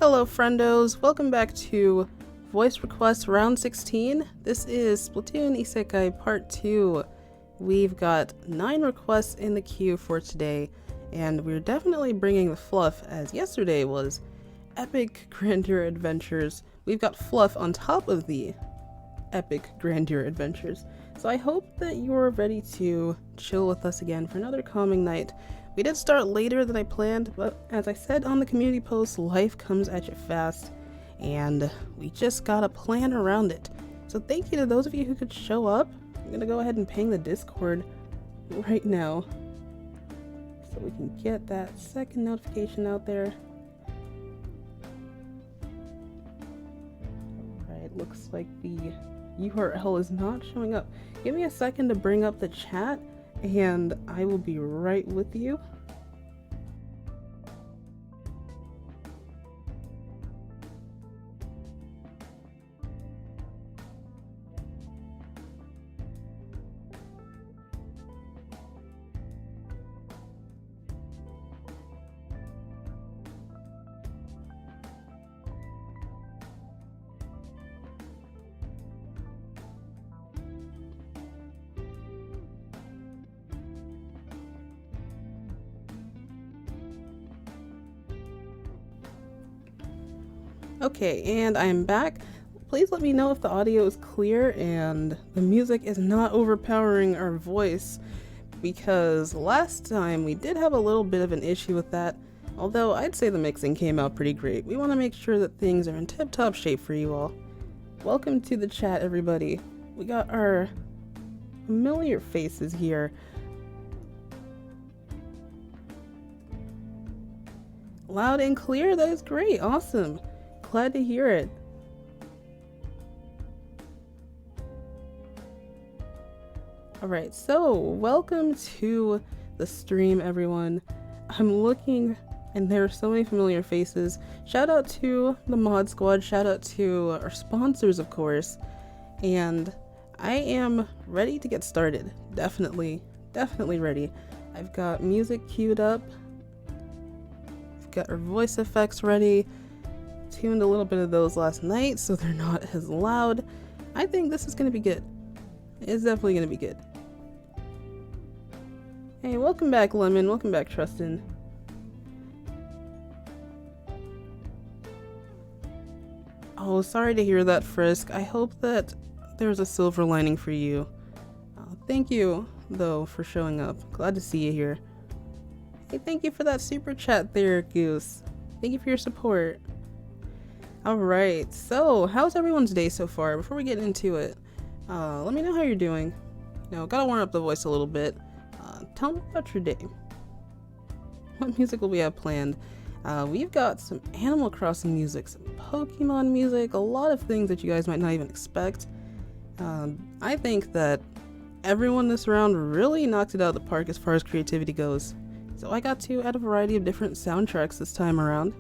Hello friendos, welcome back to Voice Request Round 16. This is Splatoon Isekai Part 2. We've got 9 requests in the queue for today, and we're definitely bringing the fluff, as yesterday was epic grandeur adventures. We've got fluff on top of the epic grandeur adventures. So I hope that you're ready to chill with us again for another calming night. We did start later than I planned, but as I said on the community post, life comes at you fast, and we just gotta plan around it. So thank you to those of you who could show up. I'm gonna go ahead and ping the Discord right now, so we can get that second notification out there. Alright, looks like the URL is not showing up. Give me a second to bring up the chat, and I will be right with you. Okay, and I'm back. Please let me know if the audio is clear and the music is not overpowering our voice, because last time we did have a little bit of an issue with that, although I'd say the mixing came out pretty great. We want to make sure that things are in tip-top shape for you all. Welcome to the chat, everybody. We got our familiar faces here. Loud and clear, that is great, awesome. Glad to hear it. Alright, so welcome to the stream, everyone. I'm looking and there are so many familiar faces. Shout out to the mod squad, shout out to our sponsors, of course. And I am ready to get started. Definitely ready. I've got music queued up. I've got our voice effects ready. Tuned a little bit of those last night so they're not as loud. I think this is gonna be good. It's definitely gonna be good. Hey, welcome back, Lemon. Welcome back, Trustin. Oh, sorry to hear that, Frisk. I hope that there's a silver lining for you. Thank you, though, for showing up. Glad to see you here. Hey, thank you for that super chat there, Goose. Thank you for your support. Alright, so how's everyone's day so far? Before we get into it, let me know how you're doing. You know, gotta warm up the voice a little bit. Tell me about your day. What music will we have planned? We've got some Animal Crossing music, some Pokemon music, a lot of things that you guys might not even expect. I think that everyone this round really knocked it out of the park as far as creativity goes. So I got to add a variety of different soundtracks this time around.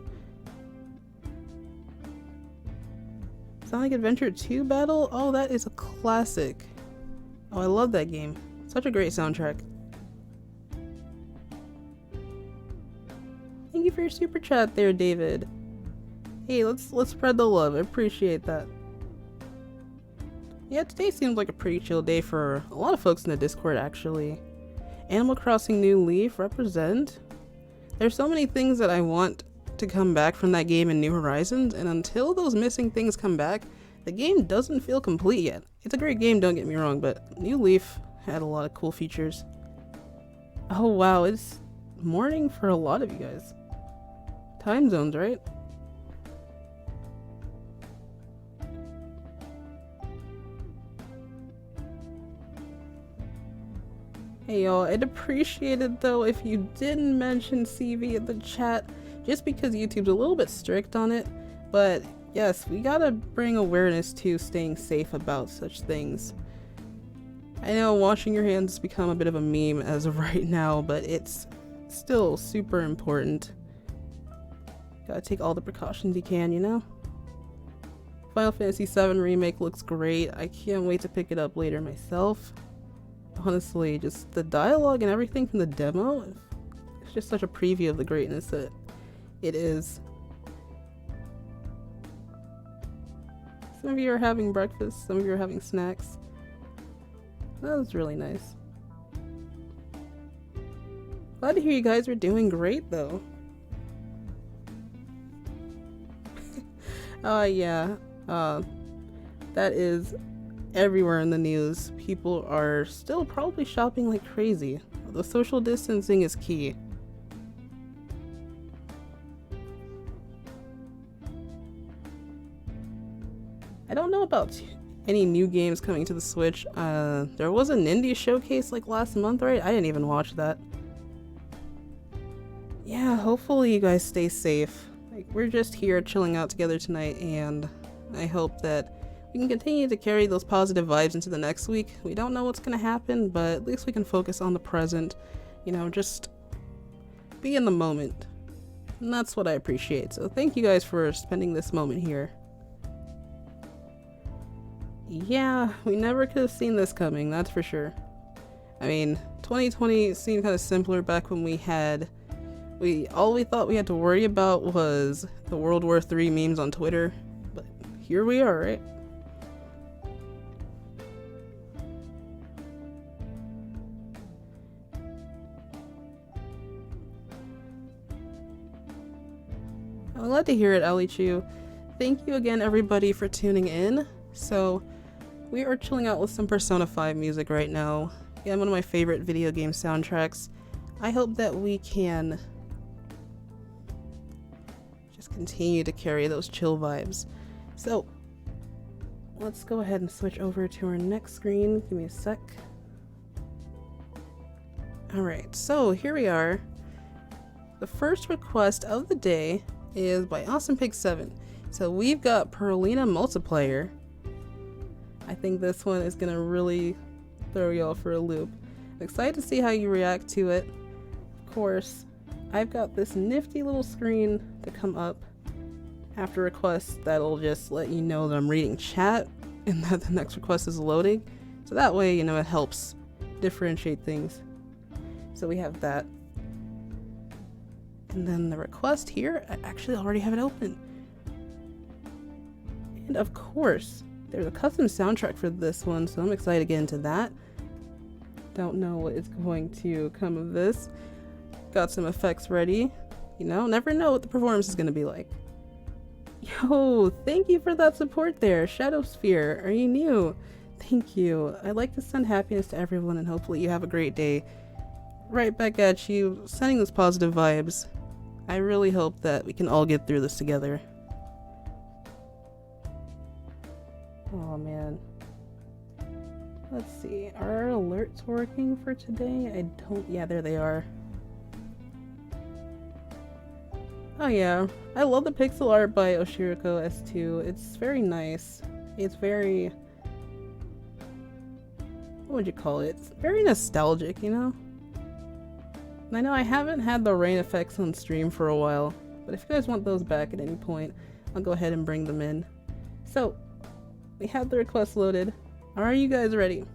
Sonic Adventure 2 Battle? Oh, that is a classic. Oh, I love that game. Such a great soundtrack. Thank you for your super chat there, David. Hey, let's spread the love. I appreciate that. Yeah, today seems like a pretty chill day for a lot of folks in the Discord, actually. Animal Crossing New Leaf, represent. There's so many things that I want to come back from that game in New Horizons, and until those missing things come back, the game doesn't feel complete yet. It's a great game, don't get me wrong, but New Leaf had a lot of cool features. Oh wow, it's morning for a lot of you guys. Time zones, right? Hey y'all, I'd appreciate it though if you didn't mention CV in the chat, just because YouTube's a little bit strict on it, but yes, we gotta bring awareness to staying safe about such things. I know washing your hands has become a bit of a meme as of right now, but it's still super important. Gotta take all the precautions you can, you know? Final Fantasy VII Remake looks great. I can't wait to pick it up later myself. Honestly, just the dialogue and everything from the demo, it's just such a preview of the greatness that it is. Some of you are having breakfast, some of you are having snacks. That was really nice. Glad to hear you guys are doing great though. Yeah. That is everywhere in the news. People are still probably shopping like crazy. The social distancing is key. I don't know about any new games coming to the Switch. There was an indie showcase like last month, right? I didn't even watch that. Yeah, hopefully you guys stay safe. Like, we're just here chilling out together tonight, and I hope that we can continue to carry those positive vibes into the next week. We don't know what's gonna happen, but at least we can focus on the present. You know, just be in the moment. And that's what I appreciate. So thank you guys for spending this moment here. Yeah, we never could have seen this coming, that's for sure. I mean, 2020 seemed kind of simpler back when all we thought we had to worry about was the World War III memes on Twitter. But here we are, right? I'm glad to hear it, Ali Chu. Thank you again, everybody, for tuning in. So, we are chilling out with some Persona 5 music right now. Again, one of my favorite video game soundtracks. I hope that we can just continue to carry those chill vibes. So, let's go ahead and switch over to our next screen. Give me a sec. Alright, so here we are. The first request of the day is by AwesomePig7. So we've got Perlina Multiplayer. I think this one is gonna really throw y'all for a loop. I'm excited to see how you react to it. Of course, I've got this nifty little screen to come up after requests that'll just let you know that I'm reading chat and that the next request is loading. So that way, you know, it helps differentiate things. So we have that. And then the request here, I actually already have it open. And of course, there's a custom soundtrack for this one, so I'm excited to get into that. Don't know what is going to come of this. Got some effects ready. You know, never know what the performance is going to be like. Yo, thank you for that support there. Shadowsphere, are you new? Thank you. I'd like to send happiness to everyone and hopefully you have a great day. Right back at you, sending those positive vibes. I really hope that we can all get through this together. Oh man. Let's see, are our alerts working for today? Yeah, there they are. Oh yeah, I love the pixel art by Oshiriko S2. It's very nice. It's very... what would you call it? It's very nostalgic, you know? I know I haven't had the rain effects on stream for a while, but if you guys want those back at any point, I'll go ahead and bring them in. So, we have the request loaded. Are you guys ready?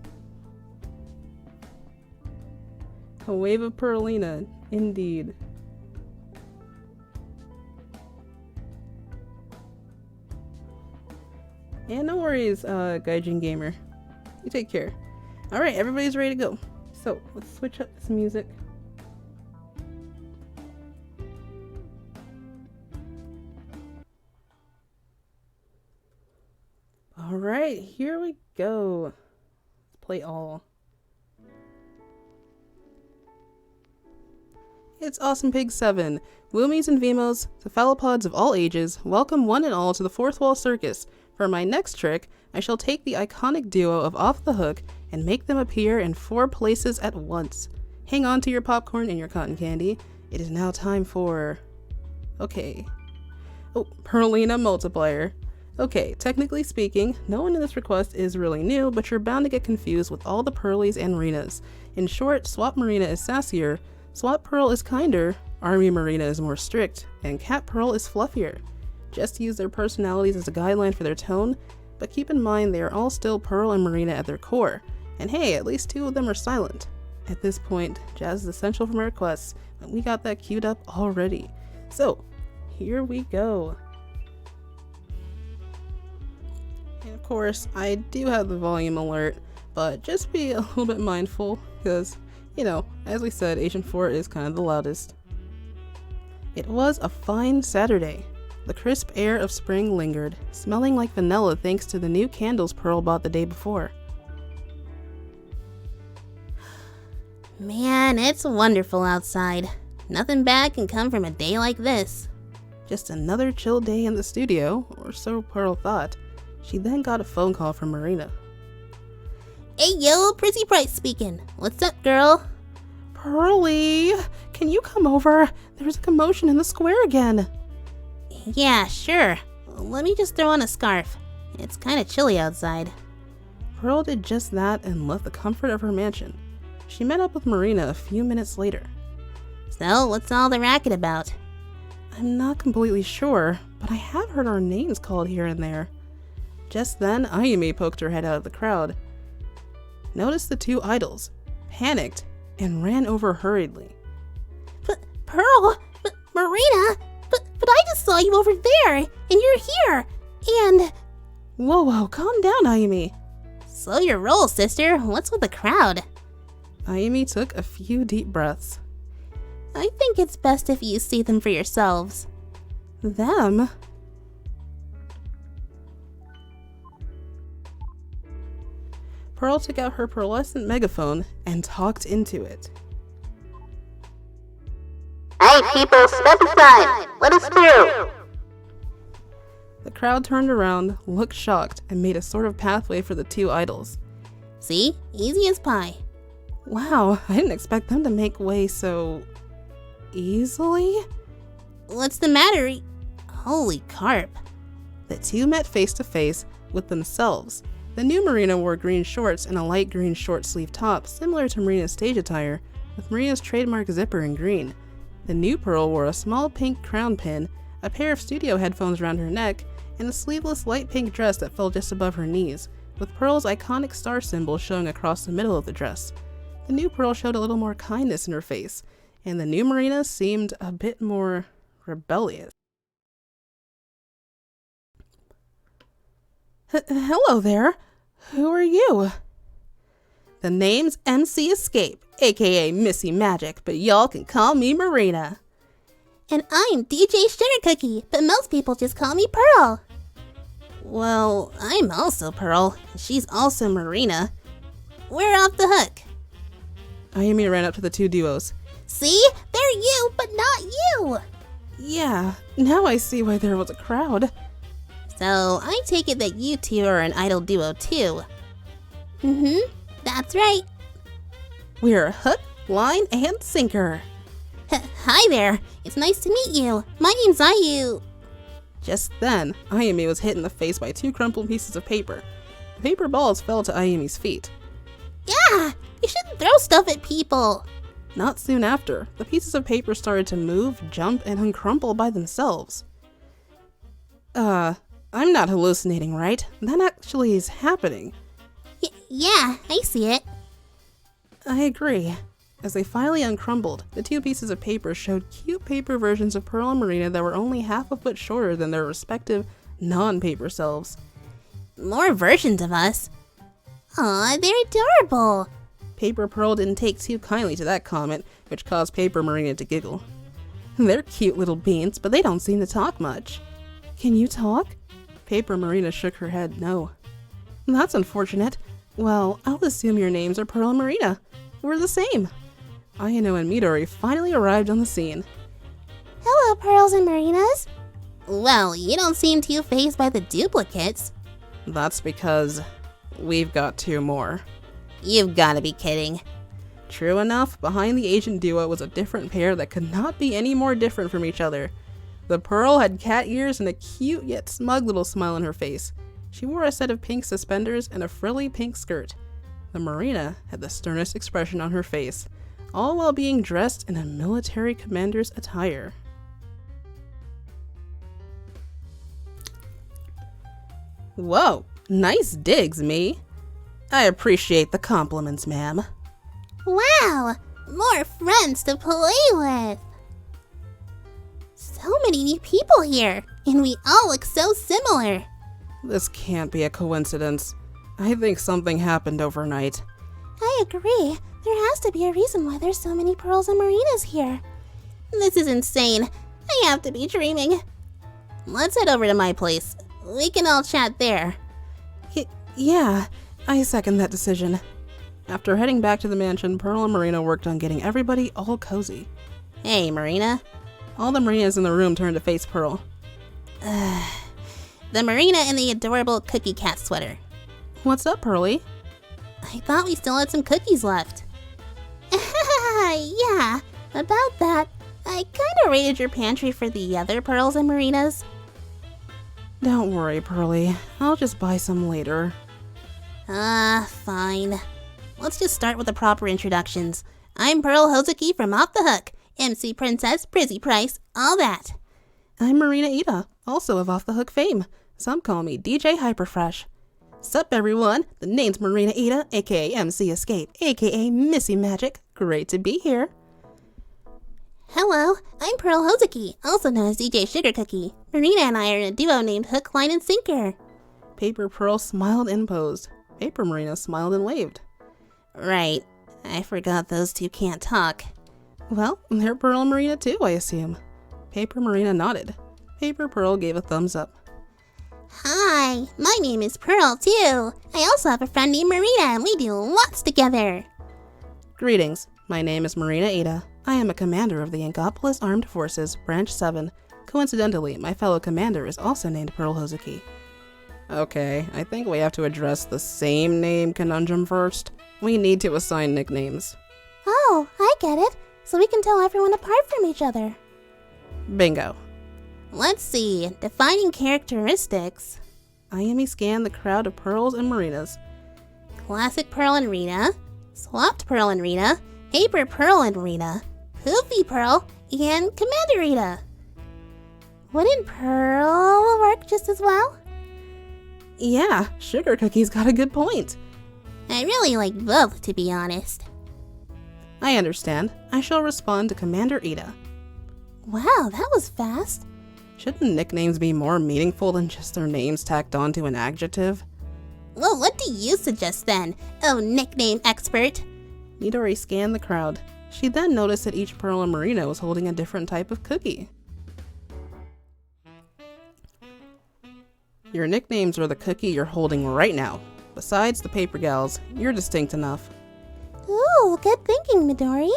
A wave of Perlina, indeed. And no worries, Gaijin Gamer. You take care. Alright, everybody's ready to go. So, let's switch up this music. Alright, here we go. Let's play all. It's AwesomePig7. Woomies and Vimos, cephalopods of all ages, welcome one and all to the Fourth Wall Circus. For my next trick, I shall take the iconic duo of Off the Hook and make them appear in 4 places at once. Hang on to your popcorn and your cotton candy. It is now time for... okay. Oh, Perlina Multiplier. Okay, technically speaking, no one in this request is really new, but you're bound to get confused with all the Pearlies and Marinas. In short, Swap Marina is sassier, Swap Pearl is kinder, Army Marina is more strict, and Cat Pearl is fluffier. Just use their personalities as a guideline for their tone, but keep in mind they are all still Pearl and Marina at their core. And hey, at least 2 of them are silent. At this point, jazz is essential for my requests, and we got that queued up already. So, here we go. And of course, I do have the volume alert, but just be a little bit mindful, because, you know, as we said, Agent 4 is kind of the loudest. It was a fine Saturday. The crisp air of spring lingered, smelling like vanilla thanks to the new candles Pearl bought the day before. Man, it's wonderful outside. Nothing bad can come from a day like this. Just another chill day in the studio, or so Pearl thought. She then got a phone call from Marina. Hey yo, Prissy Price speaking. What's up, girl? Pearly, can you come over? There's a commotion in the square again. Yeah, sure. Let me just throw on a scarf. It's kind of chilly outside. Pearl did just that and left the comfort of her mansion. She met up with Marina a few minutes later. So, what's all the racket about? I'm not completely sure, but I have heard our names called here and there. Just then, Ayumi poked her head out of the crowd, noticed the two idols, panicked, and ran over hurriedly. Pearl? Marina? But I just saw you over there, and you're here, and... Whoa, calm down, Ayumi. Slow your roll, sister. What's with the crowd? Ayumi took a few deep breaths. I think it's best if you see them for yourselves. Them? Pearl took out her pearlescent megaphone and talked into it. Hey people, step aside! Let us through! The crowd turned around, looked shocked, and made a sort of pathway for the two idols. See? Easy as pie. Wow, I didn't expect them to make way so... easily? What's the matter? Holy carp. The two met face to face with themselves. The new Marina wore green shorts and a light green short-sleeved top, similar to Marina's stage attire, with Marina's trademark zipper in green. The new Pearl wore a small pink crown pin, a pair of studio headphones around her neck, and a sleeveless light pink dress that fell just above her knees, with Pearl's iconic star symbol showing across the middle of the dress. The new Pearl showed a little more kindness in her face, and the new Marina seemed a bit more rebellious. Hello there. Who are you? The name's MC Escape, aka Missy Magic, but y'all can call me Marina. And I'm DJ Sugar Cookie, but most people just call me Pearl. Well, I'm also Pearl. She's also Marina. We're off the hook. Ayumi ran up to the two duos. See? They're you, but not you! Yeah, now I see why there was a crowd. So, I take it that you two are an idol duo too. That's right. We're hook, line, and sinker. Hi there. It's nice to meet you. My name's Ayu. Just then, Ayumi was hit in the face by two crumpled pieces of paper. The paper balls fell to Ayumi's feet. Yeah! You shouldn't throw stuff at people. Not soon after, the pieces of paper started to move, jump, and uncrumple by themselves. I'm not hallucinating, right? That actually is happening. Yeah, I see it. I agree. As they finally uncrumbled, the two pieces of paper showed cute paper versions of Pearl and Marina that were only half a foot shorter than their respective non-paper selves. More versions of us? Aw, they're adorable. Paper Pearl didn't take too kindly to that comment, which caused Paper Marina to giggle. They're cute little beans, but they don't seem to talk much. Can you talk? Paper Marina shook her head no. That's unfortunate. Well, I'll assume your names are Pearl and Marina. We're the same. Ayano and Midori finally arrived on the scene. Hello, Pearls and Marinas. Well, you don't seem too fazed by the duplicates. That's because we've got two more. You've gotta be kidding. True enough, behind the agent duo was a different pair that could not be any more different from each other. The Pearl had cat ears and a cute yet smug little smile on her face. She wore a set of pink suspenders and a frilly pink skirt. The Marina had the sternest expression on her face, all while being dressed in a military commander's attire. Whoa, nice digs, me. I appreciate the compliments, ma'am. Wow, more friends to play with. So many new people here, and we all look so similar. This can't be a coincidence. I think something happened overnight. I agree. There has to be a reason why there's so many pearls and marinas here. This is insane. I have to be dreaming. Let's head over to my place. We can all chat there. Yeah, I second that decision. After heading back to the mansion, Pearl and Marina worked on getting everybody all cozy. Hey, Marina. All the Marinas in the room turned to face Pearl. The Marina in the adorable cookie cat sweater. What's up, Pearly? I thought we still had some cookies left. Yeah, about that, I kinda raided your pantry for the other pearls and marinas. Don't worry, Pearly. I'll just buy some later. Fine. Let's just start with the proper introductions. I'm Pearl Hozuki from Off the Hook, MC Princess, Prizzy Price, all that. I'm Marina Ida, also of Off the Hook fame. Some call me DJ Hyperfresh. Sup everyone, the name's Marina Ida, aka MC Escape, aka Missy Magic. Great to be here. Hello, I'm Pearl Hozuki, also known as DJ Sugar Cookie. Marina and I are in a duo named Hook, Line, and Sinker. Paper Pearl smiled and posed. Paper Marina smiled and waved. Right, I forgot those two can't talk. Well, they're Pearl and Marina too, I assume. Paper Marina nodded. Paper Pearl gave a thumbs up. Hi, my name is Pearl too. I also have a friend named Marina and we do lots together. Greetings, my name is Marina Ida. I am a commander of the Angopolis Armed Forces, Branch 7. Coincidentally, my fellow commander is also named Pearl Hozuki. Okay, I think we have to address the same name conundrum first. We need to assign nicknames. Oh, I get it. So we can tell everyone apart from each other. Bingo. Let's see, defining characteristics. IME scanned the crowd of Pearls and Marinas. Classic Pearl and Rena, Swapped Pearl and Rena, Paper Pearl and Rena, Poofy Pearl, and Commander Rita. Wouldn't Pearl work just as well? Yeah, Sugar Cookie's got a good point. I really like both, to be honest. I understand. I shall respond to Commander Ida. Wow, that was fast. Shouldn't nicknames be more meaningful than just their names tacked onto an adjective? Well, what do you suggest then, oh nickname expert? Midori scanned the crowd. She then noticed that each Pearl and Marina was holding a different type of cookie. Your nicknames are the cookie you're holding right now. Besides the paper gals, you're distinct enough. Ooh, good thinking, Midori.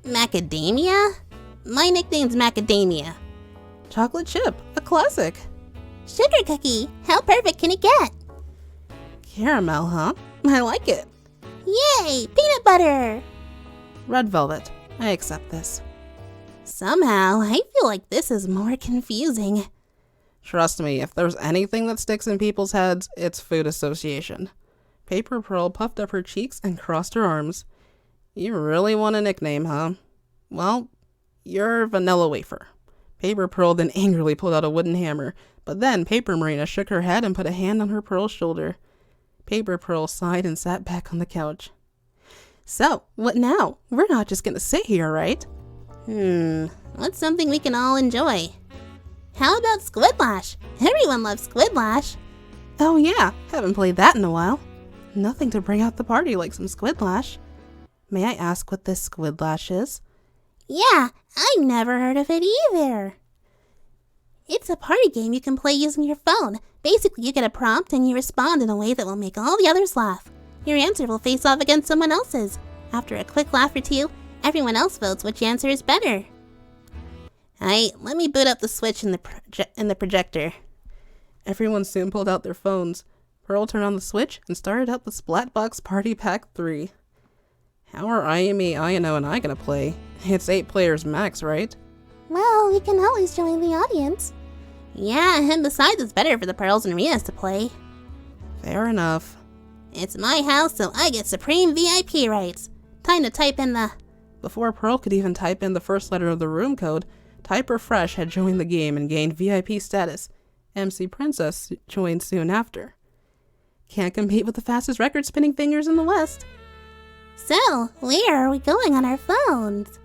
Macadamia? My nickname's Macadamia. Chocolate chip, a classic. Sugar Cookie, how perfect can it get? Caramel, huh? I like it. Yay, peanut butter! Red velvet, I accept this. Somehow, I feel like this is more confusing. Trust me, if there's anything that sticks in people's heads, it's food association. Paper Pearl puffed up her cheeks and crossed her arms. You really want a nickname, huh? Well, you're Vanilla Wafer. Paper Pearl then angrily pulled out a wooden hammer, but then Paper Marina shook her head and put a hand on her Pearl's shoulder. Paper Pearl sighed and sat back on the couch. So, what now? We're not just gonna sit here, right? What's something we can all enjoy? How about Squidlash? Everyone loves Squidlash. Oh yeah, haven't played that in a while. Nothing to bring out the party like some Squidlash. May I ask what this Squidlash is? Yeah, I've never heard of it either. It's a party game you can play using your phone. Basically, you get a prompt and you respond in a way that will make all the others laugh. Your answer will face off against someone else's. After a quick laugh or two, everyone else votes which answer is better. Let me boot up the switch in the projector. Everyone soon pulled out their phones. Pearl turned on the switch and started up the Splatbox Party Pack 3. How are Ayumi, Ayano, and I gonna play? It's 8 players max, right? Well, we can always join the audience. Yeah, and besides, it's better for the Pearls and Rias to play. Fair enough. It's my house, so I get supreme VIP rights. Time to type in the... Before Pearl could even type in the first letter of the room code, Typer Fresh had joined the game and gained VIP status. MC Princess joined soon after. Can't compete with the fastest record-spinning fingers in the West. So, where are we going on our phones?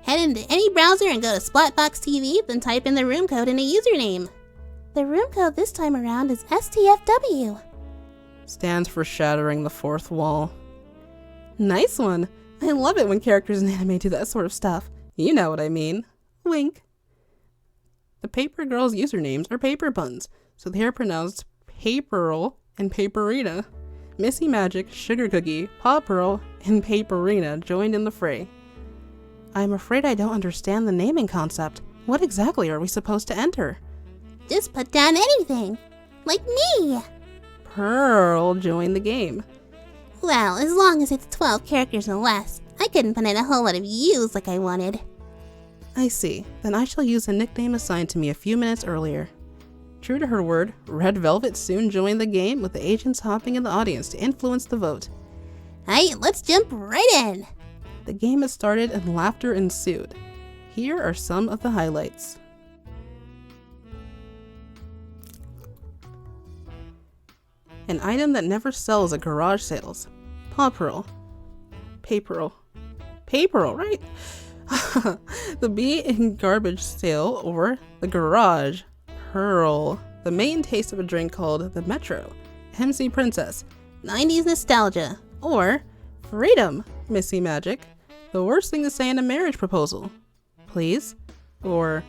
Head into any browser and go to Splatbox TV, then type in the room code and a username. The room code this time around is STFW. Stands for shattering the fourth wall. Nice one! I love it when characters in anime do that sort of stuff. You know what I mean. Wink. The Paper Girls' usernames are paper puns, so they are pronounced Paperl and Paperina. Missy Magic, Sugar Cookie, Paw Pearl, and Paperina joined in the fray. I'm afraid I don't understand the naming concept. What exactly are we supposed to enter? Just put down anything. Like me. Pearl joined the game. Well, as long as it's 12 characters or less, I couldn't put in a whole lot of U's like I wanted. I see. Then I shall use a nickname assigned to me a few minutes earlier. True to her word, Red Velvet soon joined the game, with the agents hopping in the audience to influence the vote. Hey, let's jump right in. The game has started and laughter ensued. Here are some of the highlights. An item that never sells at garage sales. Paw Pearl. Paperl. Paperl, right? The bee in garbage sale, or the garage. Pearl. The main taste of a drink called the Metro. MC Princess. 90s nostalgia. Or freedom, Missy Magic. The worst thing to say in a marriage proposal. Please? Or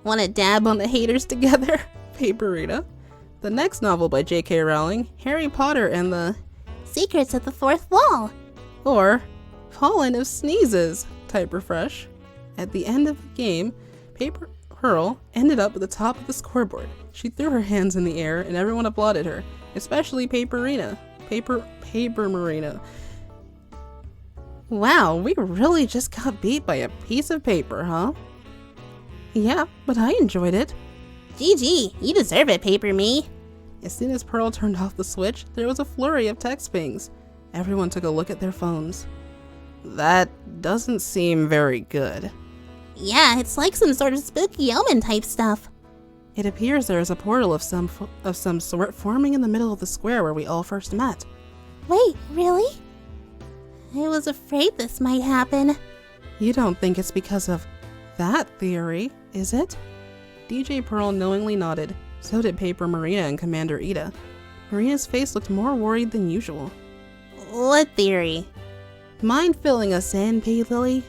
wanna dab on the haters together? Paperina. The next novel by J.K. Rowling, Harry Potter and the Secrets of the Fourth Wall. Or Pollen of Sneezes, type refresh. At the end of the game, Paper Pearl ended up at the top of the scoreboard. She threw her hands in the air and everyone applauded her, especially Paperina. Paper Marina. Wow, we really just got beat by a piece of paper, huh? Yeah, but I enjoyed it. GG, you deserve it, Paper Me. As soon as Pearl turned off the switch, there was a flurry of text pings. Everyone took a look at their phones. That doesn't seem very good. Yeah, it's like some sort of spooky omen type stuff. It appears there is a portal of some sort forming in the middle of the square where we all first met. Wait, really? I was afraid this might happen. You don't think it's because of that theory, is it? DJ Pearl knowingly nodded. So did Paper Marina and Commander Ida. Marina's face looked more worried than usual. What theory? Mind filling us in, P. Lily?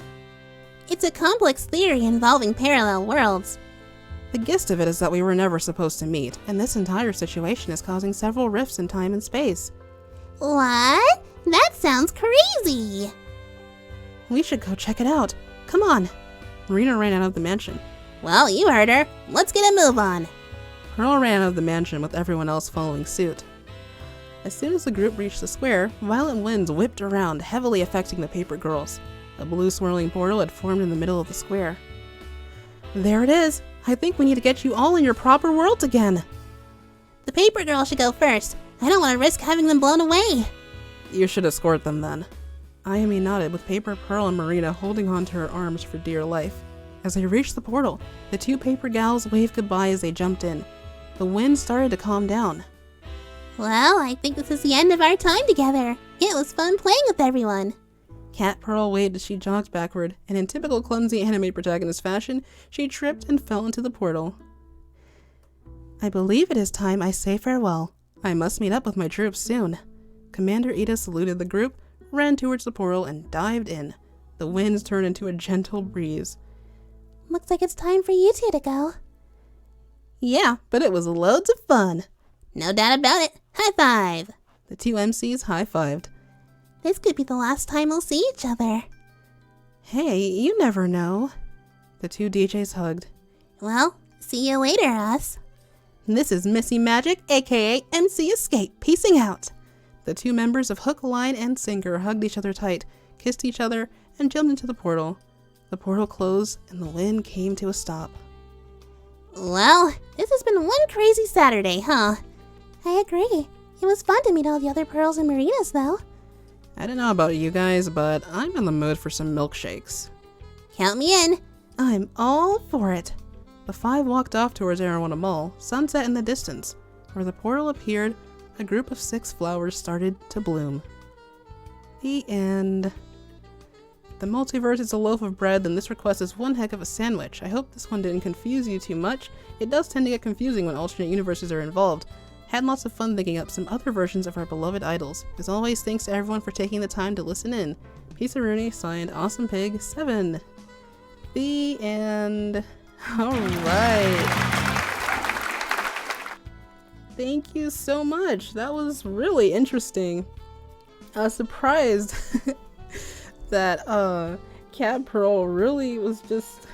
It's a complex theory involving parallel worlds. The gist of it is that we were never supposed to meet, and this entire situation is causing several rifts in time and space. What? That sounds crazy! We should go check it out. Come on. Marina ran out of the mansion. Well, you heard her. Let's get a move on. Pearl ran out of the mansion with everyone else following suit. As soon as the group reached the square, violent winds whipped around, heavily affecting the Paper Girls. A blue swirling portal had formed in the middle of the square. There it is! I think we need to get you all in your proper worlds again! The Paper Girl should go first. I don't want to risk having them blown away. You should escort them then. Ayumi nodded, with Paper Pearl and Marina holding onto her arms for dear life. As they reached the portal, the two paper gals waved goodbye as they jumped in. The wind started to calm down. Well, I think this is the end of our time together. It was fun playing with everyone. Cat Pearl waved as she jogged backward, and in typical clumsy anime protagonist fashion, she tripped and fell into the portal. I believe it is time I say farewell. I must meet up with my troops soon. Commander Ida saluted the group, ran towards the portal, and dived in. The winds turned into a gentle breeze. Looks like it's time for you two to go. Yeah, but it was loads of fun. No doubt about it. High five! The two MCs high-fived. This could be the last time we'll see each other. Hey, you never know. The two DJs hugged. Well, see you later, us. This is Missy Magic, aka MC Escape, peacing out. The two members of Hook, Line, and Sinker hugged each other tight, kissed each other, and jumped into the portal. The portal closed, and the wind came to a stop. Well, this has been one crazy Saturday, huh? I agree. It was fun to meet all the other Pearls and Marinas, though. I don't know about you guys, but I'm in the mood for some milkshakes. Count me in. I'm all for it. The five walked off towards Arowana Mall, sunset in the distance. Where the portal appeared, a group of 6 flowers started to bloom. The end. the multiverse is a loaf of bread, then this request is one heck of a sandwich. I hope this one didn't confuse you too much. It does tend to get confusing when alternate universes are involved. Had lots of fun thinking up some other versions of our beloved idols. As always, thanks to everyone for taking the time to listen in. Peace Rooney, signed Awesome Pig 7. The end. Alright. Thank you so much. That was really interesting. I was surprised that Cat Pearl really was just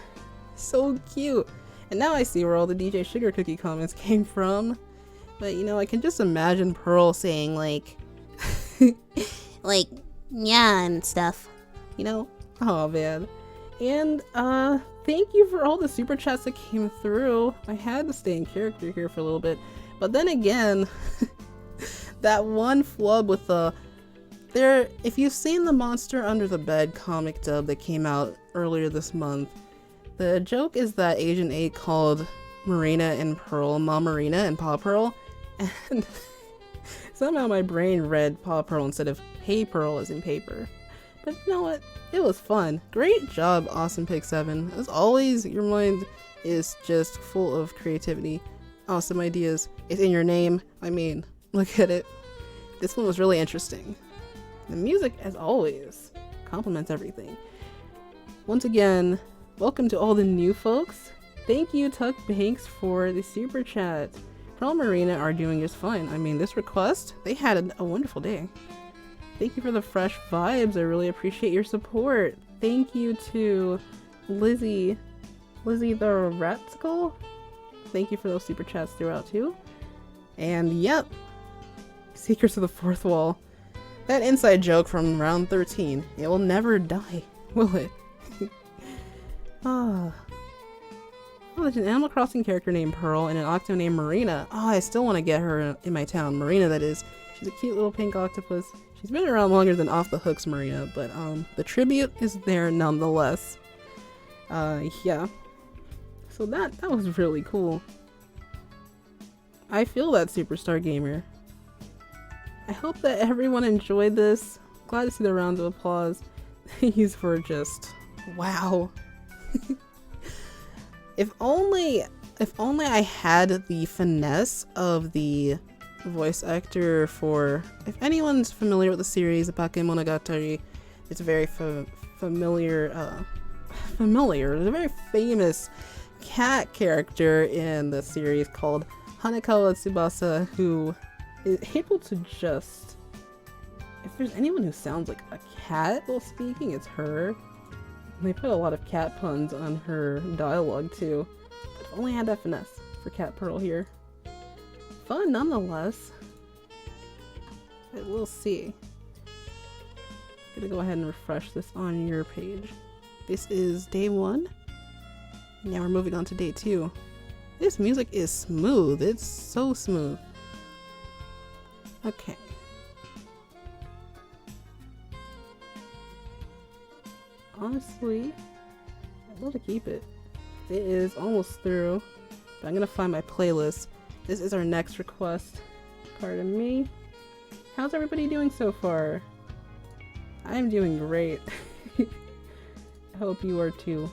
so cute. And now I see where all the DJ Sugar Cookie comments came from. But you know, I can just imagine Pearl saying like Like, yeah, and stuff. you know, oh man. And thank you for all the super chats that came through. I had to stay in character here for a little bit. But then again, that one flub with the if you've seen the Monster Under the Bed comic dub that came out earlier this month, the joke is that Agent 8 called Marina and Pearl Mom Marina and Pa Pearl, and somehow my brain read Pa Pearl instead of Hey Pearl as in paper. But you know what? It was fun. Great job, Awesome Pig 7. As always, your mind is just full of creativity. Awesome ideas. It's in your name. I mean, look at it. This one was really interesting. The music, as always, complements everything. Once again, welcome to all the new folks. Thank you, Tuck Banks, for the super chat. Pearl and Marina are doing just fine. I mean, this request, they had a wonderful day. Thank you for the fresh vibes. I really appreciate your support. Thank you to Lizzie the Ratskull. Thank you for those super chats throughout too. And yep, Secrets of the Fourth Wall. That inside joke from round 13. It will never die, will it? Oh, there's an Animal Crossing character named Pearl and an octo named Marina. Oh, I still want to get her in my town. Marina, that is. She's a cute little pink octopus. She's been around longer than Off the Hooks Marina, but the tribute is there nonetheless. Yeah. So that was really cool. I feel that, Superstar Gamer. I hope that everyone enjoyed this. Glad to see the rounds of applause. These were just wow. If only I had the finesse of the voice actor for, if anyone's familiar with the series Bakemonogatari, it's a very familiar. There's a very famous cat character in the series called Hanekawa Tsubasa who is able to just, if there's anyone who sounds like a cat while speaking, it's her. They put a lot of cat puns on her dialogue too. But if only I had that finesse for Cat Pearl here. Fun nonetheless. But we'll see. I'm gonna go ahead and refresh this on your page. This is day 1. Now we're moving on to day 2. This music is smooth. It's so smooth. Okay. Honestly, I'd love to keep it. It is almost through, but I'm gonna find my playlist. This is our next request. Pardon me. How's everybody doing so far? I'm doing great. I hope you are too.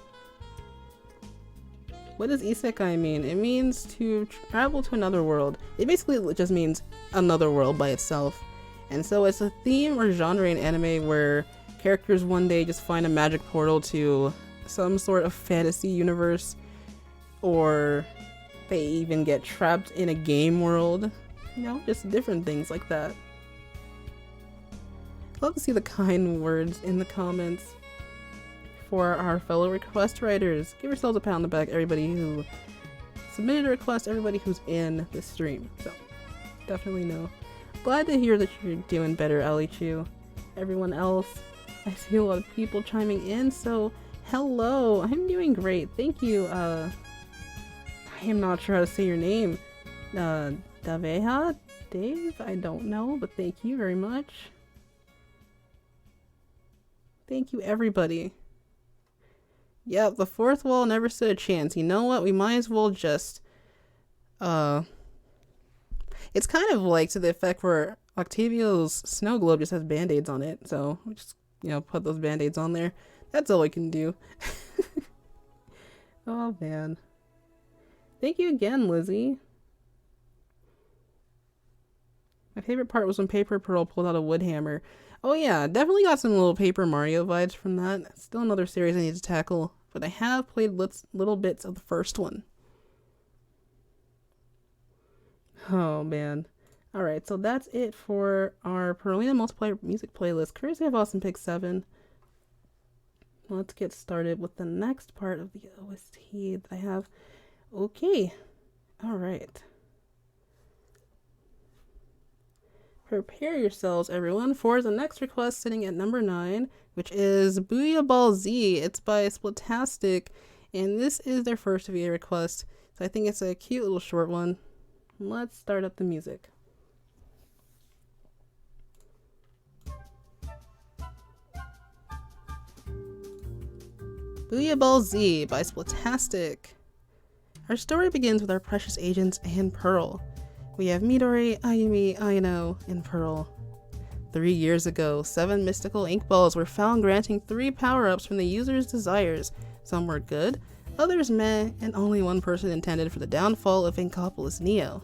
What does Isekai mean? It means to travel to another world. It basically just means another world by itself. And so it's a theme or genre in anime where characters one day just find a magic portal to some sort of fantasy universe, or they even get trapped in a game world. You know, just different things like that. Love to see the kind words in the comments for our fellow request writers. Give yourselves a pat on the back, everybody who submitted a request, everybody who's in the stream. So, definitely know. Glad to hear that you're doing better, Ali Chu. Everyone else, I see a lot of people chiming in, so hello. I'm doing great. Thank you. I am not sure how to say your name. Daveha? Dave? I don't know, but thank you very much. Thank you, everybody. Yep, the fourth wall never stood a chance. You know what? We might as well just, it's kind of like to the effect where Octavio's snow globe just has band-aids on it. So we just, you know, put those band-aids on there. That's all I can do. Oh man. Thank you again, Lizzie. My favorite part was when Paper Pearl pulled out a wood hammer. Oh yeah, definitely got some little Paper Mario vibes from that. Still another series I need to tackle, but I have played little bits of the first one. Oh man. Alright, so that's it for our Perlina multiplayer music playlist. Courtesy of Awesome Pick 7. Let's get started with the next part of the OST that I have. Okay. Alright. Prepare yourselves, everyone, for the next request sitting at number 9, which is Booyah Ball Z. It's by Splatastic, and this is their first VA request, so I think it's a cute little short one. Let's start up the music. Booyah Ball Z by Splatastic. Our story begins with our precious agents and Pearl. We have Midori, Ayumi, Aino, and Pearl. 3 years ago, 7 mystical ink balls were found granting 3 power-ups from the user's desires. Some were good, others meh, and only one person intended for the downfall of Inkopolis Neo.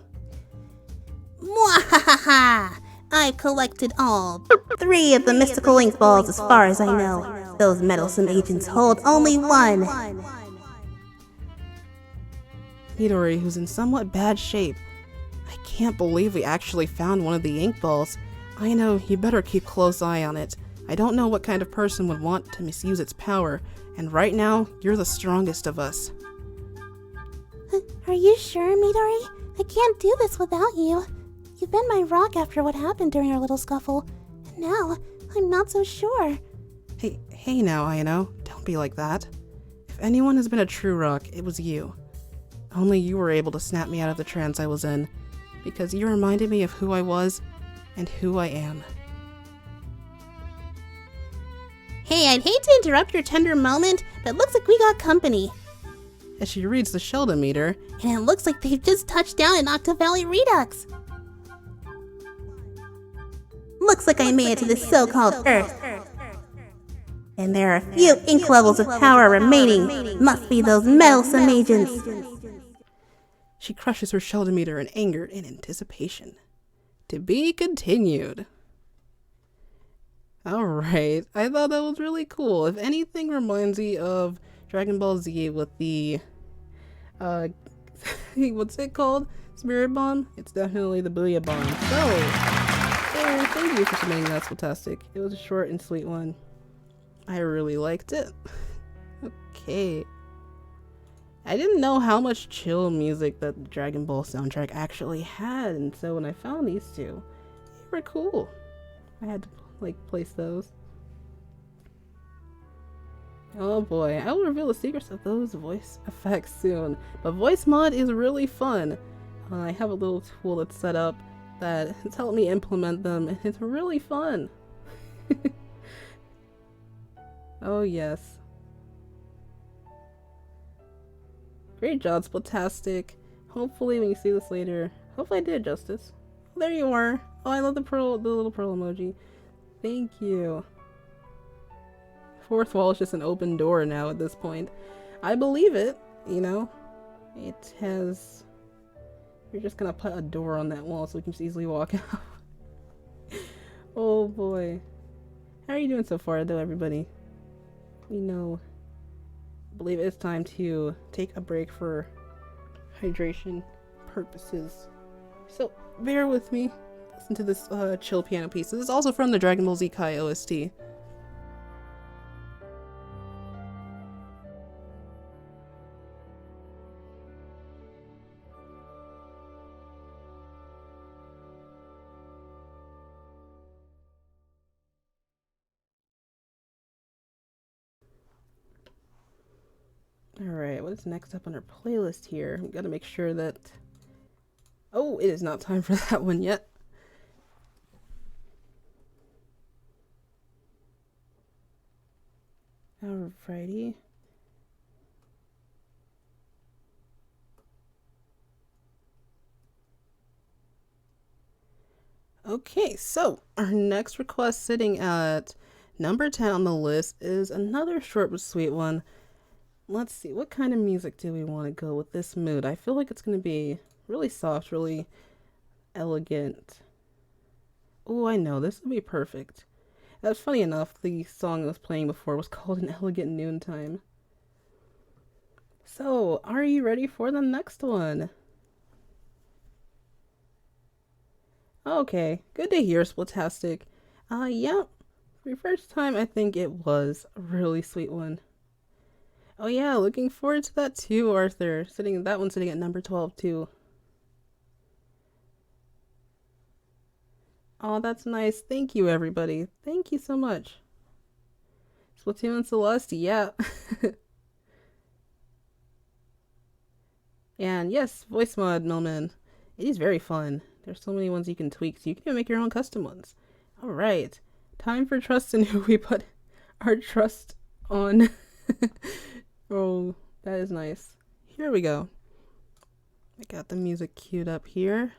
Mwahaha! I collected all 3 of the mystical ink balls as far as I know. Those meddlesome agents hold only 1. Midori, who's in somewhat bad shape. I can't believe we actually found one of the ink balls. I know, you better keep close eye on it. I don't know what kind of person would want to misuse its power, and right now, you're the strongest of us. Are you sure, Midori? I can't do this without you. You've been my rock after what happened during our little scuffle, and now I'm not so sure. Hey now, Aino, don't be like that. If anyone has been a true rock, it was you. Only you were able to snap me out of the trance I was in, because you reminded me of who I was and who I am. Hey, I'd hate to interrupt your tender moment, but it looks like we got company. As she reads the Sheldon meter, And it looks like they've just touched down in Octo Valley Redux. Looks like I made it to the so-called Earth. And there are a few ink levels of power remaining. Must be those meddlesome agents. she crushes her Sheldon meter in anger and anticipation. To be continued. Alright, I thought that was really cool. If anything reminds me of Dragon Ball Z with the, what's it called? Spirit Bomb? It's definitely the Booyah Bomb. So, thank you for submitting that, Splatastic. It was a short and sweet one. I really liked it. Okay. I didn't know how much chill music that the Dragon Ball soundtrack actually had, and so when I found these two, they were cool. I had to place those. Oh boy, I will reveal the secrets of those voice effects soon. But voice mod is really fun. I have a little tool that's set up that has helped me implement them, and it's really fun. Oh yes. Great job, Splatastic. Hopefully when you see this later, hopefully I did justice. Oh, there you are. Oh, I love the little pearl emoji. Thank you. Fourth wall is just an open door now at this point. I believe it, you know. It has... You're just gonna put a door on that wall so we can just easily walk out. Oh boy. How are you doing so far though, everybody? We know. I believe it's time to take a break for hydration purposes. So, bear with me. Listen to this chill piano piece. This is also from the Dragon Ball Isekai OST. Alright, what's next up on our playlist here? We gotta make sure that... Oh, it is not time for that one yet. Alrighty. Okay, so our next request sitting at Number 10 on the list is another short but sweet one. Let's see, what kind of music do we want to go with this mood? I feel like it's going to be really soft, really elegant. Oh, I know, this would be perfect. That's funny enough, the song I was playing before was called An Elegant Noontime. So, are you ready for the next one? Okay, good to hear, Splatastic. Yeah, for your first time, I think it was a really sweet one. Oh yeah, looking forward to that too, Arthur. That one's sitting at number 12 too. Oh, that's nice. Thank you, everybody. Thank you so much. Splatoon and Celeste, yeah. And yes, voice mod, Millman. It is very fun. There's so many ones you can tweak, so you can even make your own custom ones. Alright, time for trust in who we put our trust on. Oh, that is nice. Here we go. I got the music queued up here.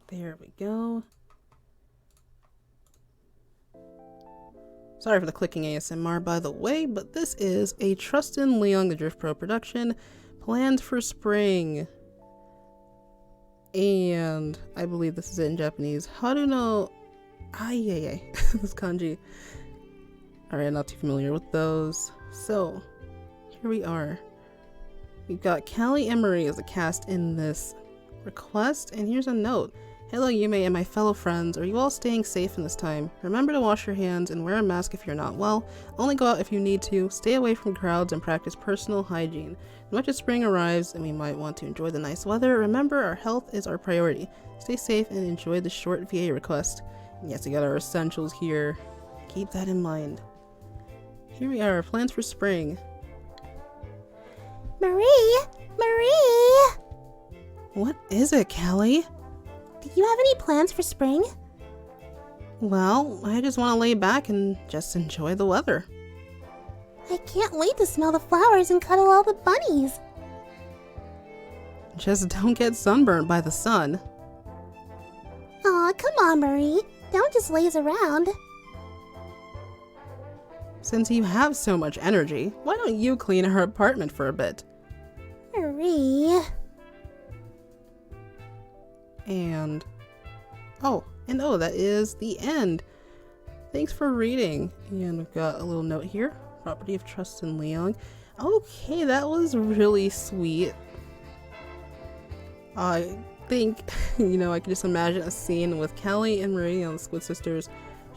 There we go. Sorry for the clicking ASMR, by the way, but this is a Trustin Leon the Drift Pro production planned for spring. And I believe this is it in Japanese. Haruno Ayayay. This kanji. Alright, not too familiar with those. So, here we are. We've got Callie and Marie as a cast in this request, and here's a note. Hello Yume and my fellow friends, are you all staying safe in this time? Remember to wash your hands and wear a mask if you're not well. Only go out if you need to, stay away from crowds and practice personal hygiene. As much as spring arrives and we might want to enjoy the nice weather, remember our health is our priority. Stay safe and enjoy the short VA request. And yes, we got our essentials here. Keep that in mind. Here we are, plans for spring. Marie! Marie! What is it, Callie? Do you have any plans for spring? Well, I just want to lay back and just enjoy the weather. I can't wait to smell the flowers and cuddle all the bunnies. Just don't get sunburned by the sun. Aw, come on, Marie. Don't just laze around. Since you have so much energy, why don't you clean her apartment for a bit? Marie... And that is the end. Thanks for reading. And we've got a little note here. Property of Trustin Leon. Okay, that was really sweet. I think, I can just imagine a scene with Callie and Marie, the Squid sisters,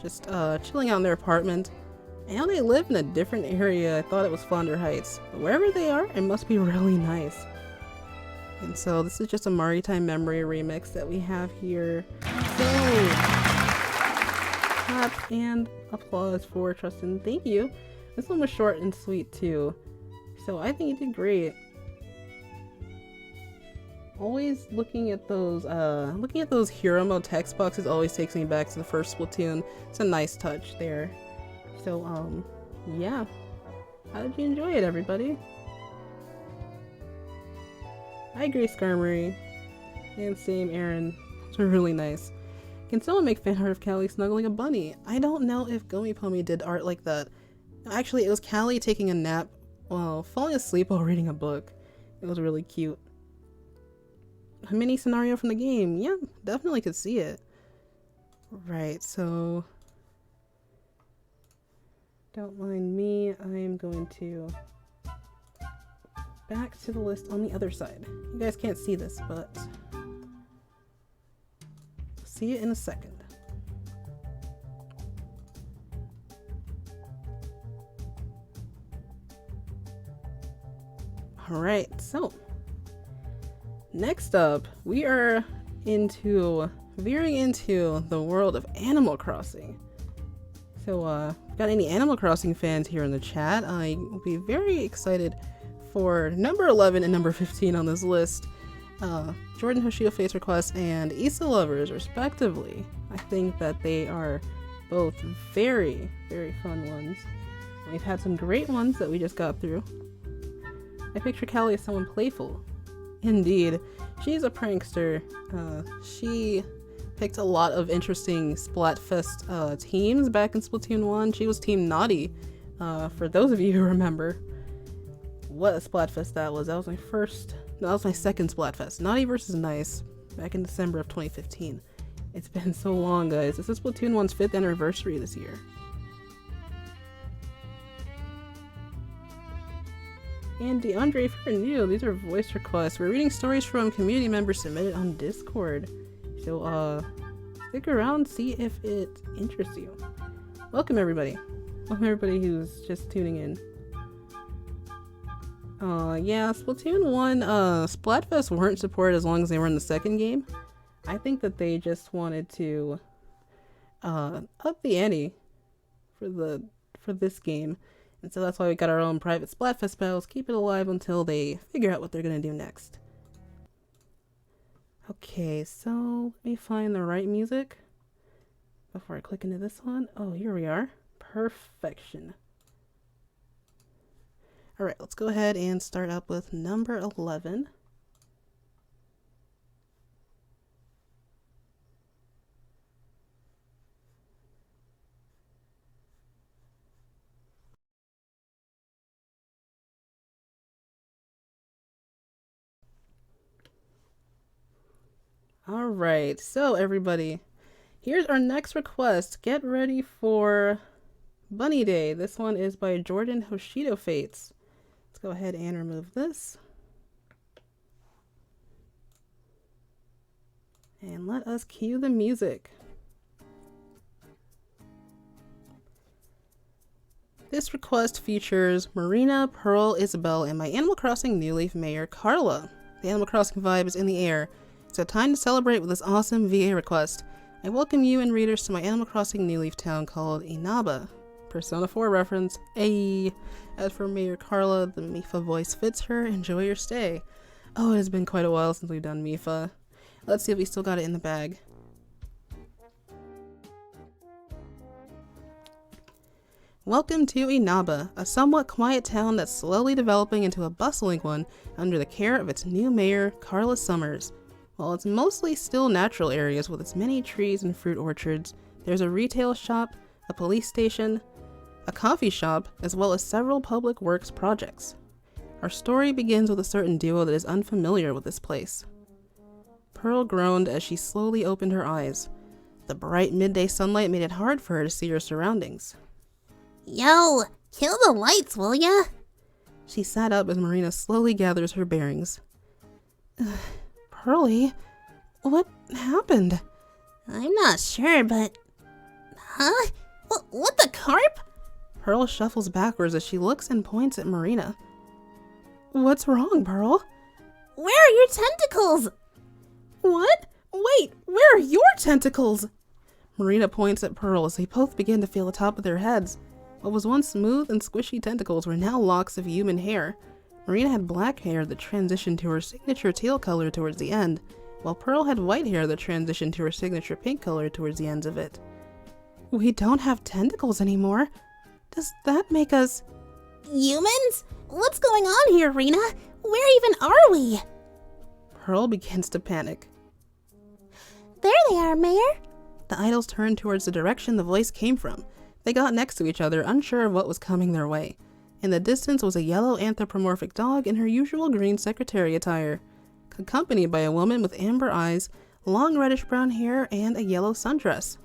just chilling out in their apartment. And they live in a different area. I thought it was Flounder Heights. But wherever they are, it must be really nice. And so this is just a Maritime Memory remix that we have here. So, clap and applause for Trustin. Thank you. This one was short and sweet too. So I think you did great. Always looking at those hero mode text boxes always takes me back to the first Splatoon. It's a nice touch there. So, yeah. How did you enjoy it, everybody? I agree, Skarmory. And same, Aaron. Those were really nice. Can someone make fan art of Callie snuggling a bunny? I don't know if Gomi Pomi did art like that. Actually, it was Callie taking a nap while falling asleep while reading a book. It was really cute. A mini scenario from the game. Yeah, definitely could see it. Right, so... Don't mind me. I am going to... back to the list on the other side. You guys can't see this, but see it in a second. Alright, so next up we are veering into the world of Animal Crossing. So got any Animal Crossing fans here in the chat? I will be very excited for number 11 and number 15 on this list. Jordan Hoshio Face Request and Issa Lovers, respectively. I think that they are both very, very fun ones. We've had some great ones that we just got through. I picture Callie as someone playful. Indeed. She's a prankster. She picked a lot of interesting Splatfest teams back in Splatoon 1. She was Team Naughty, for those of you who remember what a Splatfest that was. That was my second Splatfest. Naughty versus Nice, back in December of 2015. It's been so long, guys. This is Splatoon 1's 5th anniversary this year. And DeAndre, if you're new, these are voice requests. We're reading stories from community members submitted on Discord. So, stick around, see if it interests you. Welcome, everybody. Welcome, everybody who's just tuning in. Yeah, Splatoon 1, Splatfest weren't supported as long as they were in the second game. I think that they just wanted to, up the ante for this game. And so that's why we got our own private Splatfest battles. Keep it alive until they figure out what they're going to do next. Okay, so let me find the right music before I click into this one. Oh, here we are. Perfection. Alright, let's go ahead and start up with number 11. Alright, so everybody, here's our next request. Get ready for Bunny Day. This one is by Jordan Hoshido Fates. Let's go ahead and remove this. And let us cue the music. This request features Marina, Pearl, Isabel, and my Animal Crossing New Leaf Mayor, Carla. The Animal Crossing vibe is in the air. So time to celebrate with this awesome VA request. I welcome you and readers to my Animal Crossing New Leaf town called Inaba. Persona 4 reference. Ayy. As for Mayor Carla, the Mifa voice fits her. Enjoy your stay. Oh, it has been quite a while since we've done Mifa. Let's see if we still got it in the bag. Welcome to Inaba, a somewhat quiet town that's slowly developing into a bustling one under the care of its new mayor, Carla Summers. While it's mostly still natural areas with its many trees and fruit orchards, there's a retail shop, a police station, a coffee shop, as well as several public works projects. Our story begins with a certain duo that is unfamiliar with this place. Pearl groaned as she slowly opened her eyes. The bright midday sunlight made it hard for her to see her surroundings. Yo, kill the lights, will ya? She sat up as Marina slowly gathers her bearings. Pearlie, what happened? I'm not sure, but... Huh? What the carp? Pearl shuffles backwards as she looks and points at Marina. What's wrong, Pearl? Where are your tentacles? What? Wait, where are your tentacles? Marina points at Pearl as they both begin to feel the top of their heads. What was once smooth and squishy tentacles were now locks of human hair. Marina had black hair that transitioned to her signature teal color towards the end, while Pearl had white hair that transitioned to her signature pink color towards the ends of it. We don't have tentacles anymore. Does that make us... Humans? What's going on here, Rena? Where even are we? Pearl begins to panic. There they are, Mayor. The idols turned towards the direction the voice came from. They got next to each other, unsure of what was coming their way. In the distance was a yellow anthropomorphic dog in her usual green secretary attire, accompanied by a woman with amber eyes, long reddish-brown hair, and a yellow sundress.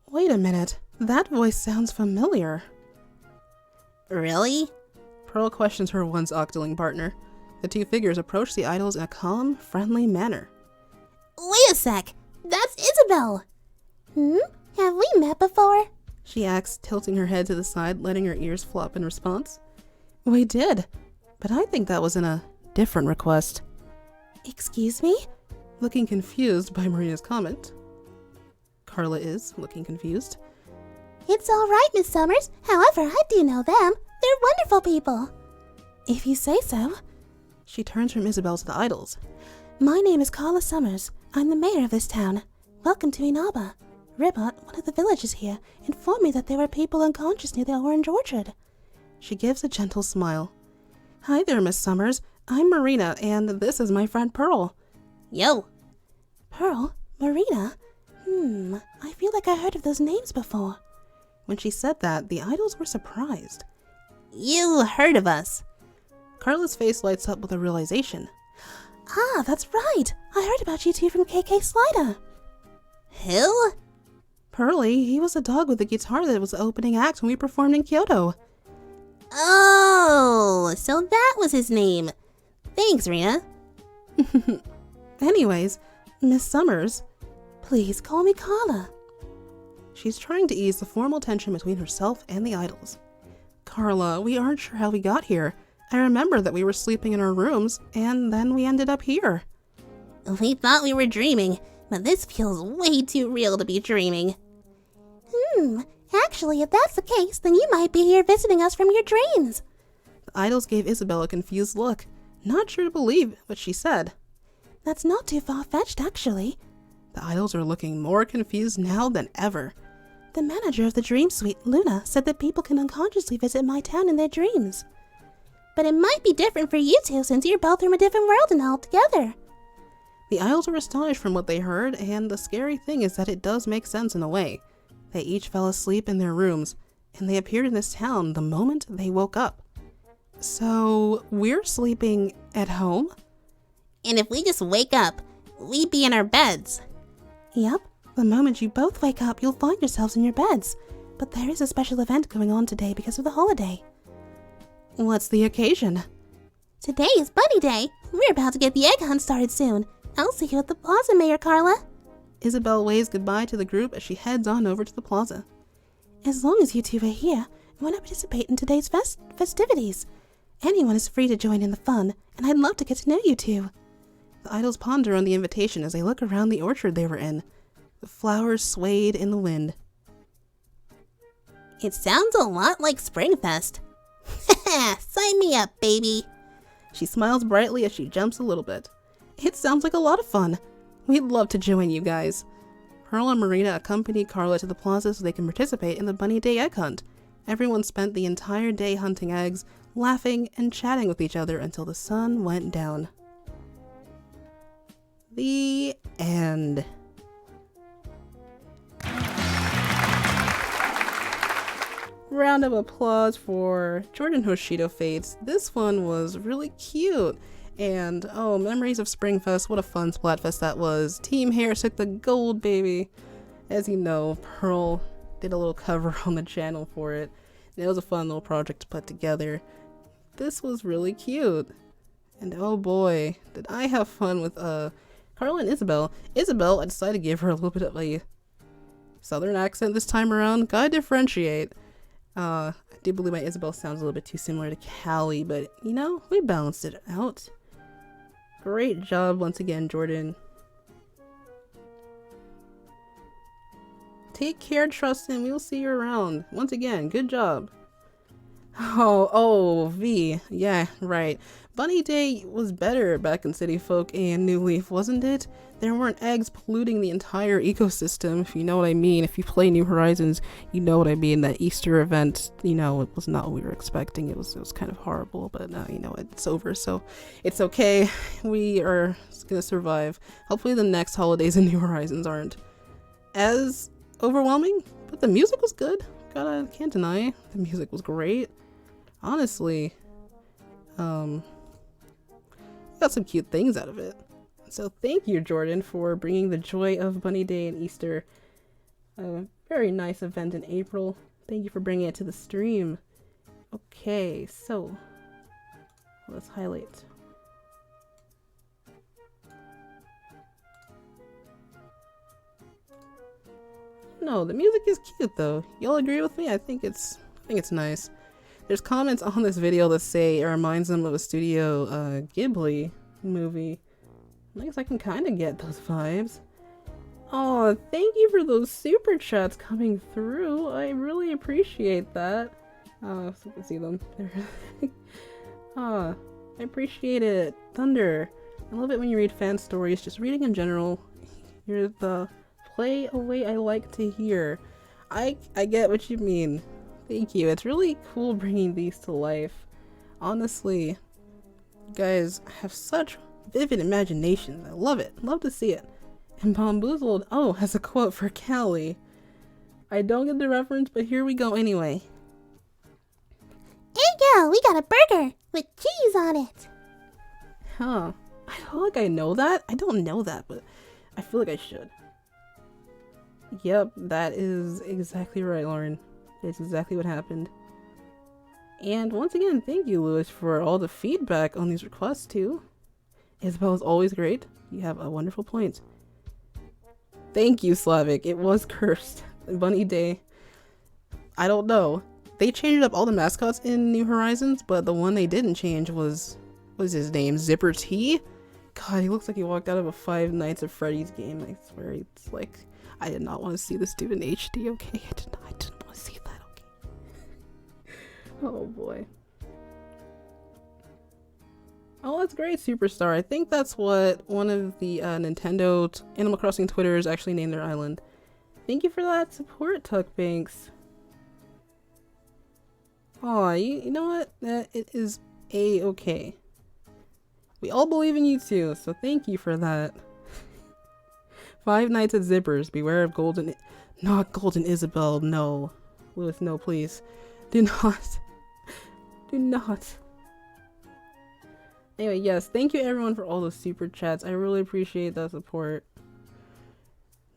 Wait a minute, that voice sounds familiar. Really? Pearl questions her once octoling partner. The two figures approach the idols in a calm, friendly manner. Wait a sec, that's Isabel. Have we met before? She asks, tilting her head to the side, letting her ears flop in response. We did, but I think that was in a different request. Excuse me? Looking confused by Marina's comment. Carla is looking confused. It's all right, Miss Summers. However, I do know them. They're wonderful people. If you say so. She turns from Isabel to the idols. My name is Carla Summers. I'm the mayor of this town. Welcome to Inaba. Ribot, one of the villagers here, informed me that there were people unconscious near the orange orchard. She gives a gentle smile. Hi there, Miss Summers. I'm Marina, and this is my friend Pearl. Yo. Pearl? Marina? I feel like I heard of those names before. When she said that, the idols were surprised. You heard of us. Carla's face lights up with a realization. Ah, that's right. I heard about you two from KK Slider. Who? Pearly, he was a dog with a guitar that was the opening act when we performed in Kyoto. Oh, so that was his name. Thanks, Rina. Anyways, Miss Summers. Please call me Carla. She's trying to ease the formal tension between herself and the idols. Carla, we aren't sure how we got here. I remember that we were sleeping in our rooms, and then we ended up here. We thought we were dreaming, but this feels way too real to be dreaming. Actually, if that's the case, then you might be here visiting us from your dreams. The idols gave Isabel a confused look, not sure to believe what she said. That's not too far-fetched, actually. The idols are looking more confused now than ever. The manager of the Dream Suite, Luna, said that people can unconsciously visit my town in their dreams. But it might be different for you two since you're both from a different world and all together. The idols were astonished from what they heard, and the scary thing is that it does make sense in a way. They each fell asleep in their rooms, and they appeared in this town the moment they woke up. So, we're sleeping at home? And if we just wake up, we'd be in our beds. Yep, the moment you both wake up, you'll find yourselves in your beds. But there is a special event going on today because of the holiday. What's the occasion? Today is Bunny Day. We're about to get the egg hunt started soon. I'll see you at the plaza, Mayor Carla. Isabel waves goodbye to the group as she heads on over to the plaza. As long as you two are here, why not participate in today's festivities? Anyone is free to join in the fun, and I'd love to get to know you two. The idols ponder on the invitation as they look around the orchard they were in. The flowers swayed in the wind. It sounds a lot like Springfest. Sign me up, baby. She smiles brightly as she jumps a little bit. It sounds like a lot of fun. We'd love to join you guys. Pearl and Marina accompanied Carla to the plaza so they can participate in the Bunny Day egg hunt. Everyone spent the entire day hunting eggs, laughing and chatting with each other until the sun went down. The end. Round of applause for Jordan Hoshido Fates. This one was really cute. And oh, memories of Springfest. What a fun Splatfest that was. Team Hair took the gold, baby. As you know, Pearl did a little cover on the channel for it. And it was a fun little project to put together. This was really cute. And oh boy, did I have fun with Carla and Isabel. Isabel, I decided to give her a little bit of a southern accent this time around. Gotta differentiate. I do believe my Isabel sounds a little bit too similar to Callie, but you know, we balanced it out. Great job once again, Jordan. Take care, Trustin. We will see you around. Once again, good job. Oh, V. Yeah, right. Bunny Day was better back in City Folk and New Leaf, wasn't it? There weren't eggs polluting the entire ecosystem, if you know what I mean. If you play New Horizons, you know what I mean. That Easter event, you know, it was not what we were expecting. It was kind of horrible, but you know, it's over, so it's okay. We are gonna survive. Hopefully the next holidays in New Horizons aren't as overwhelming, but the music was good. Can't deny, the music was great. Honestly, got some cute things out of it. So thank you, Jordan, for bringing the joy of Bunny Day and Easter. A very nice event in April. Thank you for bringing it to the stream. Okay, so let's highlight. No, the music is cute though. Y'all agree with me? I think it's nice. There's comments on this video that say it reminds them of a Studio Ghibli movie. I guess I can kind of get those vibes. Oh, thank you for those super chats coming through. I really appreciate that. So you can see them. I appreciate it. Thunder. I love it when you read fan stories. Just reading in general. You're the play away I like to hear. I get what you mean. Thank you. It's really cool bringing these to life. Honestly, guys have such vivid imaginations. I love it. Love to see it. And Bamboozled, oh, has a quote for Callie. I don't get the reference, but here we go anyway. Hey yo, we got a burger with cheese on it. Huh. I feel like I know that. I don't know that, but I feel like I should. Yep, that is exactly right, Lauren. That's exactly what happened. And once again, thank you, Lewis, for all the feedback on these requests, too. Isabel is always great. You have a wonderful point. Thank you, Slavic. It was cursed. Bunny Day. I don't know. They changed up all the mascots in New Horizons, but the one they didn't change was... What's his name? Zipper T? God, he looks like he walked out of a Five Nights at Freddy's game. I swear, it's like... I did not want to see this dude in HD, okay? I didn't want to see that, okay? Oh boy. Oh, that's great, Superstar. I think that's what one of the Nintendo Animal Crossing Twitters actually named their island. Thank you for that support, Tuckbanks. Aw, you know what? It is A-okay. We all believe in you too, so thank you for that. Five Nights at Zippers. Beware of Golden... Not Golden Isabel, no. Lewis, no, please. Do not. Do not. Anyway, yes, thank you everyone for all those super chats. I really appreciate that support.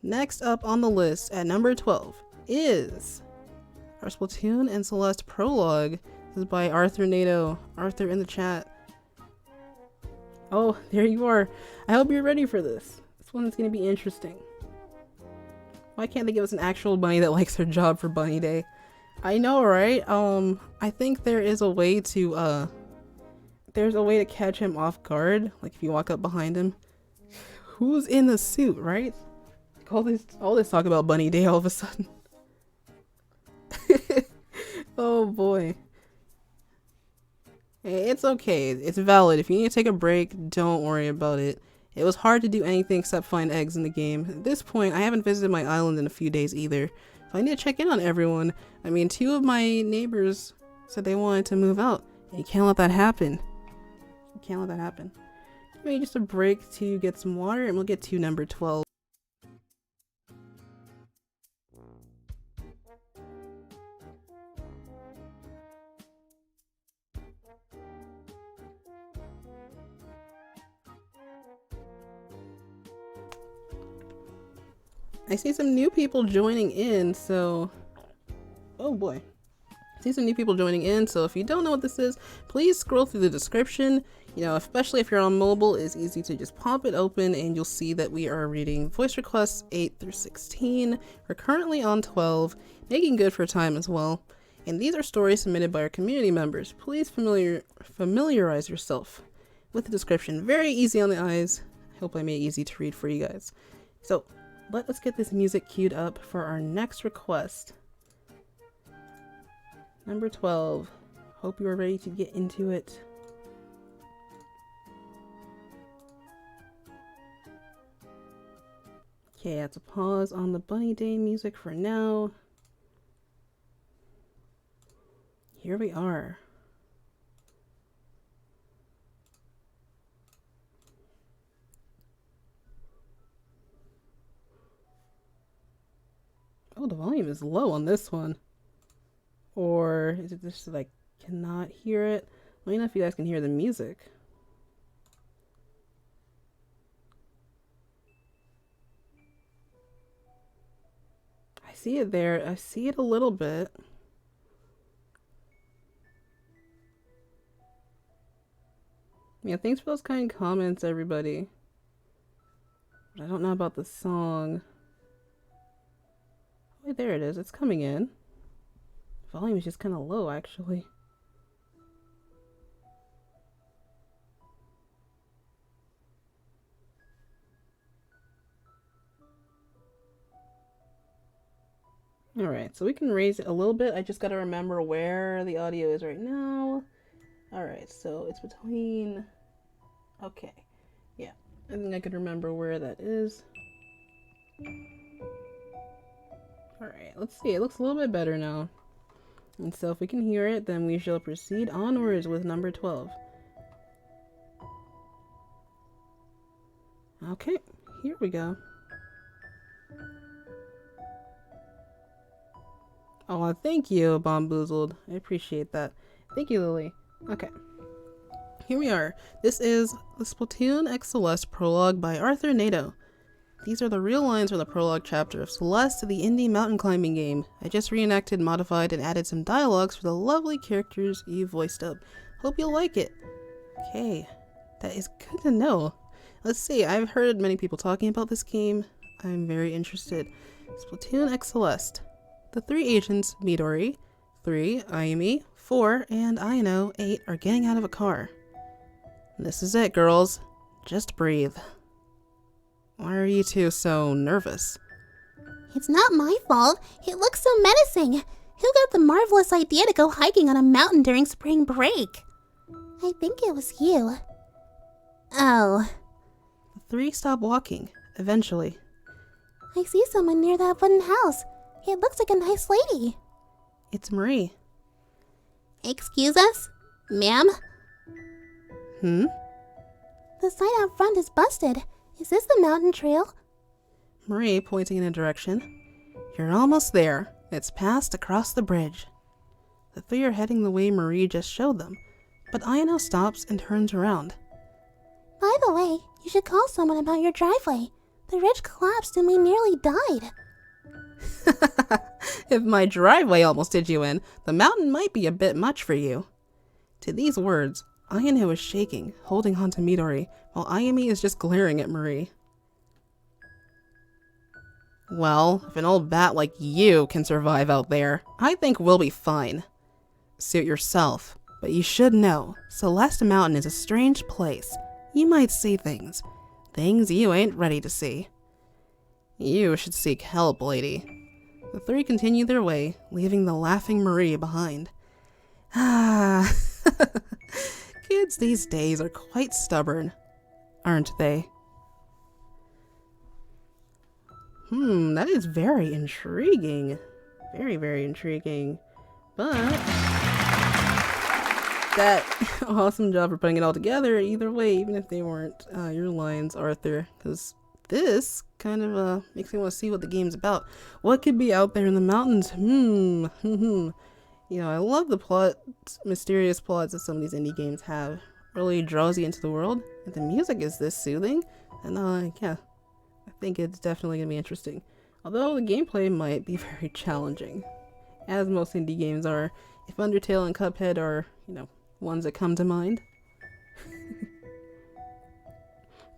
Next up on the list at number 12 is our Splatoon and Celeste prologue. This is by Arthur Nato. Arthur in the chat. Oh, there you are. I hope you're ready for this. This one is going to be interesting. Why can't they give us an actual bunny that likes their job for Bunny Day? I know, right? I think there is a way to, there's a way to catch him off guard. Like if you walk up behind him. Who's in the suit, right? Like all this talk about Bunny Day all of a sudden. Oh boy. Hey, it's okay. It's valid. If you need to take a break, don't worry about it. It was hard to do anything except find eggs in the game. At this point, I haven't visited my island in a few days either. So I need to check in on everyone. I mean, 2 of my neighbors said they wanted to move out. And you can't let that happen. You can't let that happen. Maybe just a break to get some water and we'll get to number 12. I see some new people joining in, so... Oh boy. I see some new people joining in, so if you don't know what this is, please scroll through the description. You know, especially if you're on mobile, it's easy to just pop it open and you'll see that we are reading voice requests 8 through 16. We're currently on 12, making good for time as well. And these are stories submitted by our community members. Please familiarize yourself with the description. Very easy on the eyes. I hope I made it easy to read for you guys. So, let's get this music queued up for our next request. Number 12. Hope you are ready to get into it. Okay, I have to pause on the Bunny Day music for now. Here we are. Oh, the volume is low on this one. Or is it just that I cannot hear it? Let me know if you guys can hear the music. I see it there. I see it a little bit. Yeah, thanks for those kind comments, everybody. But I don't know about the song. Wait, there it is. It's coming in. Volume is just kind of low, actually. Alright, so we can raise it a little bit. I just gotta remember where the audio is right now. Alright, so it's between... Okay. Yeah, I think I could remember where that is. Alright, let's see. It looks a little bit better now. And so if we can hear it, then we shall proceed onwards with number 12. Okay, here we go. Oh, thank you, Bomboozled. I appreciate that. Thank you, Lily. Okay. Here we are. This is the Splatoon X Celeste prologue by Arthur Nato. These are the real lines from the prologue chapter of Celeste, the indie mountain climbing game. I just reenacted, modified, and added some dialogues for the lovely characters you voiced up. Hope you'll like it. Okay, that is good to know. Let's see, I've heard many people talking about this game. I'm very interested. Splatoon X Celeste. The 3 agents, Midori, 3, Ayumi, 4, and Ayano, 8, are getting out of a car. This is it, girls. Just breathe. Why are you two so nervous? It's not my fault. It looks so menacing. Who got the marvelous idea to go hiking on a mountain during spring break? I think it was you. Oh. The 3 stop walking, eventually. I see someone near that wooden house. It looks like a nice lady. It's Marie. Excuse us? Ma'am? Hmm? The sign out front is busted. Is this the mountain trail? Marie, pointing in a direction. You're almost there. It's past across the bridge. The 3 are heading the way Marie just showed them, but Ayano stops and turns around. By the way, you should call someone about your driveway. The ridge collapsed and we nearly died. If my driveway almost did you in, the mountain might be a bit much for you. To these words, Ayano is shaking, holding on to Midori, while Ayumi is just glaring at Marie. Well, if an old bat like you can survive out there, I think we'll be fine. Suit yourself, but you should know, Celeste Mountain is a strange place. You might see things you ain't ready to see. You should seek help, lady. The 3 continue their way, leaving the laughing Marie behind. Ah, kids these days are quite stubborn, aren't they? That is very intriguing. Very, very intriguing. But that awesome job for putting it all together either way, even if they weren't your lines, Arthur, because this kind of makes me want to see what the game's about. What could be out there in the mountains? You know, I love the plot, mysterious plots that some of these indie games have. Really draws you into the world. And the music is this soothing. And yeah, I think it's definitely going to be interesting. Although the gameplay might be very challenging. As most indie games are. If Undertale and Cuphead are, you know, ones that come to mind.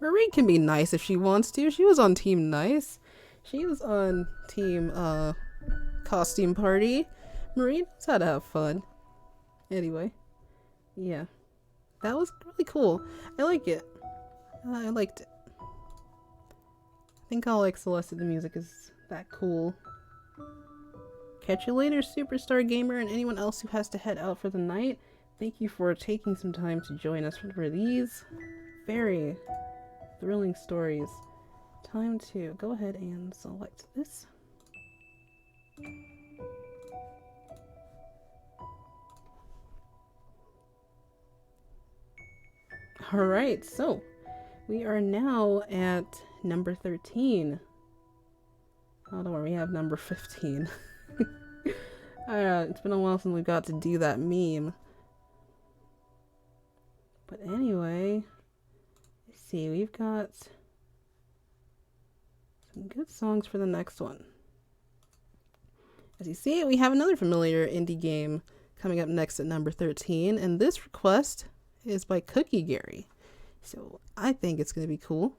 Marie can be nice if she wants to. She was on Team Nice. She was on Team Costume Party. Marie knows how to have fun. Anyway, yeah. That was really cool. I like it. I liked it. I think I'll like Celeste. The music is that cool. Catch you later, Superstar Gamer, and anyone else who has to head out for the night. Thank you for taking some time to join us for these very thrilling stories. Time to go ahead and select this. Alright, so we are now at number 13. Oh, don't worry, we have number 15. It's been a while since we got to do that meme. But anyway, let's see, we've got some good songs for the next one. As you see, we have another familiar indie game coming up next at number 13, and this request is by Cookie Gary. So I think it's going to be cool.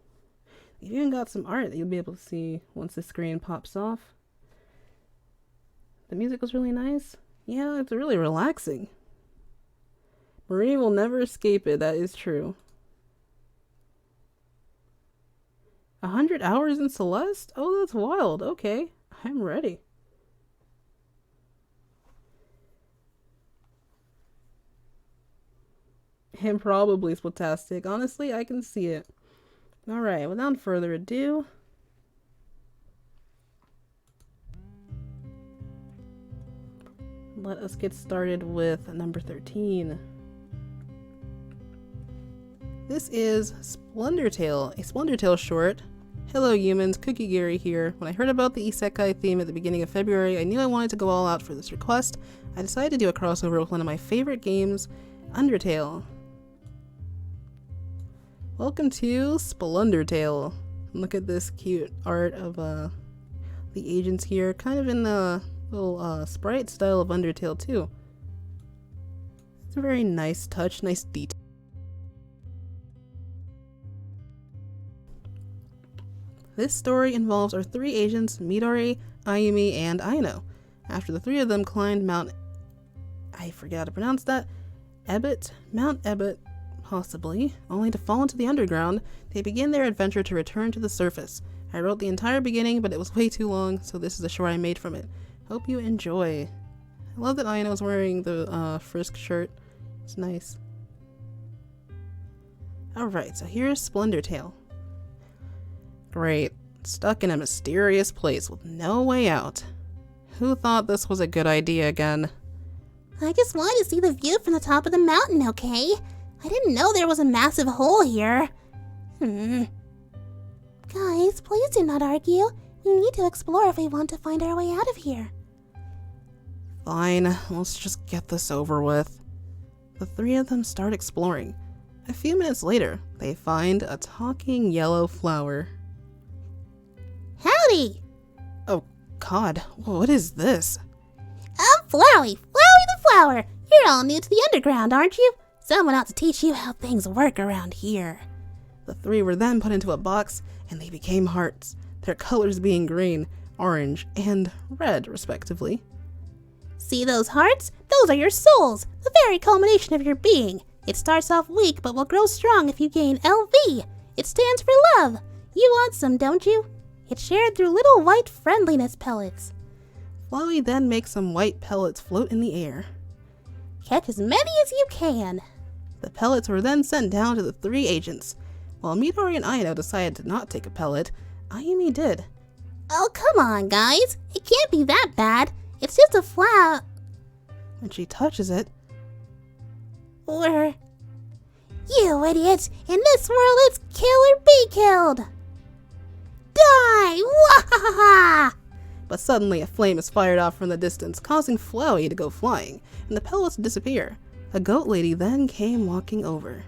We've even got some art that you'll be able to see once the screen pops off. The music was really nice. Yeah, it's really relaxing. Marie will never escape it, that is true. 100 hours in Celeste? Oh, that's wild. Okay, I'm ready. And probably Splatastic. Honestly, I can see it. Alright, without further ado, let us get started with number 13. This is Splendor Tale, a Splendor Tale short. Hello humans, Cookie Gary here. When I heard about the Isekai theme at the beginning of February, I knew I wanted to go all out for this request. I decided to do a crossover with one of my favorite games, Undertale. Welcome to Splendor Tale. Look at this cute art of the agents here, kind of in the little sprite style of Undertale too. It's a very nice touch, nice detail. This story involves our three agents, Midori, Ayumi, and Aino. After the three of them climbed Mount Mount Ebott, possibly, only to fall into the underground, they begin their adventure to return to the surface. I wrote the entire beginning, but it was way too long, so this is the short I made from it. Hope you enjoy. I love that Aino's wearing the Frisk shirt. It's nice. Alright, so here's Splendor Tale. Great. Stuck in a mysterious place with no way out. Who thought this was a good idea again? I just wanted to see the view from the top of the mountain, okay? I didn't know there was a massive hole here. Guys, please do not argue. We need to explore if we want to find our way out of here. Fine, let's just get this over with. The three of them start exploring. A few minutes later, they find a talking yellow flower. Howdy! Oh god, what is this? I'm Flowey! Flowey the Flower! You're all new to the underground, aren't you? Someone ought to teach you how things work around here. The three were then put into a box, and they became hearts, their colors being green, orange, and red, respectively. See those hearts? Those are your souls, the very culmination of your being. It starts off weak, but will grow strong if you gain LV. It stands for love. You want some, don't you? It's shared through little white friendliness pellets. Flowey then makes some white pellets float in the air. Catch as many as you can. The pellets were then sent down to the three agents. While Midori and Aino decided to not take a pellet, Ayumi did. Oh, come on, guys. It can't be that bad. It's just a flower. When she touches it, Or... You idiot! In this world, it's kill or be killed! Die! Wahaha! but suddenly a flame is fired off from the distance, causing Flowey to go flying, and the pellets disappear. A goat lady then came walking over.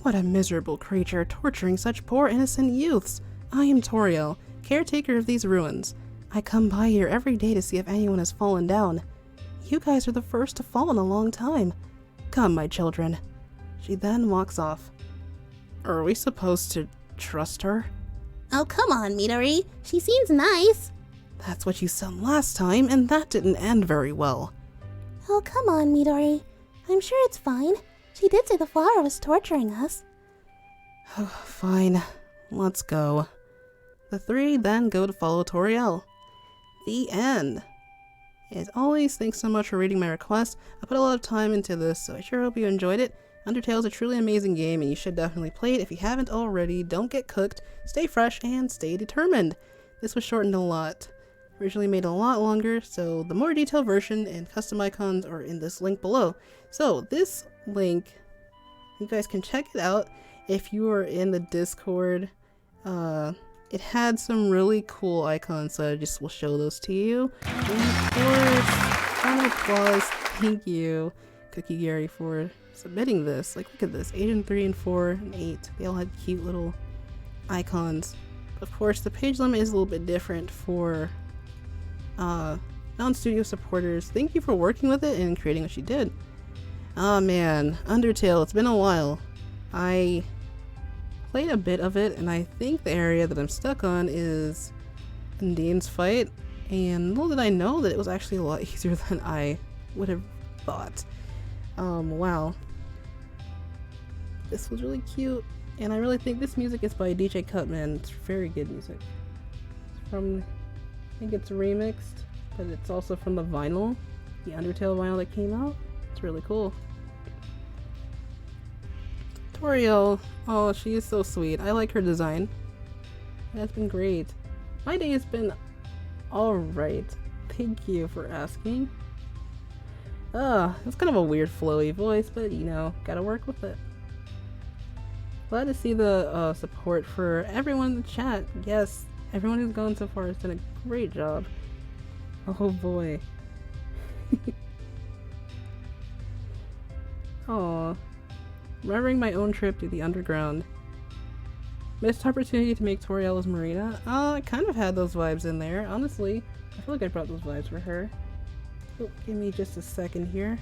What a miserable creature, torturing such poor innocent youths! I am Toriel, caretaker of these ruins. I come by here every day to see if anyone has fallen down. You guys are the first to fall in a long time. Come, my children. She then walks off. Are we supposed to trust her? Oh, come on, Midori. She seems nice. That's what you said last time, and that didn't end very well. Oh, come on, Midori. I'm sure it's fine. She did say the flower was torturing us. Fine. Let's go. The three then go to follow Toriel. The end. As always, thanks so much for reading my request. I put a lot of time into this, so I sure hope you enjoyed it. Undertale is a truly amazing game, and you should definitely play it if you haven't already. Don't get cooked, stay fresh, and stay determined. This was shortened a lot. Originally made a lot longer, so the more detailed version and custom icons are in this link below. So this link, you guys can check it out if you are in the Discord. It had some really cool icons, so I just will show those to you. And of course, round of applause. Thank you, Cookie Gary, for submitting this. Like, look at this. Agent 3 and 4 and 8. They all had cute little icons. Of course, the page limit is a little bit different for non-studio supporters. Thank you for working with it and creating what you did. Oh man, Undertale, it's been a while. I played a bit of it, and I think the area that I'm stuck on is Undine's fight, and little did I know that it was actually a lot easier than I would have thought. Wow. This was really cute, and I really think this music is by DJ Cutman. It's very good music. It's from, I think it's remixed, but it's also from the vinyl, the Undertale vinyl that came out. It's really cool. Toriel, oh, she is so sweet. I like her design. That's been great. My day has been alright. Thank you for asking. It's kind of a weird flowy voice, but you know, gotta work with it. Glad to see the support for everyone in the chat. Yes, everyone who's gone so far has done a great job. Oh boy. Aww. Remembering my own trip to the underground. Missed opportunity to make Toriel's Marina. I kind of had those vibes in there, honestly. I feel like I brought those vibes for her. Oh, give me just a second here.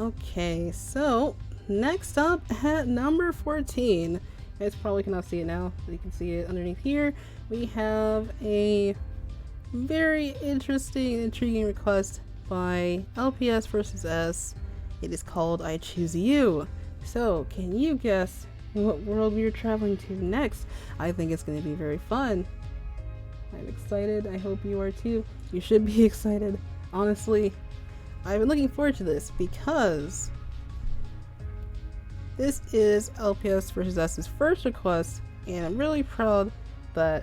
Okay, so next up at number 14, you guys probably cannot see it now, but you can see it underneath here. We have a very interesting, intriguing request by LPS versus S. It is called I Choose You. So, can you guess what world we are traveling to next? I think it's going to be very fun. I'm excited. I hope you are too. You should be excited. Honestly, I've been looking forward to this because this is LPS vs. S's first request, and I'm really proud that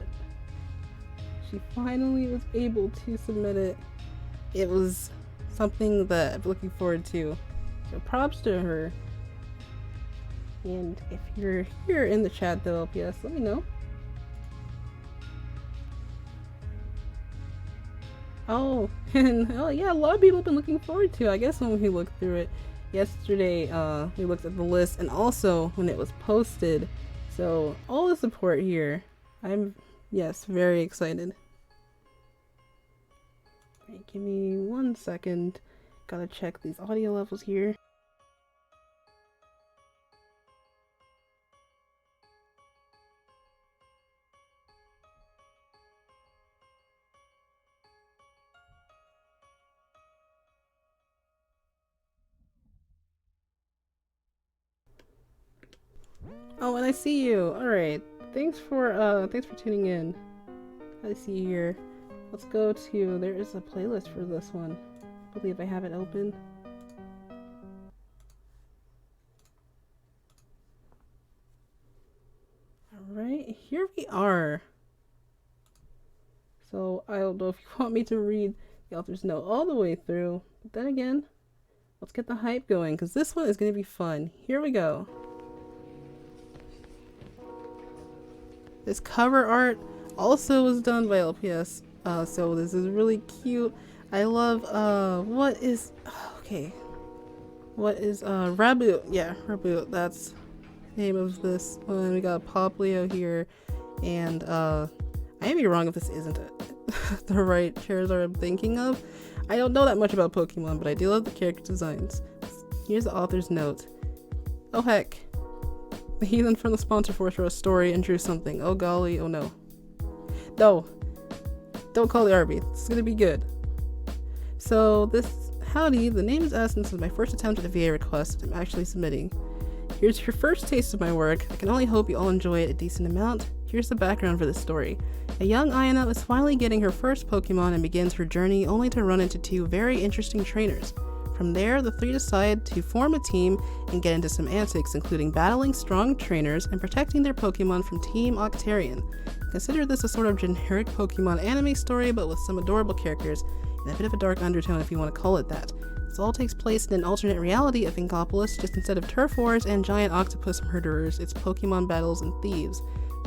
she finally was able to submit it. It was something that I've been looking forward to, so props to her. And if you're here in the chat though, LPS, let me know. Oh, and oh yeah, a lot of people have been looking forward to it. I guess when we looked through it yesterday, we looked at the list and also when it was posted. So all the support here. I'm, yes, very excited. Alright, give me 1 second. Gotta check these audio levels here. Oh, and I see you. All right. Thanks for tuning in. I see you here. Let's go to, there is a playlist for this one. I believe I have it open. All right, here we are. So I don't know if you want me to read the author's note all the way through, but then again, let's get the hype going because this one is going to be fun. Here we go. This cover art also was done by LPS, so this is really cute. I love, what is Raboot? Yeah, Raboot, that's the name of this one. We got Poplio here, and, I may be wrong if this isn't the right Charizard I'm thinking of. I don't know that much about Pokemon, but I do love the character designs. Here's the author's note. Oh heck. The heathen from the sponsor force wrote a story and drew something. Oh golly, oh no. No. Don't call the RB. This is gonna be good. So this, howdy, the name is Essence is my first attempt at a VA request I'm actually submitting. Here's your first taste of my work. I can only hope you all enjoy it a decent amount. Here's the background for this story. A young Ayana is finally getting her first Pokemon and begins her journey only to run into two very interesting trainers. From there, the three decide to form a team and get into some antics, including battling strong trainers and protecting their Pokemon from Team Octarian. Consider this a sort of generic Pokemon anime story, but with some adorable characters and a bit of a dark undertone if you want to call it that. This all takes place in an alternate reality of Inkopolis, just instead of turf wars and giant octopus murderers, it's Pokemon battles and thieves.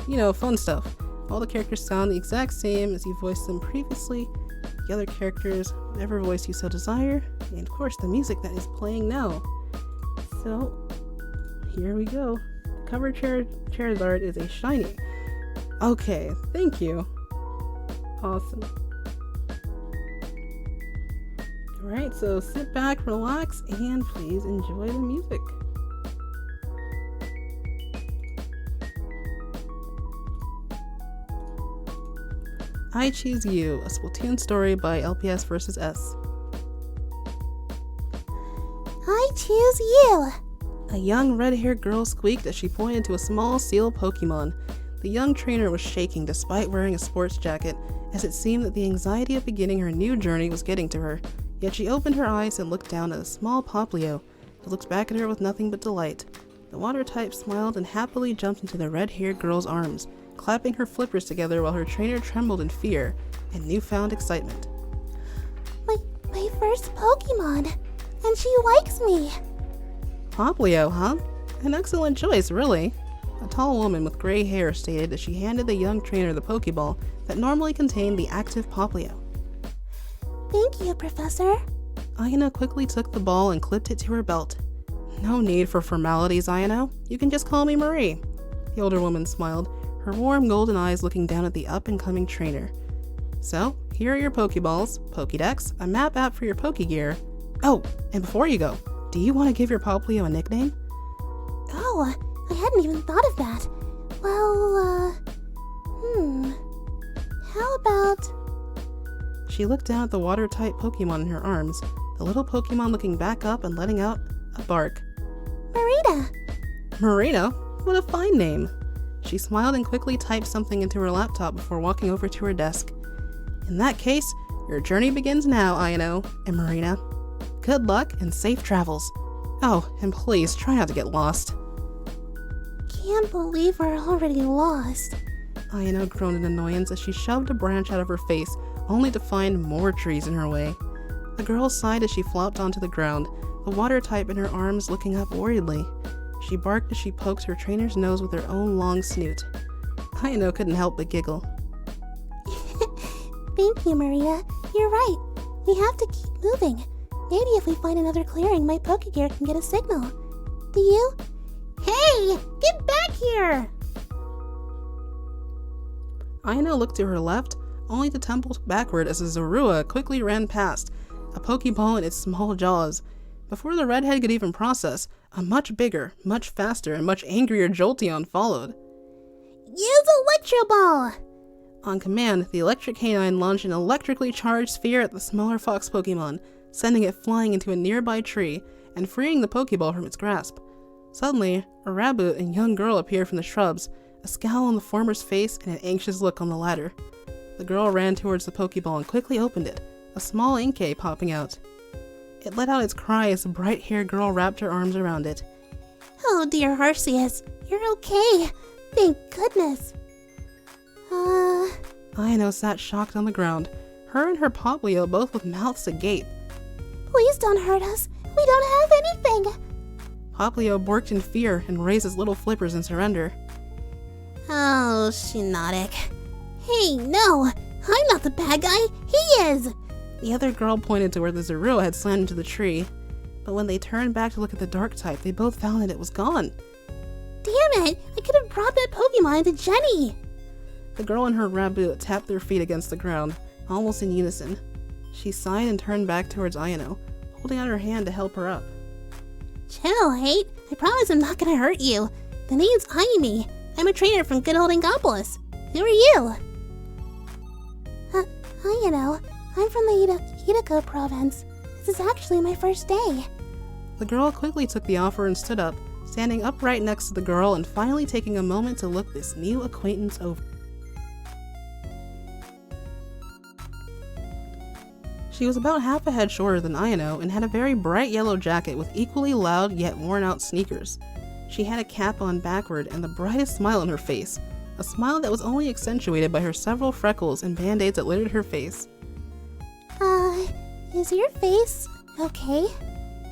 You know, fun stuff. All the characters sound the exact same as you voiced them previously. The other characters, whatever voice you so desire, and of course the music that is playing now. So, here we go. The cover Charizard is a shiny. Okay, thank you. Awesome. Alright, so sit back, relax, and please enjoy the music. I Choose You, a Splatoon story by LPS vs. S. I choose you! A young red-haired girl squeaked as she pointed to a small seal Pokemon. The young trainer was shaking despite wearing a sports jacket, as it seemed that the anxiety of beginning her new journey was getting to her. Yet she opened her eyes and looked down at a small Poplio, who looked back at her with nothing but delight. The water type smiled and happily jumped into the red-haired girl's arms, clapping her flippers together while her trainer trembled in fear and newfound excitement. My first Pokemon, and she likes me. Poplio, huh? An excellent choice, really. A tall woman with gray hair stated as she handed the young trainer the Pokeball that normally contained the active Poplio. Thank you, Professor. Ayano quickly took the ball and clipped it to her belt. No need for formalities, Ayano. You can just call me Marie. The older woman smiled, her warm golden eyes looking down at the up-and-coming trainer. So, here are your Pokeballs, Pokédex, a map app for your Pokegear. Oh, and before you go, do you want to give your Poplio a nickname? Oh, I hadn't even thought of that. Well, how about... She looked down at the water-type Pokemon in her arms, the little Pokemon looking back up and letting out a bark. Marita. Marina? What a fine name. She smiled and quickly typed something into her laptop before walking over to her desk. In that case, your journey begins now, Ayano and Marina. Good luck and safe travels. Oh, and please try not to get lost. Can't believe we're already lost. Ayano groaned in annoyance as she shoved a branch out of her face, only to find more trees in her way. The girl sighed as she flopped onto the ground, the water type in her arms looking up worriedly. She barked as she poked her trainer's nose with her own long snoot. Ayano couldn't help but giggle. Thank you, Maria. You're right. We have to keep moving. Maybe if we find another clearing, my Pokegear can get a signal. Do you? Hey! Get back here! Ayano looked to her left, only to tumble backward as a Zorua quickly ran past, a Pokeball in its small jaws. Before the redhead could even process, a much bigger, much faster, and much angrier Jolteon followed. Use Electro Ball! On command, the electric canine launched an electrically charged sphere at the smaller fox Pokemon, sending it flying into a nearby tree and freeing the Pokeball from its grasp. Suddenly, a rabbit and young girl appeared from the shrubs, a scowl on the former's face and an anxious look on the latter. The girl ran towards the Pokeball and quickly opened it, a small Inkay popping out. It let out its cry as the bright-haired girl wrapped her arms around it. Oh dear Arceus, you're okay. Thank goodness. Ayano sat shocked on the ground, her and her Poplio both with mouths agape. Please don't hurt us. We don't have anything. Poplio borked in fear and raised his little flippers in surrender. Oh, Shinotic. Hey, no! I'm not the bad guy. He is! The other girl pointed to where the Zorua had slammed into the tree, but when they turned back to look at the dark type, they both found that it was gone. Damn it! I could have brought that Pokemon to Jenny! The girl and her Raboot tapped their feet against the ground, almost in unison. She sighed and turned back towards Ayano, holding out her hand to help her up. Chill, Hate. I promise I'm not gonna hurt you. The name's Ayumi. I'm a trainer from good old Angopolis. Who are you? Ayano. I'm from the Hidako province. This is actually my first day. The girl quickly took the offer and stood up, standing upright next to the girl and finally taking a moment to look this new acquaintance over. She was about half a head shorter than Ayano and had a very bright yellow jacket with equally loud yet worn out sneakers. She had a cap on backward and the brightest smile on her face, a smile that was only accentuated by her several freckles and band-aids that littered her face. Is your face okay?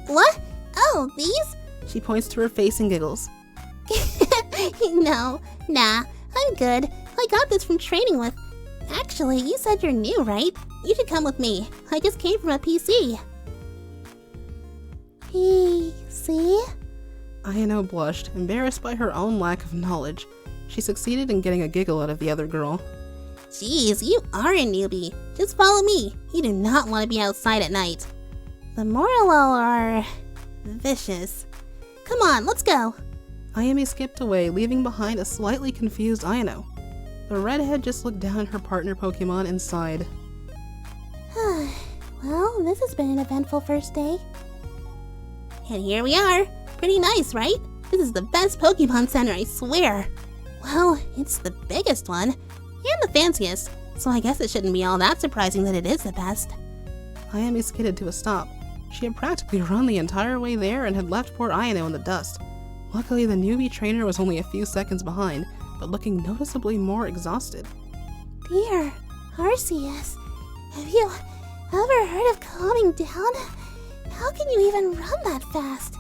What? Oh, these? She points to her face and giggles. No, nah, I'm good. I got this from training with... Actually, you said you're new, right? You should come with me. I just came from a PC. PC? Ayano blushed, embarrassed by her own lack of knowledge. She succeeded in getting a giggle out of the other girl. Jeez, you are a newbie. Just follow me. You do not want to be outside at night. The Moralo are... vicious. Come on, let's go. Ayumi skipped away, leaving behind a slightly confused Ayano. The redhead just looked down at her partner Pokemon and sighed. Well, this has been an eventful first day. And here we are. Pretty nice, right? This is the best Pokemon Center, I swear. Well, it's the biggest one, and the fanciest, so I guess it shouldn't be all that surprising that it is the best. Ayame skidded to a stop. She had practically run the entire way there and had left poor Ayano in the dust. Luckily, the newbie trainer was only a few seconds behind, but looking noticeably more exhausted. Dear Arceus, have you ever heard of calming down? How can you even run that fast?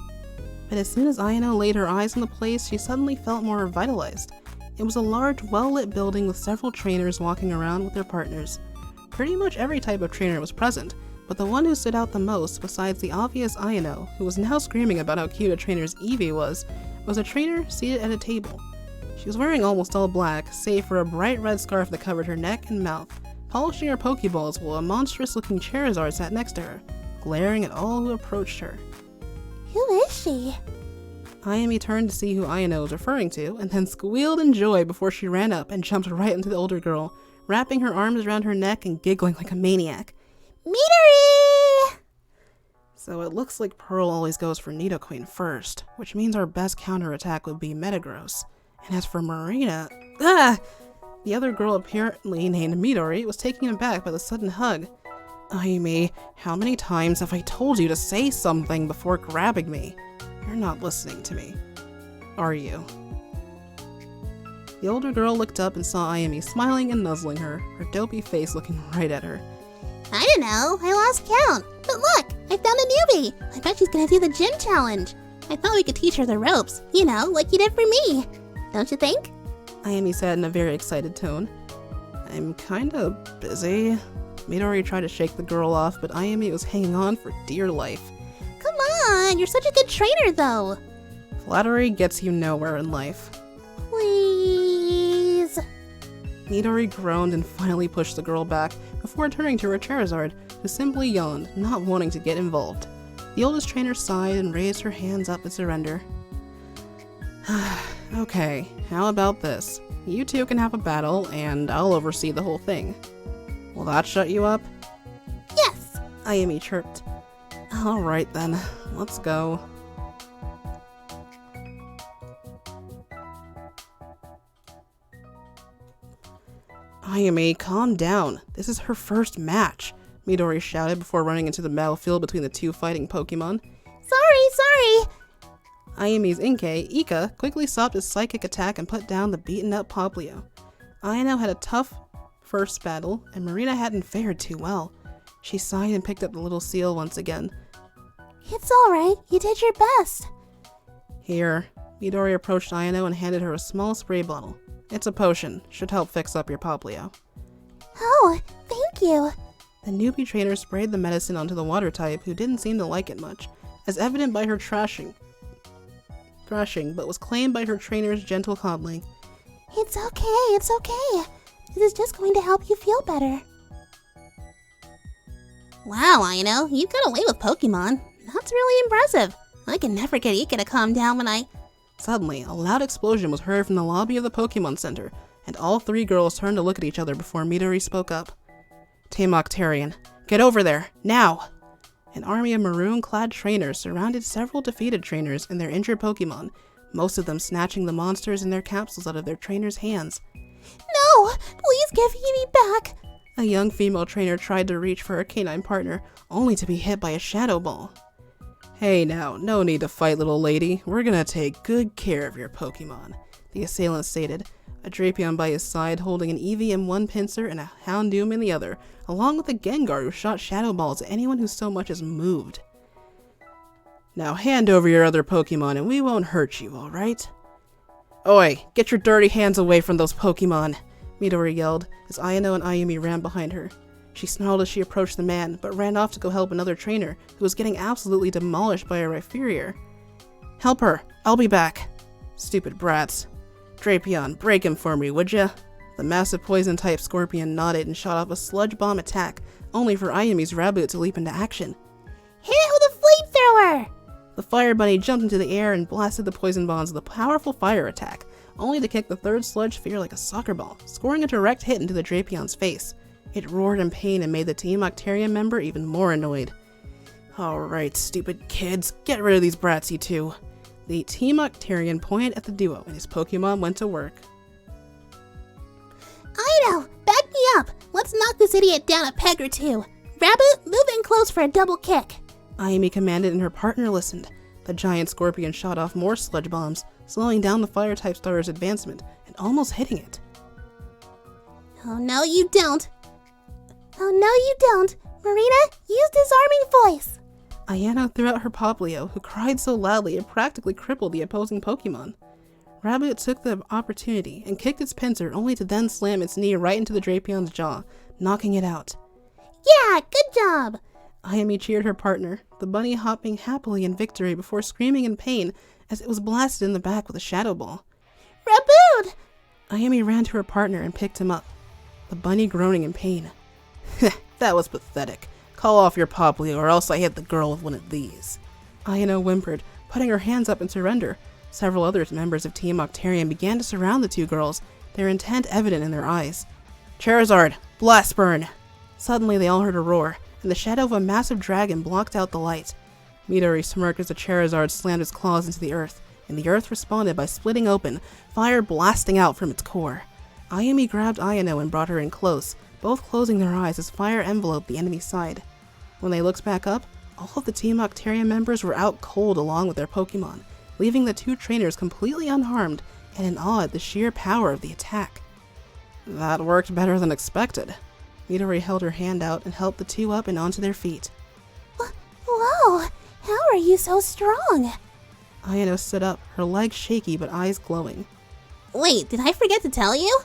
But as soon as Ayano laid her eyes on the place, she suddenly felt more revitalized. It was a large, well-lit building with several trainers walking around with their partners. Pretty much every type of trainer was present, but the one who stood out the most, besides the obvious Ayano, who was now screaming about how cute a trainer's Eevee was a trainer seated at a table. She was wearing almost all black, save for a bright red scarf that covered her neck and mouth, polishing her Pokeballs while a monstrous-looking Charizard sat next to her, glaring at all who approached her. Who is she? Ayame turned to see who Ayano was referring to, and then squealed in joy before she ran up and jumped right into the older girl, wrapping her arms around her neck and giggling like a maniac. Midori! So it looks like Pearl always goes for Nidoqueen first, which means our best counterattack would be Metagross. And as for Marina, the other girl, apparently named Midori, was taken aback by the sudden hug. Ayame, how many times have I told you to say something before grabbing me? You're not listening to me, are you? The older girl looked up and saw Ayame smiling and nuzzling her dopey face looking right at her. I don't know, I lost count. But look, I found a newbie. I bet she's gonna do the gym challenge. I thought we could teach her the ropes, like you did for me. Don't you think? Ayame said in a very excited tone. I'm kinda busy. Midori tried to shake the girl off, but Ayame was hanging on for dear life. Come on, you're such a good trainer though. Flattery gets you nowhere in life. Please. Midori groaned and finally pushed the girl back before turning to her Charizard, who simply yawned, not wanting to get involved. The oldest trainer sighed and raised her hands up in surrender. Okay, how about this? You two can have a battle, and I'll oversee the whole thing. Will that shut you up? Yes. Ayame chirped. Alright then, let's go. Ayame, calm down. This is her first match, Midori shouted before running into the battlefield between the two fighting Pokemon. Sorry. Ayame's Inkay, Ika, quickly stopped his psychic attack and put down the beaten-up Poplio. Ayano had a tough first battle, and Marina hadn't fared too well. She sighed and picked up the little seal once again. It's alright, you did your best. Here. Midori approached Ayano and handed her a small spray bottle. It's a potion. Should help fix up your Poplio. Oh, thank you. The newbie trainer sprayed the medicine onto the water type, who didn't seem to like it much, as evident by her thrashing, but was claimed by her trainer's gentle coddling. It's okay. This is just going to help you feel better. Wow, Ayano, you got away with Pokemon. That's really impressive. I can never get Ika to calm down when I... Suddenly, a loud explosion was heard from the lobby of the Pokemon Center, and all three girls turned to look at each other before Midori spoke up. Team Octarian, get over there, now! An army of maroon-clad trainers surrounded several defeated trainers and their injured Pokemon, most of them snatching the monsters in their capsules out of their trainers' hands. No! Please give Eevee back! A young female trainer tried to reach for her canine partner, only to be hit by a shadow ball. Hey now, no need to fight, little lady. We're gonna take good care of your Pokemon, the assailant stated, a Drapion by his side holding an Eevee in one pincer and a Houndoom in the other, along with a Gengar who shot shadow balls at anyone who so much as moved. Now hand over your other Pokemon and we won't hurt you, alright? Oi, get your dirty hands away from those Pokemon, Midori yelled as Ayano and Ayumi ran behind her. She snarled as she approached the man, but ran off to go help another trainer who was getting absolutely demolished by a Rhyperior. Help her, I'll be back. Stupid brats. Drapion, break him for me, would ya? The massive poison-type Scorpion nodded and shot off a sludge bomb attack, only for Ayumi's Raboot to leap into action. Hit it with a flamethrower! The Fire Bunny jumped into the air and blasted the poison bombs with a powerful fire attack, only to kick the third sludge sphere like a soccer ball, scoring a direct hit into the Drapion's face. It roared in pain and made the Team Octarian member even more annoyed. Alright, stupid kids, get rid of these brats, you two. The Team Octarian pointed at the duo and his Pokemon went to work. this idiot down a peg or two. Rabbit, move in close for a double kick. Ayumi commanded and her partner listened. The giant scorpion shot off more sludge bombs, slowing down the fire-type starter's advancement and almost hitting it. Oh, no you don't. Oh, no you don't. Marina, use disarming voice. Ayano threw out her Poplio, who cried so loudly it practically crippled the opposing Pokemon. Rabbit took the opportunity and kicked its pincer only to then slam its knee right into the Drapion's jaw, knocking it out. Yeah, good job. Ayumi cheered her partner, the bunny hopping happily in victory before screaming in pain as it was blasted in the back with a shadow ball. Rabood! Ayumi ran to her partner and picked him up, the bunny groaning in pain. That was pathetic. Call off your Poplio or else I hit the girl with one of these. Ayano whimpered, putting her hands up in surrender. Several other members of Team Octarian began to surround the two girls, their intent evident in their eyes. Charizard, Blast Burn! Suddenly they all heard a roar, and the shadow of a massive dragon blocked out the light. Midori smirked as the Charizard slammed its claws into the earth, and the earth responded by splitting open, fire blasting out from its core. Ayumi grabbed Ayano and brought her in close, both closing their eyes as fire enveloped the enemy's side. When they looked back up, all of the Team Octarian members were out cold along with their Pokemon, leaving the two trainers completely unharmed and in awe at the sheer power of the attack. That worked better than expected. Midori held her hand out and helped the two up and onto their feet. Whoa, how are you so strong? Ayano stood up, her legs shaky but eyes glowing. Wait, did I forget to tell you?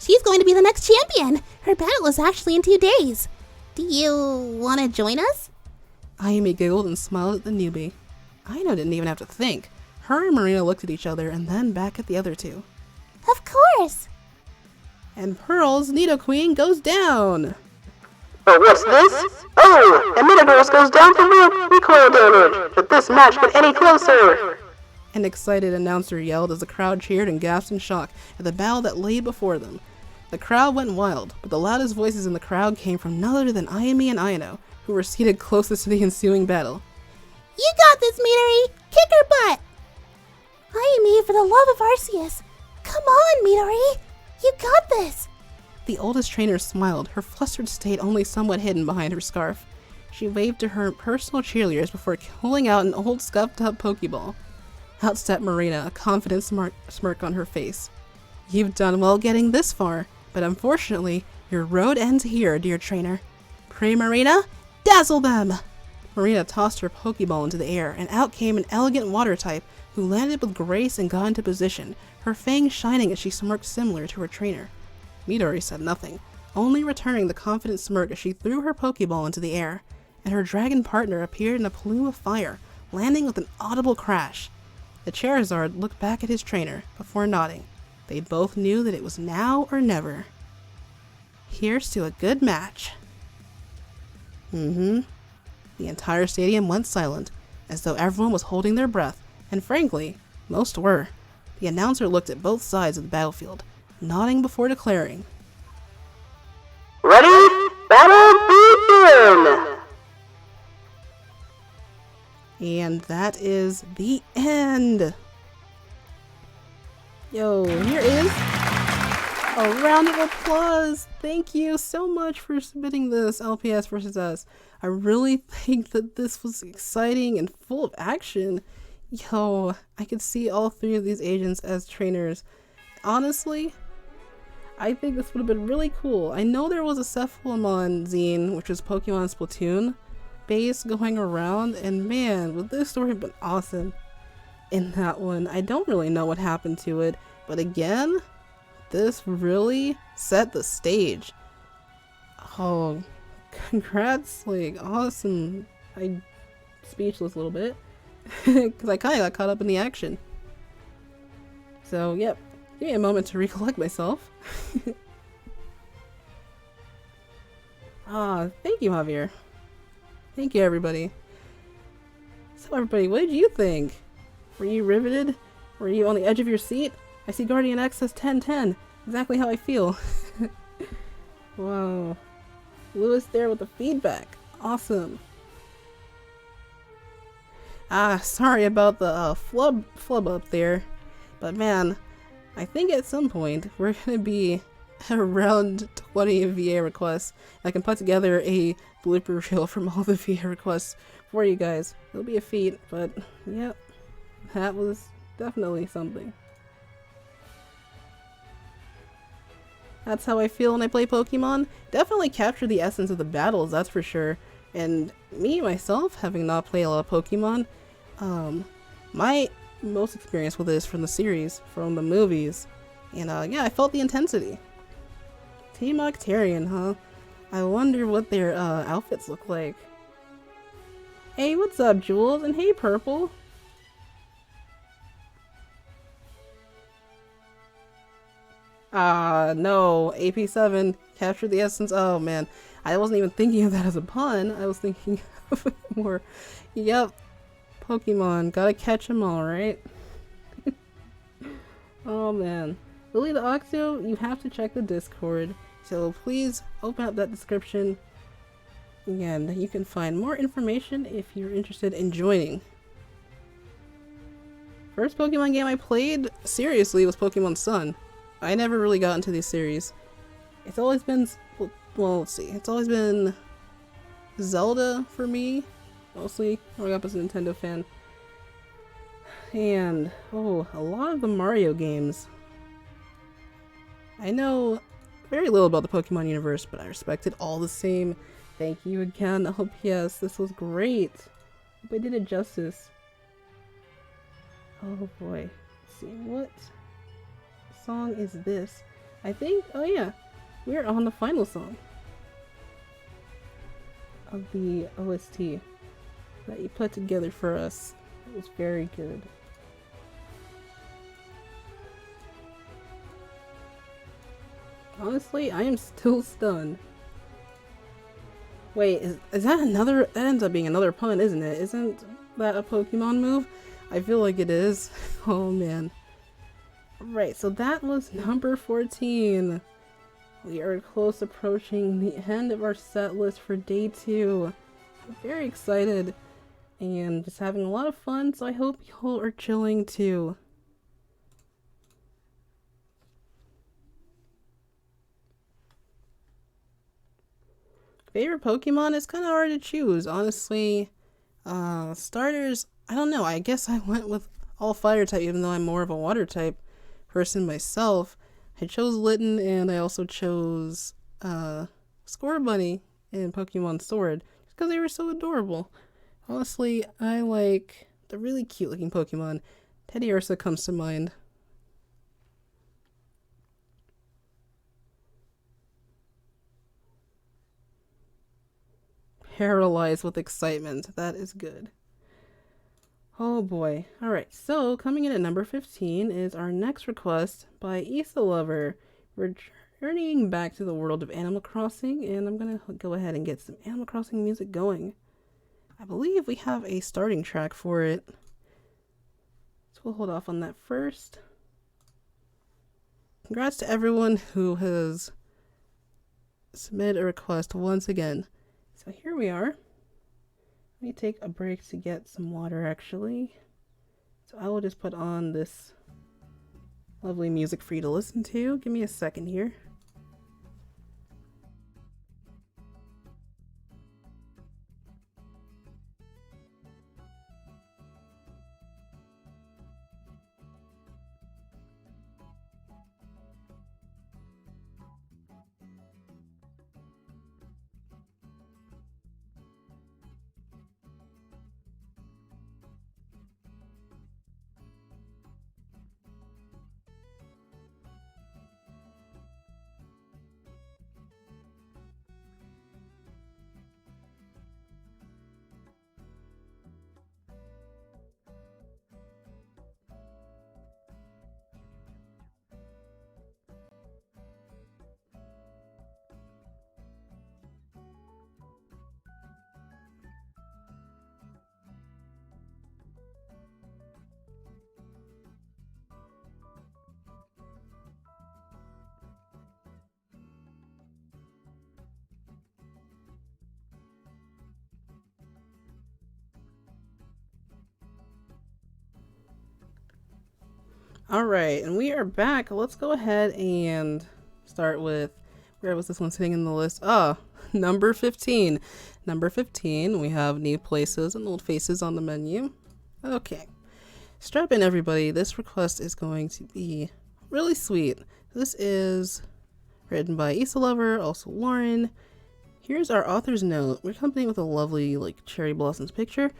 She's going to be the next champion. Her battle is actually in 2 days. Do you want to join us? Ayumi giggled and smiled at the newbie. Ayano didn't even have to think. Her and Marina looked at each other and then back at the other two. Of course. And Pearl's Nidoqueen goes down! Oh, what's this? Oh, and Metagross goes down from recoil damage. But this match get any closer? An excited announcer yelled as the crowd cheered and gasped in shock at the battle that lay before them. The crowd went wild, but the loudest voices in the crowd came from none other than Ayumi and Ayano, who were seated closest to the ensuing battle. You got this, Midori! Kick her butt! Ayumi, for the love of Arceus! Come on, Midori! You got this! The oldest trainer smiled, her flustered state only somewhat hidden behind her scarf. She waved to her personal cheerleaders before pulling out an old scuffed-up Pokeball. Out stepped Marina, a confident smirk on her face. You've done well getting this far, but unfortunately, your road ends here, dear trainer. Pray, Marina, dazzle them! Marina tossed her Pokeball into the air, and out came an elegant water type who landed with grace and got into position, her fangs shining as she smirked similar to her trainer. Midori said nothing, only returning the confident smirk as she threw her Pokeball into the air, and her dragon partner appeared in a plume of fire, landing with an audible crash. The Charizard looked back at his trainer before nodding. They both knew that it was now or never. Here's to a good match. The entire stadium went silent, as though everyone was holding their breath, and frankly, most were. The announcer looked at both sides of the battlefield, nodding before declaring, Ready? Battle begin! and that is the end. Yo, here is a round of applause. Thank you so much for submitting this LPS versus us. I really think that this was exciting and full of action. Yo, I could see all 3 of these agents as trainers. Honestly, I think this would have been really cool. I know there was a Cephalomon's zine, which was Pokemon Splatoon base going around, and man, would this story have been awesome in that one. I don't really know what happened to it, but again, this really set the stage. Oh, congrats, like, awesome. I'm speechless a little bit, because I kind of got caught up in the action. So, yep, give me a moment to recollect myself. Thank you, Javier. Thank you, everybody. So, everybody, what did you think? Were you riveted? Were you on the edge of your seat? I see Guardian X says 10-10. Exactly how I feel. Wow. Lewis there with the feedback. Awesome. Sorry about the flub up there. But man, I think at some point we're gonna be around 20 VA requests. I can put together a blooper reel from all the VA requests for you guys. It'll be a feat, but yep, that was definitely something. That's how I feel when I play Pokemon. Definitely capture the essence of the battles, that's for sure. And me, myself, having not played a lot of Pokemon, my most experience with this from the series, from the movies. And yeah, I felt the intensity. Team Octarian, huh? I wonder what their outfits look like. Hey, what's up, Jules? And hey, Purple. No, AP7, capture the essence. Oh man, I wasn't even thinking of that as a pun. I was thinking of more. Yep, Pokemon, gotta catch them all, right? Oh man. Lily the Octo, you have to check the Discord, so please open up that description and you can find more information if you're interested in joining. First Pokemon game I played seriously was Pokemon Sun. I never really got into this series. It's always been, well, let's see, it's always been Zelda for me, mostly. Growing up as a Nintendo fan. And, oh, a lot of the Mario games. I know very little about the Pokemon universe, but I respect it all the same. Thank you again, LPS. This was great. Hope I did it justice. Oh boy. Let's see, what song is this? I think, oh yeah, we're on the final song of the OST that you put together for us. It was very good. Honestly, I am still stunned. Wait, is that another? That ends up being another pun, isn't it? Isn't that a Pokemon move? I feel like it is. Oh man. Right, so that was number 14. We are close approaching the end of our set list for day 2. I'm very excited and just having a lot of fun, so I hope you all are chilling too. Favorite Pokemon is kind of hard to choose, honestly. Starters, I don't know. I guess I went with all fire type, even though I'm more of a water type person myself. I chose Litten, and I also chose Scorbunny in Pokemon Sword, just because they were so adorable. Honestly, I like the really cute looking Pokemon. Teddiursa comes to mind. Paralyzed with excitement. That is good. Oh boy. Alright, so coming in at number 15 is our next request by Issa Lover. We're journeying back to the world of Animal Crossing, and I'm gonna go ahead and get some Animal Crossing music going. I believe we have a starting track for it. So we'll hold off on that first. Congrats to everyone who has submitted a request once again. So here we are. Let me take a break to get some water actually. So I will just put on this lovely music for you to listen to. Give me a second here. Alright, and we are back. Let's go ahead and start with, where was this one sitting in the list? Number 15. Number 15, we have new places and old faces on the menu. Okay. Strap in, everybody. This request is going to be really sweet. This is written by Issa Lover, also Lauren. Here's our author's note. We're accompanied with a lovely, cherry blossoms picture.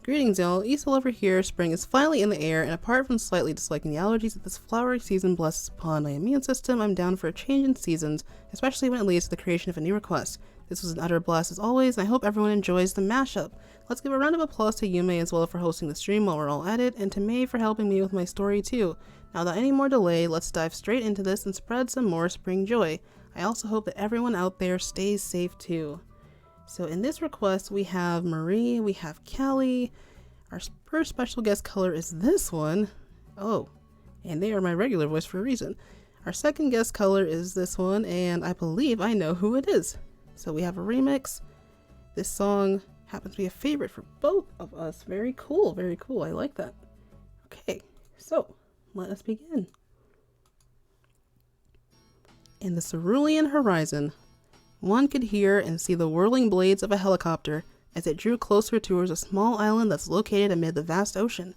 Greetings, y'all. Issa Lover here. Spring is finally in the air, and apart from slightly disliking the allergies that this flowery season blesses upon my immune system, I'm down for a change in seasons, especially when it leads to the creation of a new request. This was an utter blast as always, and I hope everyone enjoys the mashup. Let's give a round of applause to Yume as well for hosting the stream while we're all at it, and to May for helping me with my story too. Now, without any more delay, let's dive straight into this and spread some more spring joy. I also hope that everyone out there stays safe too. So in this request, we have Marie, we have Callie. Our first special guest color is this one. Oh, and they are my regular voice for a reason. Our second guest color is this one, and I believe I know who it is. So we have a remix. This song happens to be a favorite for both of us. Very cool, very cool. I like that. Okay, so let us begin. In the cerulean horizon, one could hear and see the whirling blades of a helicopter as it drew closer towards a small island that's located amid the vast ocean.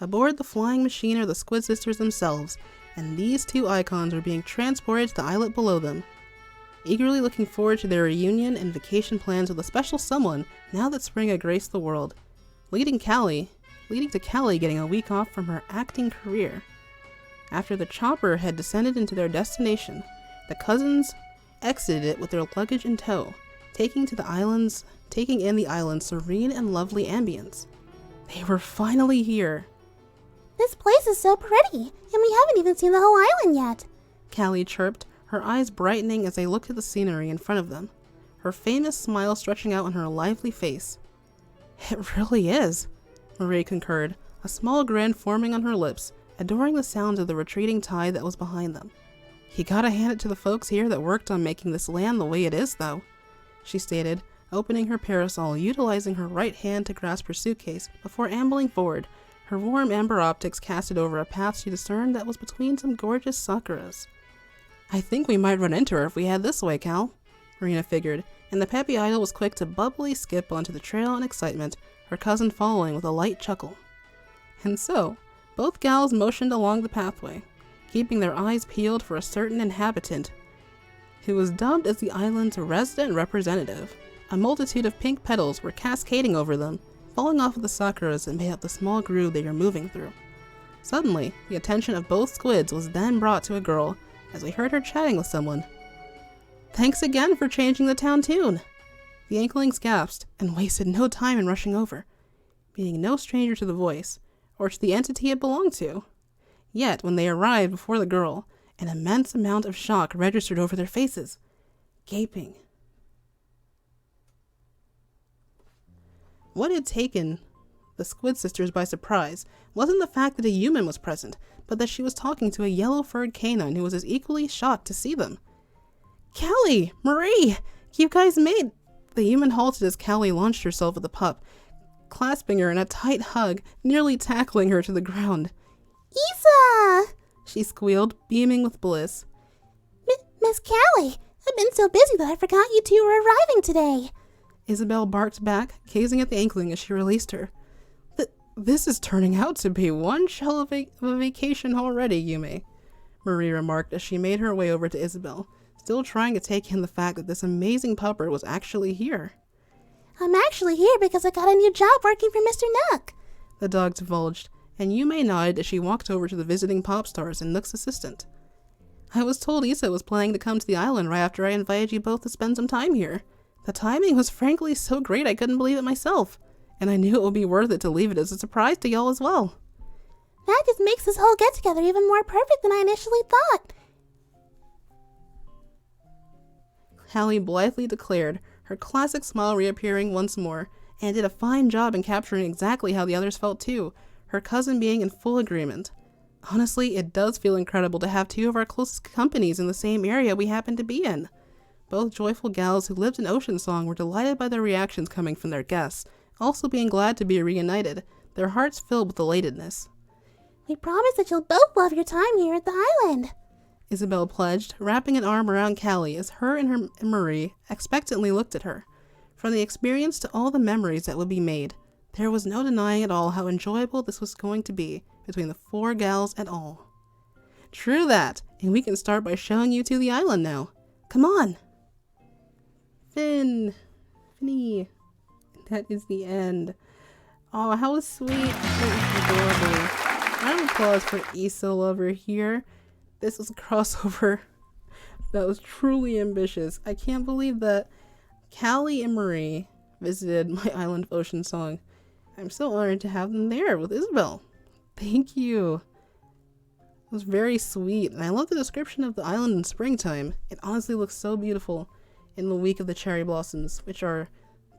Aboard the flying machine are the Squid Sisters themselves, and these two icons are being transported to the islet below them. Eagerly looking forward to their reunion and vacation plans with a special someone now that spring had graced the world, leading to Callie getting a week off from her acting career. After the chopper had descended into their destination, the cousins exited it with their luggage in tow, taking in the island's serene and lovely ambience. They were finally here. This place is so pretty, and we haven't even seen the whole island yet. Callie chirped, her eyes brightening as they looked at the scenery in front of them, her famous smile stretching out on her lively face. It really is, Marie concurred, a small grin forming on her lips, adoring the sounds of the retreating tide that was behind them. You gotta hand it to the folks here that worked on making this land the way it is, though, she stated, opening her parasol, utilizing her right hand to grasp her suitcase before ambling forward, her warm amber optics casted over a path she discerned that was between some gorgeous sakuras. I think we might run into her if we head this way, Cal, Marina figured, and the peppy idol was quick to bubbly skip onto the trail in excitement, her cousin following with a light chuckle. And so, both gals motioned along the pathway, keeping their eyes peeled for a certain inhabitant who was dubbed as the island's resident representative. A multitude of pink petals were cascading over them, falling off of the sakuras that made up the small groove they were moving through. Suddenly, the attention of both squids was then brought to a girl as we heard her chatting with someone. Thanks again for changing the town tune. The Inklings gasped and wasted no time in rushing over, being no stranger to the voice or to the entity it belonged to. Yet, when they arrived before the girl, an immense amount of shock registered over their faces. Gaping. What had taken the Squid Sisters by surprise wasn't the fact that a human was present, but that she was talking to a yellow-furred canine who was as equally shocked to see them. Callie! Marie! You guys made... The human halted as Callie launched herself at the pup, clasping her in a tight hug, nearly tackling her to the ground. Isa! She squealed, beaming with bliss. Miss Callie, I've been so busy that I forgot you two were arriving today. Isabel barked back, gazing at the Inkling as she released her. This is turning out to be one shell of a vacation already, Yume, Marie remarked as she made her way over to Isabel, still trying to take in the fact that this amazing pupper was actually here. I'm actually here because I got a new job working for Mr. Nook, the dog divulged, and Yume nodded as she walked over to the visiting pop stars and Nook's assistant. I was told Issa was planning to come to the island right after I invited you both to spend some time here. The timing was frankly so great I couldn't believe it myself, and I knew it would be worth it to leave it as a surprise to y'all as well. That just makes this whole get-together even more perfect than I initially thought. Callie blithely declared, her classic smile reappearing once more, and did a fine job in capturing exactly how the others felt too, her cousin being in full agreement. Honestly, it does feel incredible to have two of our closest companies in the same area we happen to be in. Both joyful gals who lived in Oceansong were delighted by the reactions coming from their guests, also being glad to be reunited, their hearts filled with elatedness. We promise that you'll both love your time here at the island. Isabel pledged, wrapping an arm around Callie as her and Marie expectantly looked at her. From the experience to all the memories that would be made, there was no denying at all how enjoyable this was going to be between the four gals and all. True that, and we can start by showing you to the island now. Come on! Finny. That is the end. Oh, how sweet. That was adorable. Round of applause for Issa Lover here. This was a crossover that was truly ambitious. I can't believe that Callie and Marie visited my Island of Ocean song. I'm so honored to have them there with Isabel. Thank you. It was very sweet, and I love the description of the island in springtime. It honestly looks so beautiful in the week of the cherry blossoms, which are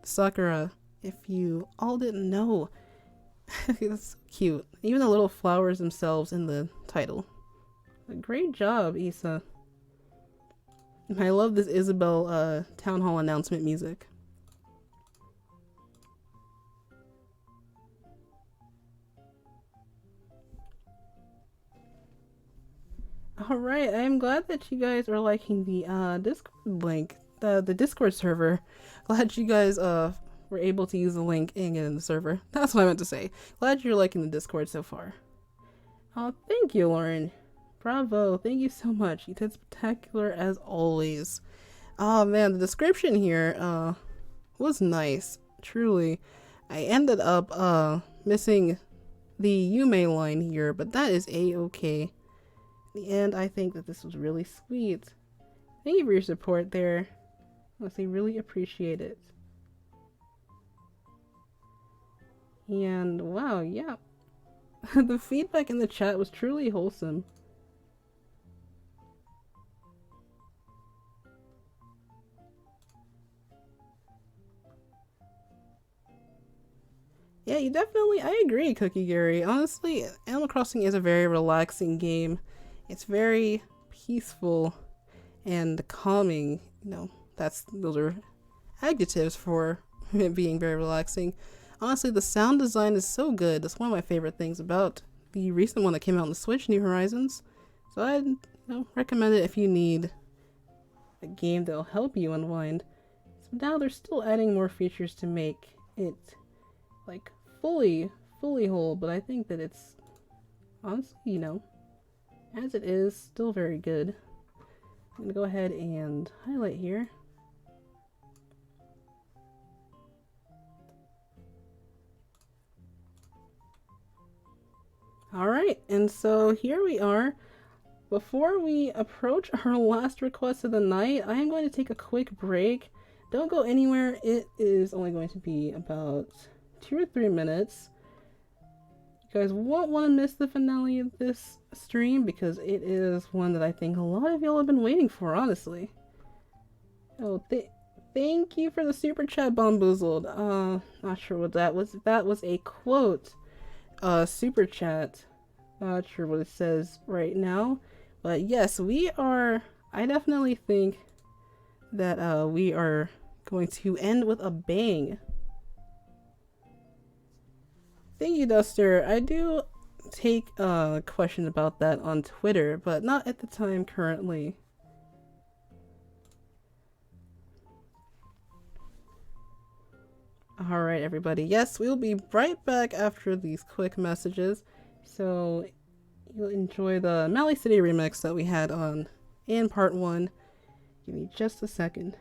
sakura, if you all didn't know. That's so cute. Even the little flowers themselves in the title. Great job, Issa. And I love this Isabel town hall announcement music. Alright, I'm glad that you guys are liking the Discord link, the Discord server. Glad you guys were able to use the link and get in the server. That's what I meant to say. Glad you're liking the Discord so far. Oh, thank you, Lauren. Bravo, thank you so much. You did spectacular as always. Oh man, the description here was nice, truly. I ended up missing the Yume line here, but that is a-okay. In the end, I think that this was really sweet. Thank you for your support there. Honestly, really appreciate it. And wow, yeah. The feedback in the chat was truly wholesome. Yeah, you definitely, I agree, Cookie Gary. Honestly, Animal Crossing is a very relaxing game. It's very peaceful and calming. You know, those are adjectives for it being very relaxing. Honestly, the sound design is so good. That's one of my favorite things about the recent one that came out on the Switch, New Horizons. So I'd recommend it if you need a game that'll help you unwind. So now they're still adding more features to make it like fully whole, but I think that it's honestly, as it is, still very good. I'm gonna go ahead and highlight here. Alright, and so here we are. Before we approach our last request of the night, I am going to take a quick break. Don't go anywhere. It is only going to be about 2 or 3 minutes. You guys won't want to miss the finale of this stream because it is one that I think a lot of y'all have been waiting for, honestly. Oh, thank you for the super chat, Bamboozled. Not sure what that was. That was a quote. Super chat. Not sure what it says right now. But yes, I definitely think that we are going to end with a bang. Thank you, Duster. I do take questions about that on Twitter, but not at the time currently. Alright, everybody. Yes, we'll be right back after these quick messages. So you'll enjoy the Mally City remix that we had on in part 1. Give me just a second.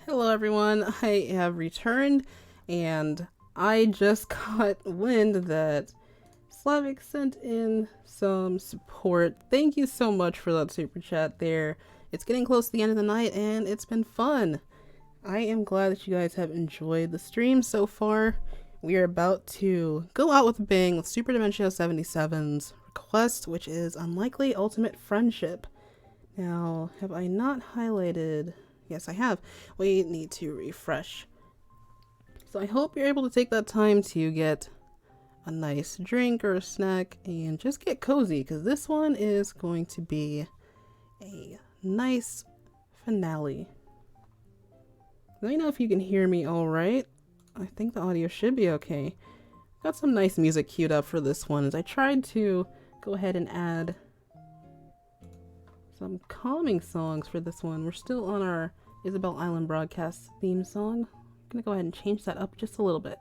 Hello everyone, I have returned, and I just got wind that Slavic sent in some support. Thank you so much for that super chat there. It's getting close to the end of the night, and it's been fun. I am glad that you guys have enjoyed the stream so far. We are about to go out with a bang with Super Dimension 77's request, which is Unlikely Ultimate Friendship. Now, have I not highlighted... Yes, I have. We need to refresh. So I hope you're able to take that time to get a nice drink or a snack and just get cozy, because this one is going to be a nice finale. Let me know if you can hear me all right. I think the audio should be okay. Got some nice music queued up for this one, as I tried to go ahead and add some calming songs for this one. We're still on our Isabel Island broadcast theme song. I'm gonna go ahead and change that up just a little bit.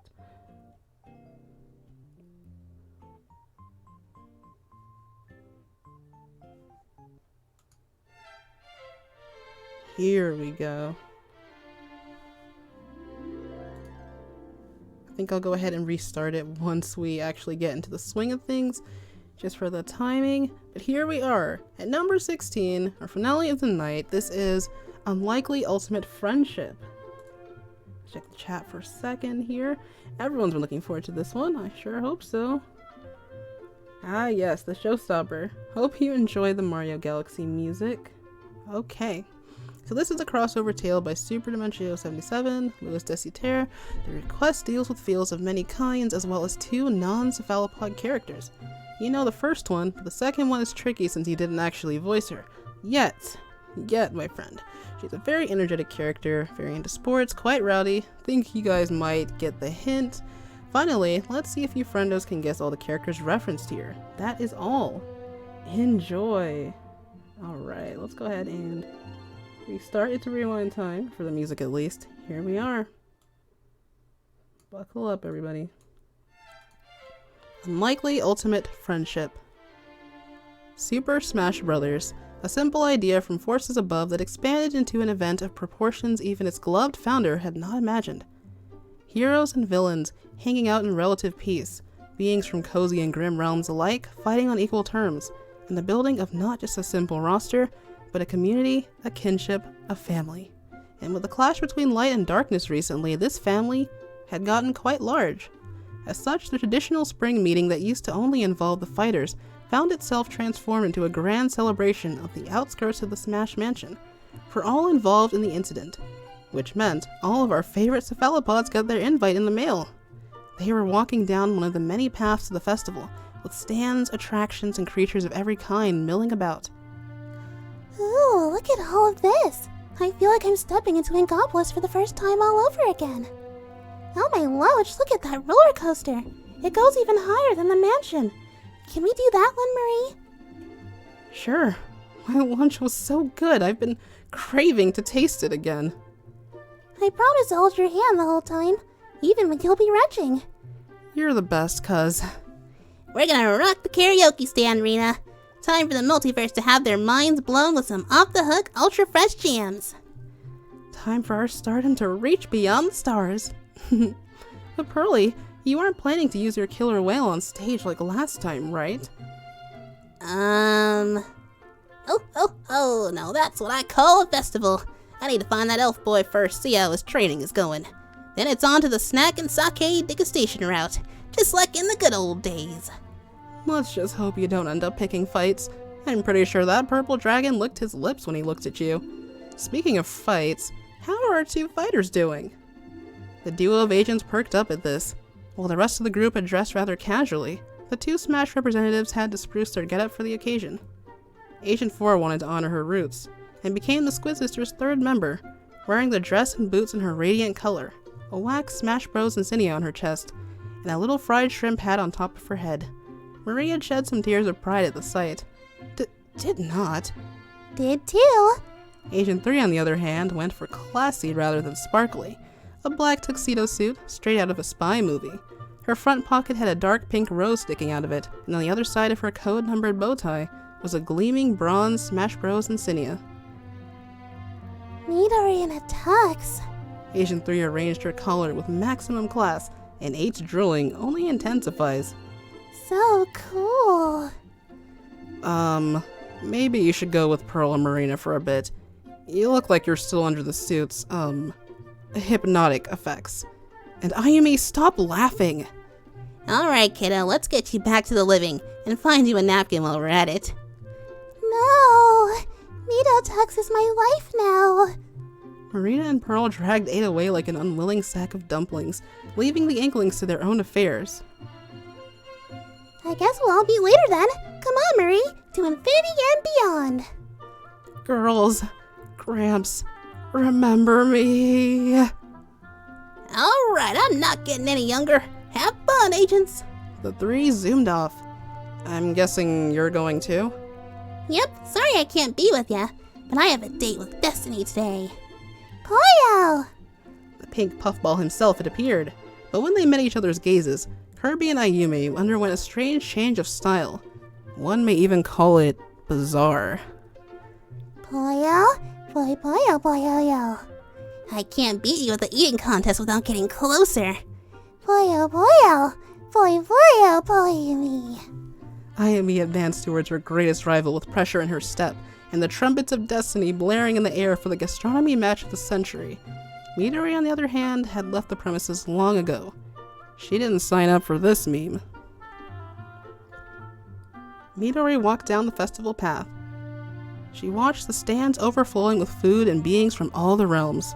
Here we go. I think I'll go ahead and restart it once we actually get into the swing of things, just for the timing. But here we are, at number 16, our finale of the night. This is Unlikely Ultimate Friendship. Check the chat for a second here. Everyone's been looking forward to this one. I sure hope so. Ah yes, the showstopper. Hope you enjoy the Mario Galaxy music. Okay. So this is a crossover tale by Super Dimension 77, Louis Desiter. The request deals with feels of many kinds, as well as two non-cephalopod characters. You know the first one, but the second one is tricky since he didn't actually voice her. Yet, my friend. She's a very energetic character, very into sports, quite rowdy. Think you guys might get the hint. Finally, let's see if you friendos can guess all the characters referenced here. That is all. Enjoy. Alright, let's go ahead and restart it to rewind time, for the music at least. Here we are. Buckle up, everybody. Unlikely Ultimate Friendship. Super Smash Bros. A simple idea from forces above that expanded into an event of proportions even its gloved founder had not imagined. Heroes and villains hanging out in relative peace, beings from cozy and grim realms alike fighting on equal terms, and the building of not just a simple roster, but a community, a kinship, a family. And with the clash between light and darkness recently, this family had gotten quite large. As such, the traditional spring meeting that used to only involve the fighters found itself transformed into a grand celebration of the outskirts of the Smash Mansion, for all involved in the incident, which meant all of our favorite cephalopods got their invite in the mail. They were walking down one of the many paths to the festival, with stands, attractions, and creatures of every kind milling about. Ooh, look at all of this! I feel like I'm stepping into Angopolis for the first time all over again. Oh my loach, look at that roller coaster! It goes even higher than the mansion. Can we do that one, Marie? Sure. My lunch was so good, I've been craving to taste it again. I promise to hold your hand the whole time, even when you'll be retching. You're the best, cuz. We're gonna rock the karaoke stand, Rena. Time for the multiverse to have their minds blown with some off-the-hook, ultra-fresh jams. Time for our stardom to reach beyond the stars. But Pearly, you aren't planning to use your killer whale on stage like last time, right? Oh, no, that's what I call a festival. I need to find that elf boy first, see how his training is going. Then it's on to the snack and sake degustation route, just like in the good old days. Let's just hope you don't end up picking fights. I'm pretty sure that purple dragon licked his lips when he looked at you. Speaking of fights, how are our two fighters doing? The duo of agents perked up at this. While the rest of the group had dressed rather casually, the two Smash representatives had to spruce their getup for the occasion. Agent 4 wanted to honor her roots, and became the Squid Sisters' third member, wearing the dress and boots in her radiant color, a wax Smash Bros insignia on her chest, and a little fried shrimp hat on top of her head. Marie had shed some tears of pride at the sight. Did not. Did too. Agent 3, on the other hand, went for classy rather than sparkly. A black tuxedo suit, straight out of a spy movie. Her front pocket had a dark pink rose sticking out of it, and on the other side of her code-numbered bow tie was a gleaming bronze Smash Bros insignia. Midori in a tux. Agent 3 arranged her collar with maximum class, and 8's drilling only intensifies. So cool. Maybe you should go with Pearl and Marina for a bit. You look like you're still under the suit's, hypnotic effects. And Ayumi, stop laughing! Alright, kiddo, let's get you back to the living and find you a napkin while we're at it. No! Midotux is my life now. Marina and Pearl dragged 8 away like an unwilling sack of dumplings, leaving the Inklings to their own affairs. I guess we'll all meet later then. Come on, Marie, to infinity and beyond. Girls, Gramps, remember me. Alright, I'm not getting any younger. Have fun, agents. The 3 zoomed off. I'm guessing you're going too? Yep, sorry I can't be with ya, but I have a date with Destiny today. Poyo! The pink puffball himself had appeared, but when they met each other's gazes, Kirby and Ayumi underwent a strange change of style. One may even call it bizarre. Poyo? Poyo. I can't beat you at the eating contest without getting closer. Poyo. Me. Ayumi advanced towards her greatest rival with pressure in her step, and the trumpets of destiny blaring in the air for the gastronomy match of the century. Midori, on the other hand, had left the premises long ago. She didn't sign up for this meme. Midori walked down the festival path. She watched the stands overflowing with food and beings from all the realms.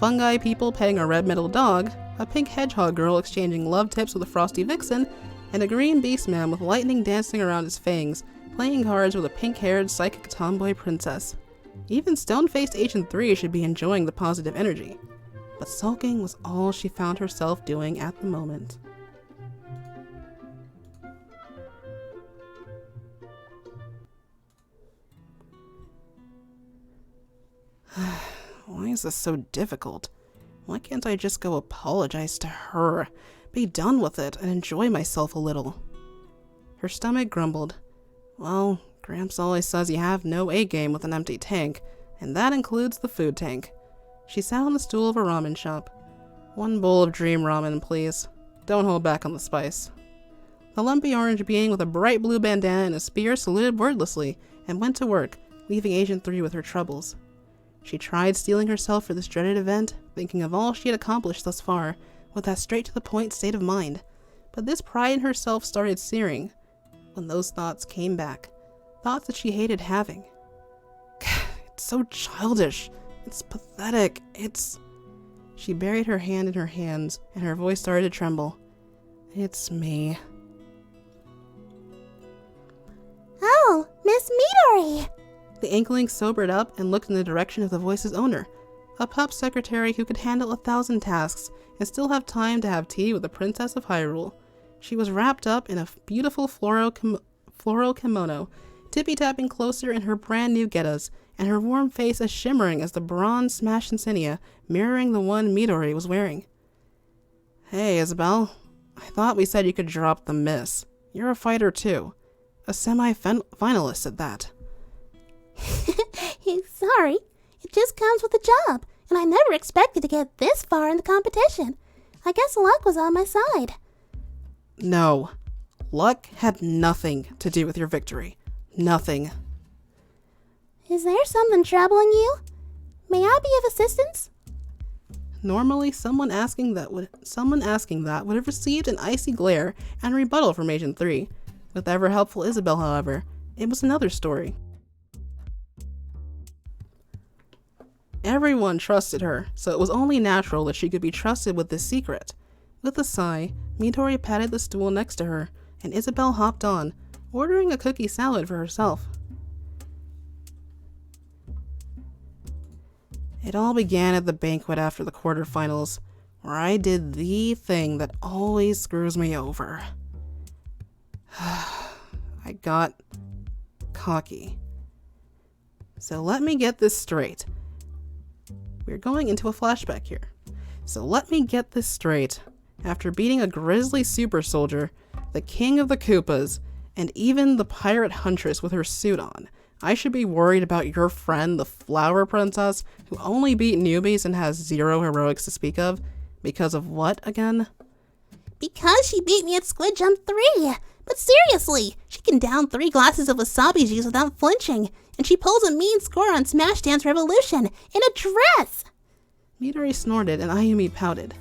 Fungi people petting a red metal dog, a pink hedgehog girl exchanging love tips with a frosty vixen, and a green beast man with lightning dancing around his fangs, playing cards with a pink-haired psychic tomboy princess. Even stone-faced Agent 3 should be enjoying the positive energy. But sulking was all she found herself doing at the moment. Why is this so difficult? Why can't I just go apologize to her, be done with it, and enjoy myself a little? Her stomach grumbled. Well, Gramps always says you have no A-game with an empty tank, and that includes the food tank. She sat on the stool of a ramen shop. 1 bowl of dream ramen, please. Don't hold back on the spice. The lumpy orange being with a bright blue bandana and a spear saluted wordlessly and went to work, leaving Agent 3 with her troubles. She tried steeling herself for this dreaded event, thinking of all she had accomplished thus far, with that straight-to-the-point state of mind. But this pride in herself started searing when those thoughts came back. Thoughts that she hated having. It's so childish. It's pathetic. She buried her hand in her hands, and her voice started to tremble. It's me. Oh, Miss Midori! The Inkling sobered up and looked in the direction of the voice's owner, a pup secretary who could handle 1,000 tasks and still have time to have tea with the Princess of Hyrule. She was wrapped up in a beautiful floral kimono, tippy-tapping closer in her brand new getas, and her warm face as shimmering as the bronze smashed insignia mirroring the one Midori was wearing. Hey, Isabel. I thought we said you could drop the miss. You're a fighter too. A semi-finalist at that. Sorry, it just comes with the job, and I never expected to get this far in the competition. I guess luck was on my side. No. Luck had nothing to do with your victory. Nothing. Is there something troubling you? May I be of assistance? Normally, someone asking that would have received an icy glare and rebuttal from Agent 3. With ever helpful Isabel, however, it was another story. Everyone trusted her, so it was only natural that she could be trusted with this secret. With a sigh, Midori patted the stool next to her, and Isabel hopped on, ordering a cookie salad for herself. It all began at the banquet after the quarterfinals, where I did the thing that always screws me over. I got cocky. So let me get this straight. We're going into a flashback here. So let me get this straight. After beating a grizzly super soldier, the king of the Koopas, and even the pirate huntress with her suit on, I should be worried about your friend, the flower princess, who only beat newbies and has 0 heroics to speak of? Because of what again? Because she beat me at Squid Jump 3. But seriously, she can down 3 glasses of wasabi juice without flinching. And she pulls a mean score on Smash Dance Revolution in a dress. Midori snorted and Ayumi pouted.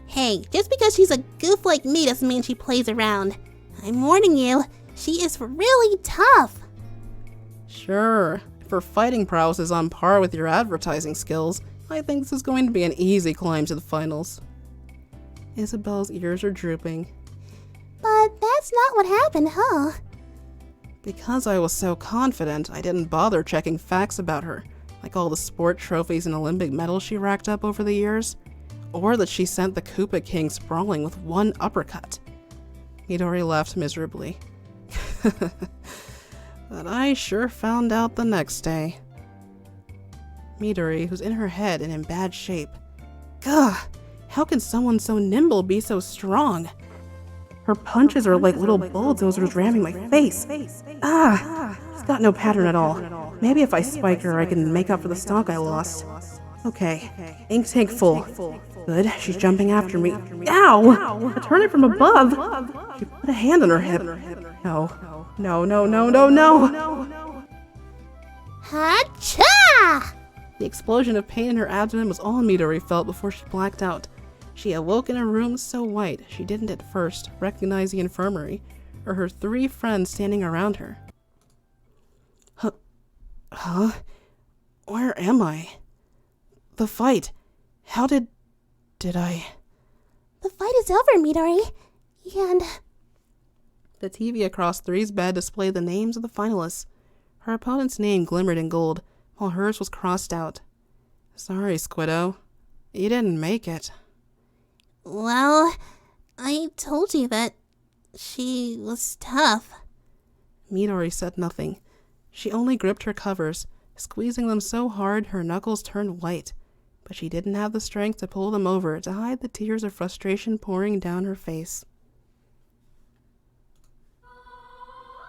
Hey, just because she's a goof like me doesn't mean she plays around. I'm warning you, she is really tough. Sure, if her fighting prowess is on par with your advertising skills, I think this is going to be an easy climb to the finals. Isabel's ears are drooping. But that's not what happened, huh? Because I was so confident, I didn't bother checking facts about her, like all the sport trophies and Olympic medals she racked up over the years, or that she sent the Koopa King sprawling with 1 uppercut. Midori laughed miserably. But I sure found out the next day. Midori, who's in her head and in bad shape. Gah! How can someone so nimble be so strong? Her punches are like little bulldozers ramming my face. She's got no pattern at all. Maybe if I spike her, I can make up for the stock I lost. Okay, ink tank full. Good, she's jumping after me. Ow! I turned it from above. She put a hand on her hip. No. Hacha! The explosion of pain in her abdomen was all Midori felt before she blacked out. She awoke in a room so white she didn't at first recognize the infirmary or her 3 friends standing around her. Huh? Where am I? The fight. How did I... The fight is over, Midori. And... The TV across 3's bed displayed the names of the finalists. Her opponent's name glimmered in gold, while hers was crossed out. Sorry, Squiddo. You didn't make it. Well, I told you that she was tough. Midori said nothing. She only gripped her covers, squeezing them so hard her knuckles turned white, but she didn't have the strength to pull them over to hide the tears of frustration pouring down her face.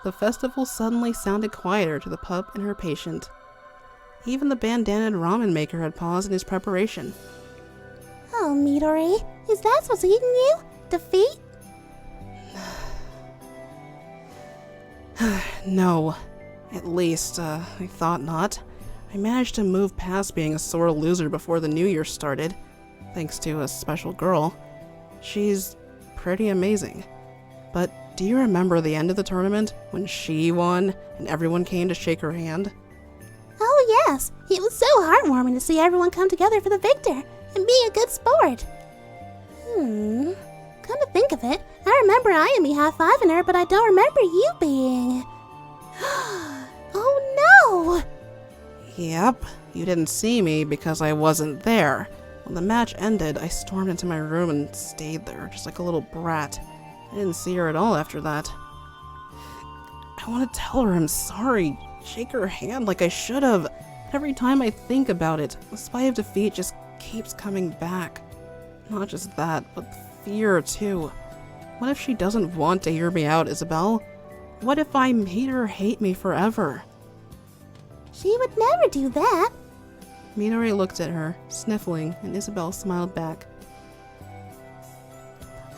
The festival suddenly sounded quieter to the pup and her patient. Even the bandanaed ramen maker had paused in his preparation. Oh, Midori, is that what's eating you? Defeat? No. At least, I thought not. I managed to move past being a sore loser before the new year started, thanks to a special girl. She's pretty amazing. But do you remember the end of the tournament, when she won and everyone came to shake her hand? Oh yes, it was so heartwarming to see everyone come together for the victor and be a good sport. Come to think of it, I remember Ayumi high-fiving her, but I don't remember you being... Oh no! Yep, you didn't see me because I wasn't there. When the match ended, I stormed into my room and stayed there, just like a little brat. I didn't see her at all after that. I want to tell her I'm sorry, shake her hand like I should have. Every time I think about it, the spite of defeat just keeps coming back. Not just that, but fear too. What if she doesn't want to hear me out, Isabel? What if I made her hate me forever? She would never do that. Midori looked at her, sniffling, and Isabel smiled back.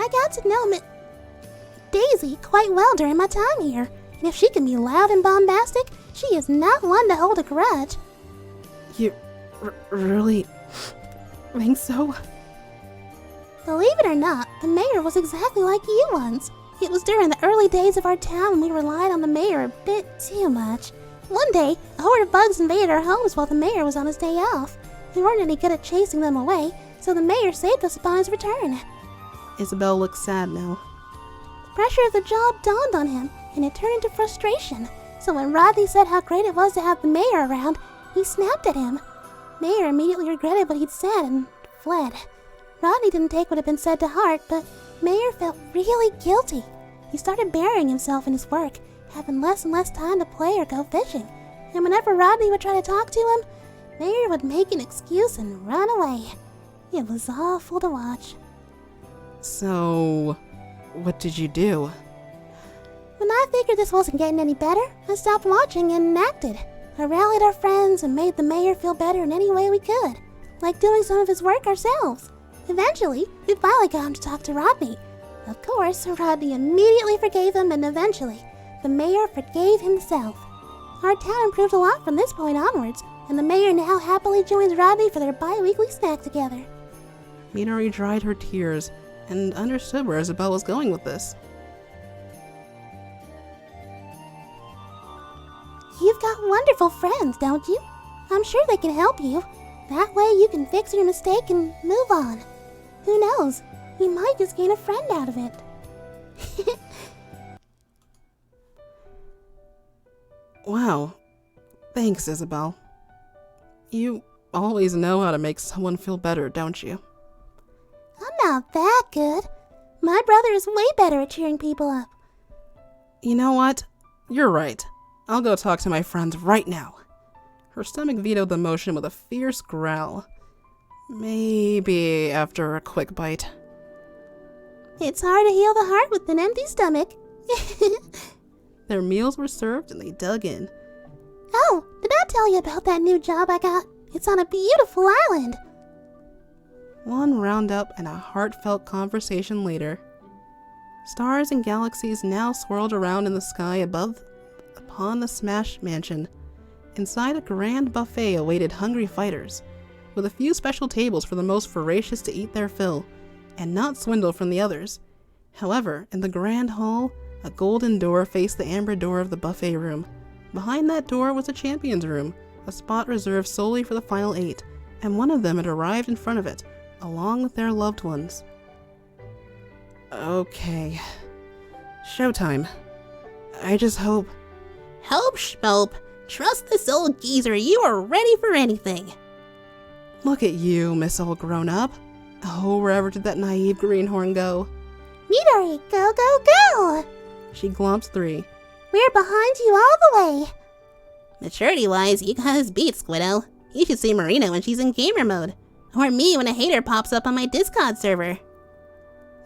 I got to know Daisy quite well during my time here, and if she can be loud and bombastic, she is not one to hold a grudge. You really think so? Believe it or not, the mayor was exactly like you once. It was during the early days of our town when we relied on the mayor a bit too much. One day, a horde of bugs invaded our homes while the mayor was on his day off. We weren't any good at chasing them away, so the mayor saved us upon his return. Isabel looked sad now. The pressure of the job dawned on him, and it turned into frustration. So when Rodney said how great it was to have the mayor around, he snapped at him. Mayor immediately regretted what he'd said and fled. Rodney didn't take what had been said to heart, but Mayor felt really guilty. He started burying himself in his work, having less and less time to play or go fishing. And whenever Rodney would try to talk to him, Mayor would make an excuse and run away. It was awful to watch. So, what did you do? When I figured this wasn't getting any better, I stopped watching and acted. I rallied our friends and made the mayor feel better in any way we could, like doing some of his work ourselves. Eventually, we finally got him to talk to Rodney. Of course, Rodney immediately forgave him, and eventually, the mayor forgave himself. Our town improved a lot from this point onwards, and the mayor now happily joins Rodney for their bi-weekly snack together. Midori dried her tears and understood where Isabelle was going with this. You've got wonderful friends, don't you? I'm sure they can help you. That way you can fix your mistake and move on. Who knows? You might just gain a friend out of it. Wow. Thanks, Isabelle. You always know how to make someone feel better, don't you? I'm not that good. My brother is way better at cheering people up. You know what? You're right. I'll go talk to my friends right now. Her stomach vetoed the motion with a fierce growl. Maybe after a quick bite. It's hard to heal the heart with an empty stomach. Their meals were served and they dug in. Oh, did I tell you about that new job I got? It's on a beautiful island. One roundup and a heartfelt conversation later. Stars and galaxies now swirled around in the sky upon the smashed mansion. Inside, a grand buffet awaited hungry fighters, with a few special tables for the most voracious to eat their fill, and not swindle from the others. However, in the grand hall, a golden door faced the amber door of the buffet room. Behind that door was a champion's room, a spot reserved solely for the final 8, and one of them had arrived in front of it, along with their loved ones. Okay. Showtime. I just hope... Hope schmope. Trust this old geezer, you are ready for anything. Look at you, Miss Old Grown-Up. Oh, wherever did that naive greenhorn go? Midori, go, go, go! She glomps 3. We're behind you all the way. Maturity-wise, you got us beat, Squiddo. You should see Marina when she's in gamer mode. Or me when a hater pops up on my Discord server.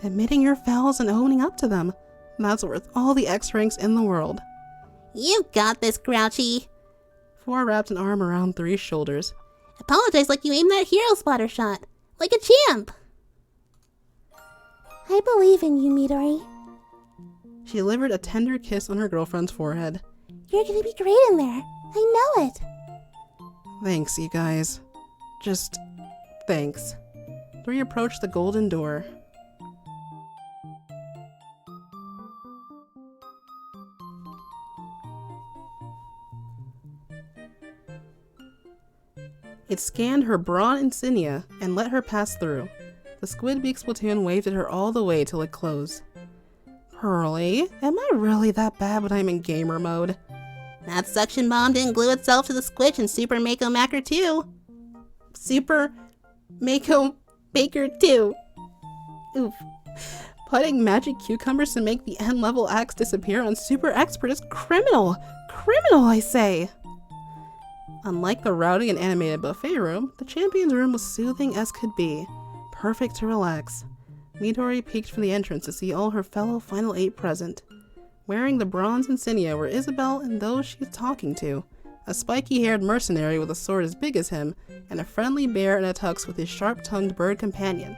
Admitting your fouls and owning up to them. That's worth all the X ranks in the world. You got this, Grouchy. 4 wrapped an arm around 3's shoulders. Apologize like you aimed that hero splatter shot. Like a champ. I believe in you, Midori. She delivered a tender kiss on her girlfriend's forehead. You're gonna be great in there. I know it. Thanks, you guys. Just... thanks. 3 approached the golden door. It scanned her brawn insignia and let her pass through. The Squidbeak Splatoon waved at her all the way till it closed. Pearly, am I really that bad when I'm in gamer mode? That suction bomb didn't glue itself to the Squitch in Super Mako Maker 2. Super Mako Baker 2. Oof. Putting magic cucumbers to make the N-level axe disappear on Super Expert is criminal! Criminal, I say! Unlike the rowdy and animated buffet room, the champion's room was soothing as could be. Perfect to relax. Midori peeked from the entrance to see all her fellow Final 8 present. Wearing the bronze insignia were Isabelle and those she's talking to, a spiky-haired mercenary with a sword as big as him, and a friendly bear in a tux with his sharp-tongued bird companion.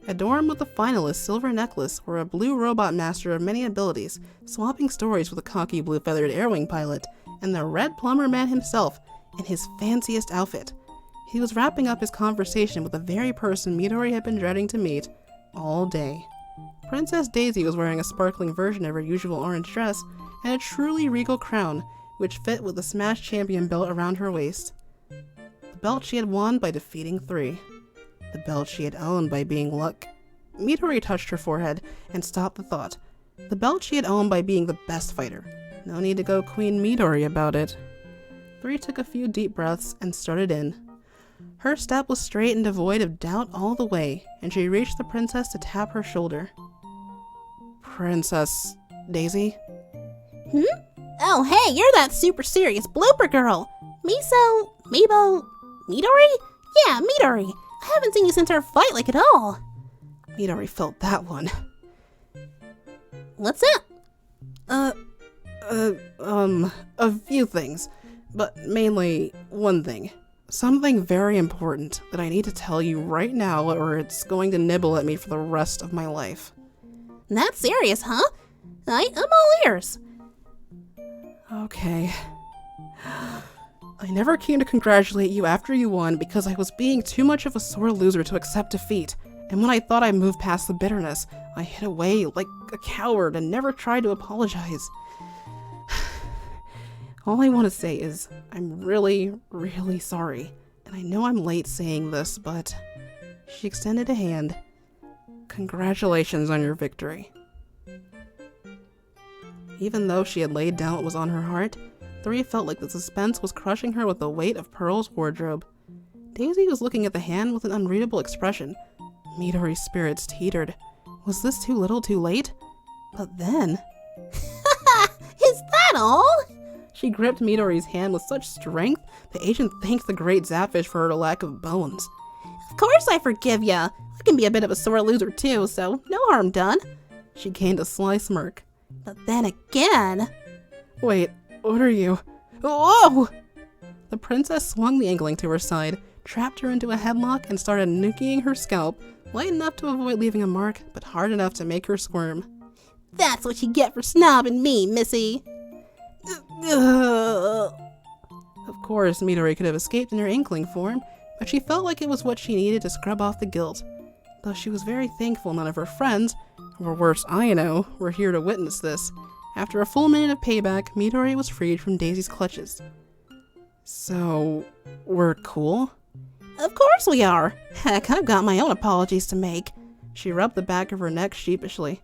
Adorned with the finalist's silver necklace were a blue robot master of many abilities, swapping stories with a cocky blue-feathered airwing pilot, and the red plumber man himself, in his fanciest outfit. He was wrapping up his conversation with the very person Midori had been dreading to meet all day. Princess Daisy was wearing a sparkling version of her usual orange dress and a truly regal crown, which fit with the Smash Champion belt around her waist. The belt she had won by defeating 3. The belt she had owned by being Midori touched her forehead and stopped the thought. The belt she had owned by being the best fighter. No need to go Queen Midori about it. 3 took a few deep breaths and started in. Her step was straight and devoid of doubt all the way, and she reached the princess to tap her shoulder. Princess Daisy? Oh, hey, you're that super serious blooper girl. Midori? Yeah, Midori. I haven't seen you since our fight like at all. Midori felt that one. What's up? A few things, but mainly one thing. Something very important that I need to tell you right now or it's going to nibble at me for the rest of my life. That's serious, huh? I'm all ears. Okay. I never came to congratulate you after you won because I was being too much of a sore loser to accept defeat. And when I thought I moved past the bitterness, I hid away like a coward and never tried to apologize. All I want to say is, I'm really, really sorry. And I know I'm late saying this, but... She extended a hand. Congratulations on your victory. Even though she had laid down what was on her heart, Three felt like the suspense was crushing her with the weight of Pearl's wardrobe. Daisy was looking at the hand with an unreadable expression. Midori's spirits teetered. Was this too little too late? But then... Is that all? She gripped Midori's hand with such strength, the agent thanked the great Zapfish for her lack of bones. Of course I forgive ya. I can be a bit of a sore loser too, so no harm done. She gained a sly smirk. But then again... Wait, what are you? Whoa! The princess swung the Angling to her side, trapped her into a headlock, and started nuking her scalp, light enough to avoid leaving a mark, but hard enough to make her squirm. That's what you get for snobbing me, missy. Of course, Midori could have escaped in her Inkling form, but she felt like it was what she needed to scrub off the guilt. Though she was very thankful none of her friends, or worse, Ayano, were here to witness this. After a full minute of payback, Midori was freed from Daisy's clutches. So, we're cool? Of course we are. Heck, I've got my own apologies to make. She rubbed the back of her neck sheepishly.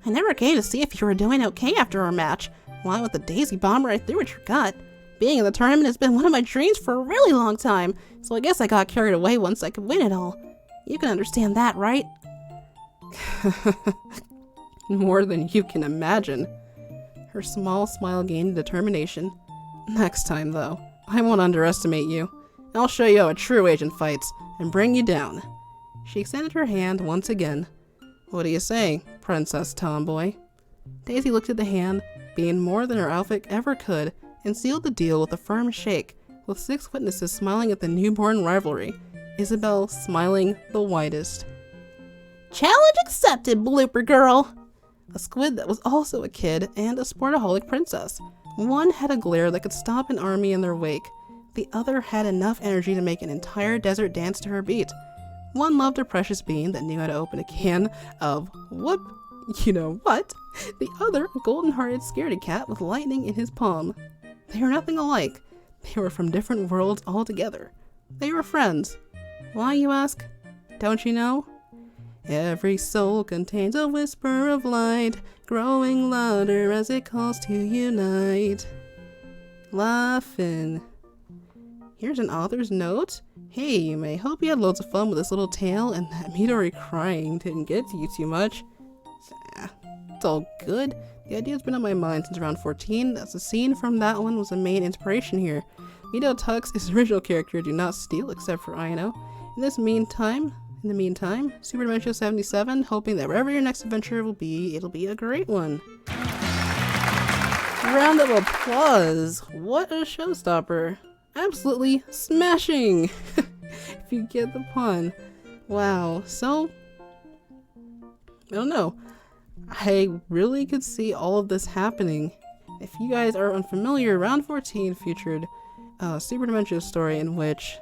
I never came to see if you were doing okay after our match. Why, with the Daisy bomb right through at your gut. Being in the tournament has been one of my dreams for a really long time, so I guess I got carried away once I could win it all. You can understand that, right? More than you can imagine. Her small smile gained determination. Next time, though, I won't underestimate you. I'll show you how a true agent fights, and bring you down. She extended her hand once again. What do you say, Princess Tomboy? Daisy looked at the hand, being more than her outfit ever could, and sealed the deal with a firm shake, with 6 witnesses smiling at the newborn rivalry, Isabel smiling the widest. Challenge accepted, blooper girl! A squid that was also a kid and a sportaholic princess. One had a glare that could stop an army in their wake. The other had enough energy to make an entire desert dance to her beat. One loved a precious bean that knew how to open a can of whoop, you know what? The other a golden-hearted scaredy cat with lightning in his palm. They were nothing alike. They were from different worlds altogether. They were friends. Why, you ask? Don't you know? Every soul contains a whisper of light, growing louder as it calls to unite. Laughing. Here's an author's note. Hey, Yume, hope you had loads of fun with this little tale and that Midori crying didn't get to you too much. It's all good. The idea's been on my mind since around 14, as the scene from that one was the main inspiration here. Mido Tux is the original character, do not steal except for Ayano. In the meantime, Super Dimension 77, hoping that wherever your next adventure will be, it'll be a great one. Round of applause! What a showstopper! Absolutely smashing! If you get the pun. Wow, so... I don't know. I really could see all of this happening. If you guys are unfamiliar, round 14 featured a Super Dimension story in which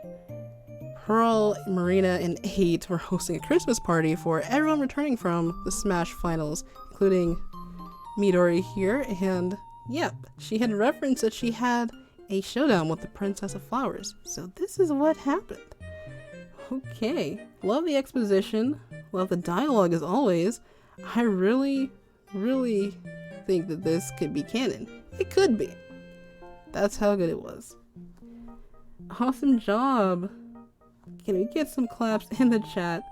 Pearl, Marina, and 8 were hosting a Christmas party for everyone returning from the Smash Finals, including Midori here, and yep, she had referenced that she had a showdown with the Princess of Flowers. So this is what happened. Okay, love the exposition, love the dialogue as always. I really, really think that this could be canon. It could be. That's how good it was. Awesome job. Can we get some claps in the chat?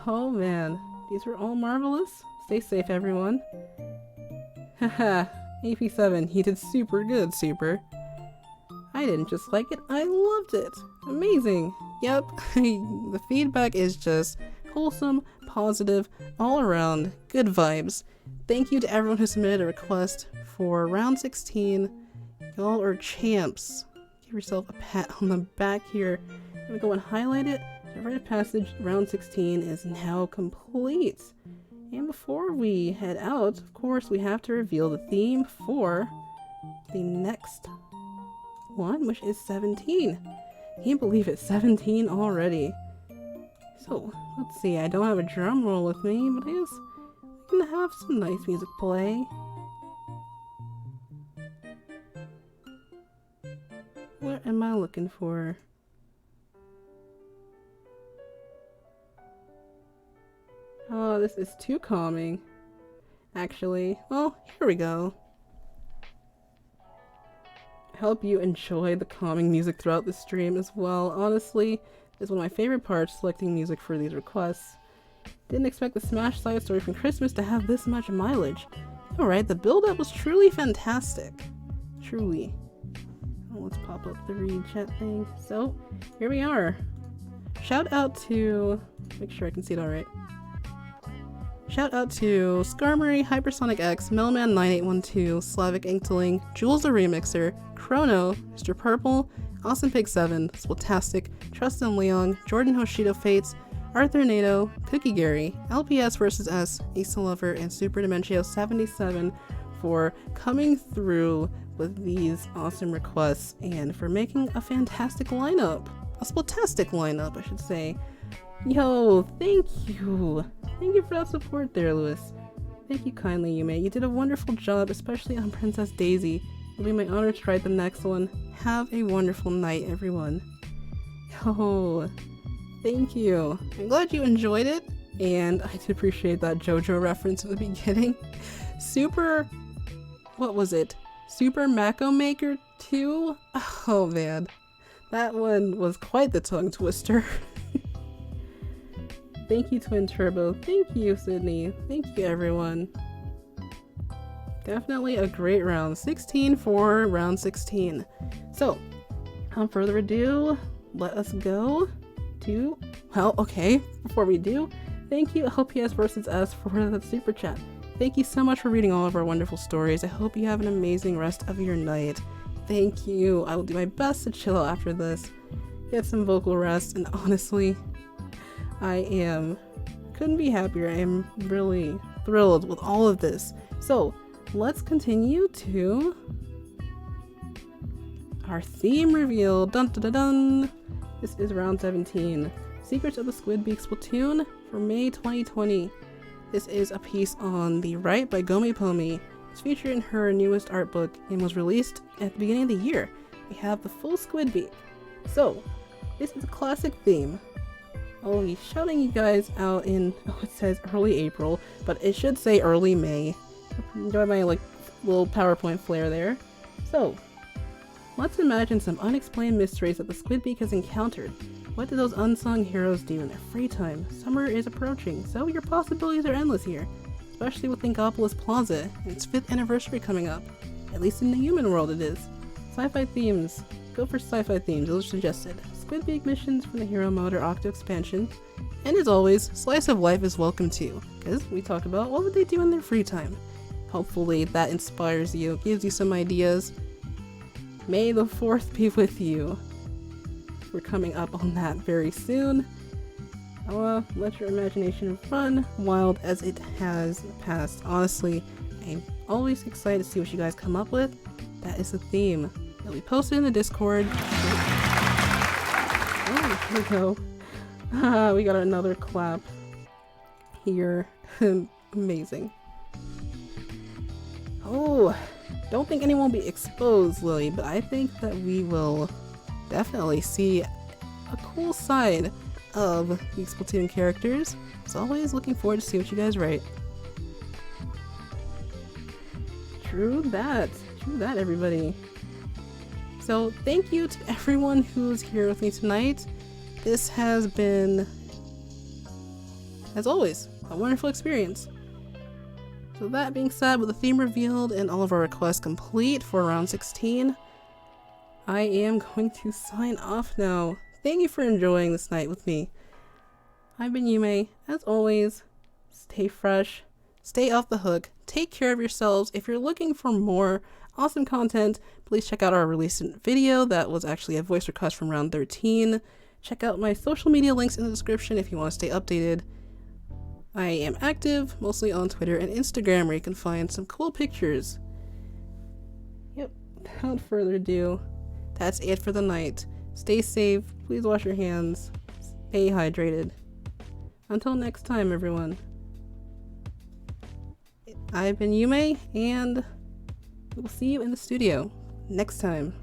Oh man, these were all marvelous. Stay safe, everyone. Haha, AP7, you did super good, Super. I didn't just like it, I loved it. Amazing. Yep, the feedback is just wholesome, positive, all around, good vibes. Thank you to everyone who submitted a request for round 16. Y'all are champs. Give yourself a pat on the back here. I'm gonna go and highlight it. The rite of passage, round 16 is now complete. And before we head out, of course, we have to reveal the theme for the next one, which is 17. Can't believe it's 17 already. So, let's see. I don't have a drum roll with me, but I guess I can have some nice music play. What am I looking for? Oh, this is too calming, actually. Well, here we go. I hope you enjoy the calming music throughout the stream as well. Honestly, it's one of my favorite parts, selecting music for these requests. Didn't expect the Smash side story from Christmas to have this much mileage. Alright, the build-up was truly fantastic. Truly. Oh, let's pop up the read chat thing. So, here we are. Shout out to... make sure I can see it alright. Shout out to Skarmory, Hypersonic X, Melman9812, Slavic Inkling, Jules the Remixer, Chrono, Mr. Purple, Awesome Pig 7, Splatoon, Trustin Leong, Jordan Hoshido Fates, Arthur Nato, Cookie Gary, LPS vs S, Asa Lover, and Super Dementio 77 for coming through with these awesome requests and for making a fantastic lineup. A Splatastic lineup, I should say. Yo, thank you. Thank you for that support there, Lewis. Thank you kindly, Yume. You did a wonderful job, especially on Princess Daisy. It'll be my honor to write the next one. Have a wonderful night, everyone. Yo, thank you. I'm glad you enjoyed it, and I did appreciate that JoJo reference at the beginning. Super... what was it? Super Mako Maker 2? Oh man. That one was quite the tongue twister. Thank you, Twin Turbo. Thank you, Sydney. Thank you, everyone. Definitely a great round. 16 for round 16. So, without further ado, let us go to... well, okay, before we do, thank you, LPS vs S, for the super chat. Thank you so much for reading all of our wonderful stories. I hope you have an amazing rest of your night. Thank you. I will do my best to chill out after this, get some vocal rest, and honestly, couldn't be happier. I am really thrilled with all of this. So, let's continue to our theme reveal. Dun dun dun dun! This is round 17. Secrets of the Squidbeak Splatoon for May 2020. This is a piece on the right by Gomi Pomi. It's featured in her newest art book and was released at the beginning of the year. We have the full Squidbeak. So, this is a classic theme. I'll be shouting you guys out in, oh, it says early April, but it should say early May. Enjoy my little PowerPoint flair there. So, let's imagine some unexplained mysteries that the Squidbeak has encountered. What do those unsung heroes do in their free time? Summer is approaching, so your possibilities are endless here, especially with Thinkopolis Plaza and its 5th anniversary coming up. At least in the human world it is. Sci-fi themes. Go for sci-fi themes, those are suggested. Squidbeak missions from the Hero Mode or Octo expansion. And as always, Slice of Life is welcome too, because we talk about what would they do in their free time. Hopefully that inspires you, gives you some ideas. May the 4th be with you. We're coming up on that very soon. Let your imagination run wild as it has passed. Honestly, I'm always excited to see what you guys come up with. That is the theme. It'll be posted in the Discord. Oh, here we go. We got another clap here. Amazing. Oh, don't think anyone will be exposed, Lily, but I think that we will definitely see a cool side of these Splatoon characters. As always, looking forward to see what you guys write. True that, everybody. So thank you to everyone who's here with me tonight. This has been, as always, a wonderful experience. So that being said, with the theme revealed and all of our requests complete for round 16, I am going to sign off now. Thank you for enjoying this night with me. I've been Yume. As always, stay fresh, stay off the hook, take care of yourselves. If you're looking for more awesome content, please check out our recent video that was actually a voice request from round 13. Check out my social media links in the description if you want to stay updated. I am active mostly on Twitter and Instagram, where you can find some cool pictures. Yep, without further ado, that's it for the night. Stay safe, please wash your hands, stay hydrated. Until next time, everyone. I've been Yume, and we'll see you in the studio next time.